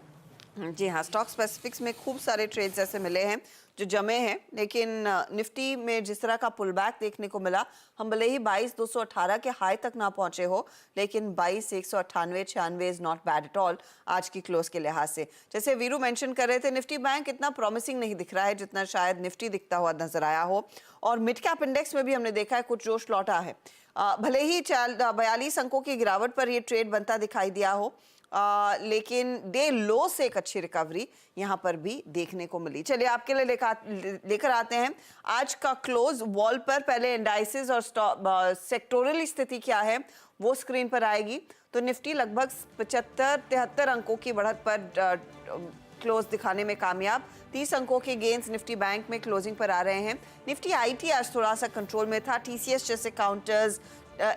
जी हाँ, स्टॉक स्पेसिफिक्स में खूब सारे ट्रेड्स ऐसे मिले हैं जो जमे हैं, लेकिन निफ्टी में जिस तरह का पुल बैक देखने को मिला, हम भले ही 22,218 के हाई तक ना पहुंचे हो, लेकिन 22,198, 96 is not bad at all आज की क्लोज के लिहाज से। जैसे वीरू मेंशन कर रहे थे, निफ्टी बैंक इतना प्रॉमिसिंग नहीं दिख रहा है जितना शायद निफ्टी दिखता हुआ नजर आया हो। और मिड कैप इंडेक्स में भी हमने देखा है कुछ जोश लौटा है। भले ही 42 अंकों की गिरावट पर यह ट्रेड बनता दिखाई दिया हो, लेकिन डे लो से एक अच्छी रिकवरी यहाँ पर भी देखने को मिली। चलिए आपके लिए लेकर आते हैं आज का क्लोज वॉल पर। पहले इंडाइसेस और सेक्टोरल स्थिति क्या है वो स्क्रीन पर आएगी। तो निफ्टी लगभग 75-73 अंकों की बढ़त पर क्लोज दिखाने में कामयाब। 30 अंकों के गेंस निफ्टी बैंक में क्लोजिंग पर आ रहे हैं। निफ्टी आईटी आज थोड़ा सा कंट्रोल में था। टीसीएस जैसे काउंटर्स,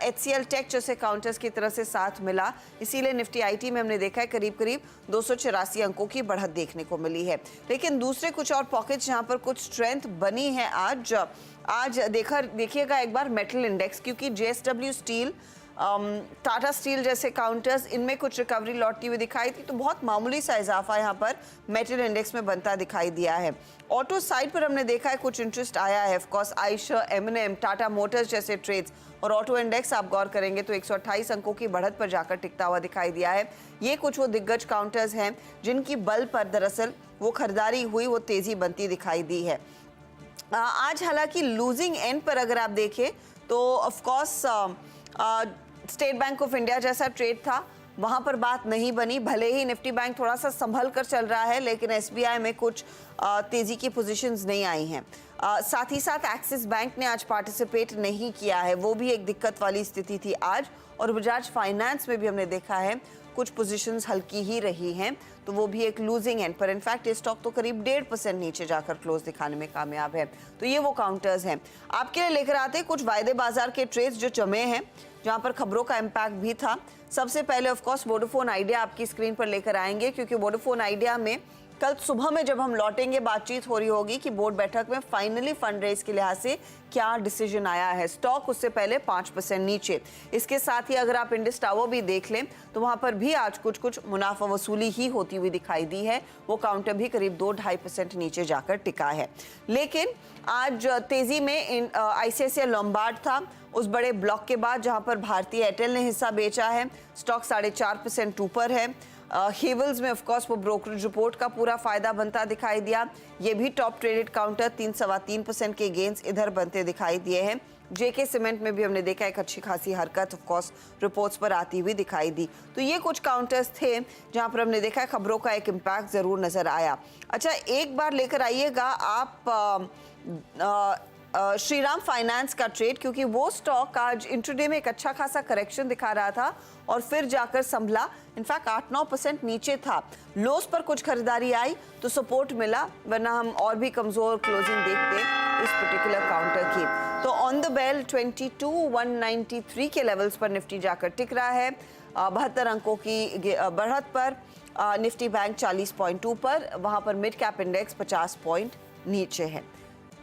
HCL टेक जैसे काउंटर्स की तरफ से साथ मिला, इसीलिए निफ्टी आईटी में हमने देखा है करीब 284 अंकों की बढ़त देखने को मिली है। लेकिन दूसरे कुछ और पॉकेट्स जहां पर कुछ स्ट्रेंथ बनी है आज देखिएगा एक बार मेटल इंडेक्स, क्योंकि JSW स्टील, टाटा स्टील जैसे काउंटर्स, इनमें कुछ रिकवरी लौटती हुई दिखाई थी, तो बहुत मामूली सा इजाफा यहाँ पर मेटल इंडेक्स में बनता दिखाई दिया है। ऑटो साइड पर हमने देखा है कुछ इंटरेस्ट आया है, of course Eicher, M&M, Tata Motors जैसे ट्रेड्स, और ऑटो इंडेक्स आप गौर करेंगे तो 128 अंकों की बढ़त पर जाकर टिकता हुआ दिखाई दिया है। ये कुछ वो दिग्गज काउंटर्स हैं जिनकी बल पर दरअसल वो खरीदारी हुई, वो तेजी बनती दिखाई दी है। आज हालांकि लूजिंग एंड पर अगर आप देखें तो of course state bank of India जैसा ट्रेड था, वहां पर बात नहीं बनी। भले ही निफ्टी बैंक थोड़ा सा संभल कर चल रहा है, लेकिन SBI में कुछ तेजी की पोजीशंस नहीं आई हैं। साथ ही साथ एक्सिस बैंक ने आज पार्टिसिपेट नहीं किया है, वो भी एक दिक्कत वाली स्थिति थी आज। और बजाज फाइनेंस में भी हमने देखा है कुछ पोजीशंस हल्की ही रही हैं, तो वो भी एक लूजिंग एंड पर। इनफैक्ट ये स्टॉक तो करीब 1.5% नीचे जाकर क्लोज दिखाने में कामयाब है। तो ये वो काउंटर्स हैं। आपके लिए लेकर आते हैं कुछ वायदे बाजार के ट्रेड्स जो जमे हैं, जहां पर खबरों का इम्पैक्ट भी था। सबसे पहले ऑफ कोर्स वोडाफोन आइडिया आपकी स्क्रीन पर लेकर आएंगे, क्योंकि वोडाफोन आइडिया में कल सुबह में जब हम लौटेंगे बातचीत हो रही होगी कि बोर्ड बैठक में फाइनली फंड रेज के लिहाज से क्या डिसीजन आया है। स्टॉक उससे पहले 5% नीचे। इसके साथ ही अगर आप इंडस टावर भी देख लें तो वहां पर भी आज कुछ मुनाफा वसूली ही होती हुई दिखाई दी है। वो काउंटर भी करीब 2-2.5% नीचे जाकर टिका है। लेकिन आज तेजी में ICICI लोम्बार्ड था, उस बड़े ब्लॉक के बाद जहां पर भारतीय एयरटेल ने हिस्सा बेचा है। स्टॉक 4.5% ऊपर है। हेवल्स में ऑफ कोर्स वो ब्रोकरेज रिपोर्ट का पूरा फायदा बनता दिखाई दिया। ये भी टॉप ट्रेडेड काउंटर, 3-3.25% के गेंस इधर बनते दिखाई दिए हैं। JK सीमेंट में भी हमने देखा एक अच्छी खासी हरकत ऑफ कोर्स रिपोर्ट्स पर आती हुई दिखाई दी। तो ये कुछ काउंटर्स थे जहां पर हमने देखा है खबरों का एक इम्पैक्ट जरूर नजर आया। अच्छा, एक बार लेकर आइएगा आप श्रीराम फाइनेंस का ट्रेड, क्योंकि वो स्टॉक आज इंट्राडे में एक अच्छा खासा करेक्शन दिखा रहा था और फिर जाकर संभला। इनफैक्ट 8-9% नीचे था। लोस पर कुछ खरीदारी आई तो सपोर्ट मिला, वरना हम और भी कमजोर क्लोजिंग देखते इस पर्टिकुलर काउंटर की। तो ऑन द बेल 22,193 के लेवल्स पर निफ्टी जाकर टिक रहा है। 72 अंकों की बढ़त पर निफ्टी बैंक 40 पॉइंट ऊपर, वहां पर मिड कैप इंडेक्स 50 पॉइंट नीचे है।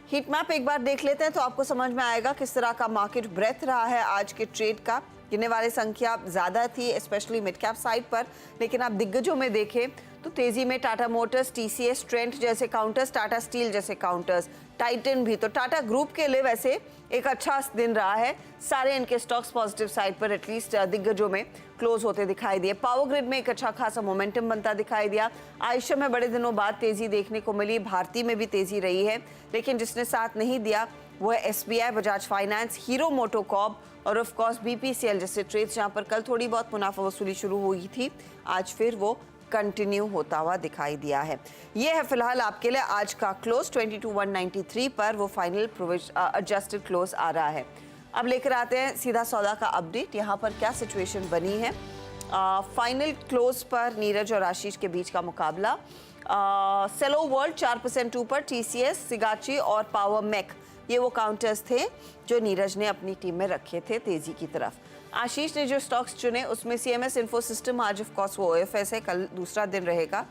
हीट मैप एक बार देख लेते हैं तो आपको समझ में आएगा किस तरह का मार्केट ब्रेथ रहा है आज के ट्रेड का। गिनने वाली संख्या ज्यादा थी, स्पेशली मिड कैप साइड पर, लेकिन आप दिग्गजों में देखें तो तेजी में टाटा मोटर्स, TCS, ट्रेंट जैसे काउंटर्स, टाटा स्टील जैसे काउंटर्स, टाइटन भी। तो टाटा ग्रुप के लिए वैसे एक अच्छा दिन रहा है। सारे इनके स्टॉक्स पॉजिटिव साइड पर एटलीस्ट दिग्गजों में क्लोज होते दिखाई दिए। पावर ग्रिड में एक अच्छा खासा मोमेंटम बनता दिखाई दिया। आयशर में बड़े दिनों बाद तेजी देखने को मिली। भारती में भी तेजी रही है, लेकिन जिसने साथ नहीं दिया वो है SBI, Bajaj finance, hero MotoCorp और ऑफ कोर्स BPCL जैसे ट्रेड्स, जहां पर कल थोड़ी बहुत मुनाफा वसूली शुरू हुई थी, आज फिर वो कंटिन्यू होता हुआ दिखाई दिया है। ये है फिलहाल आपके लिए आज का क्लोज। 22,193 पर वो फाइनल एडजस्टेड क्लोज आ रहा है। अब लेकर आते हैं सीधा सौदा का अपडेट। यहाँ पर क्या सिचुएशन बनी है। फाइनल क्लोज पर नीरज और आशीष के बीच का मुकाबला। सेलो वर्ल्ड 4% ऊपर, TCS, सिगाची और पावर मैक, ये वो काउंटर्स थे जो नीरज ने अपनी टीम में रखे थे तेजी की तरफ। आशीष ने जो स्टॉक्स चुने उसमें CMS इन्फो सिस्टम, आज ऑफ कोर्स वो OFS है, कल दूसरा दिन रहेगा।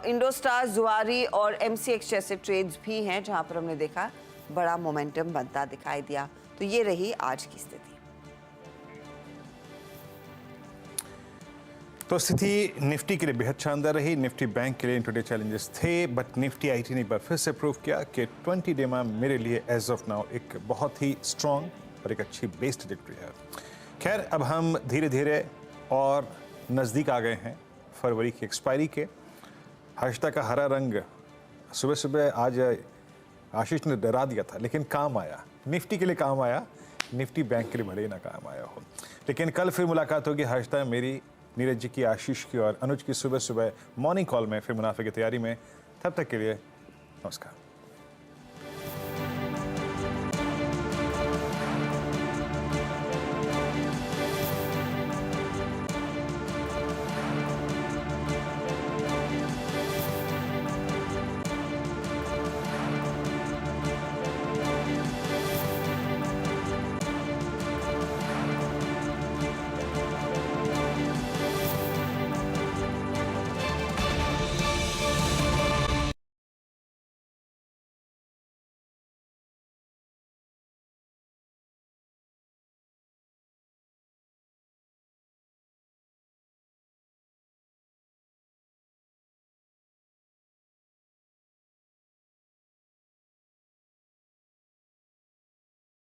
इंडोस्टार, जुआरी और MCX जैसे ट्रेड्स भी हैं जहां पर हमने देखा बड़ा मोमेंटम बनता दिखाई दिया। तो ये रही आज की स्थिति। तो स्थिति निफ्टी के लिए बेहद शानदार रही। निफ्टी बैंक के लिए इंट्राडे चैलेंजेस थे, बट निफ्टी आईटी ने एक बार फिर से प्रूव किया कि 20 डे में मेरे लिए एज ऑफ नाउ एक बहुत ही स्ट्रॉन्ग और एक अच्छी बेस ट्रैजेक्टरी है। खैर, अब हम धीरे धीरे और नज़दीक आ गए हैं फरवरी की एक्सपायरी के। हर्षता का हरा रंग सुबह सुबह आज आशीष ने डरा दिया था, लेकिन काम आया। निफ्टी के लिए काम आया, निफ्टी बैंक के लिए भले ही ना काम आया हो। लेकिन कल फिर मुलाकात होगी हर्षता मेरी, नीरज जी की, आशीष की और अनुज की सुबह सुबह मॉर्निंग कॉल में, फिर मुनाफे की तैयारी में। तब तक के लिए नमस्कार।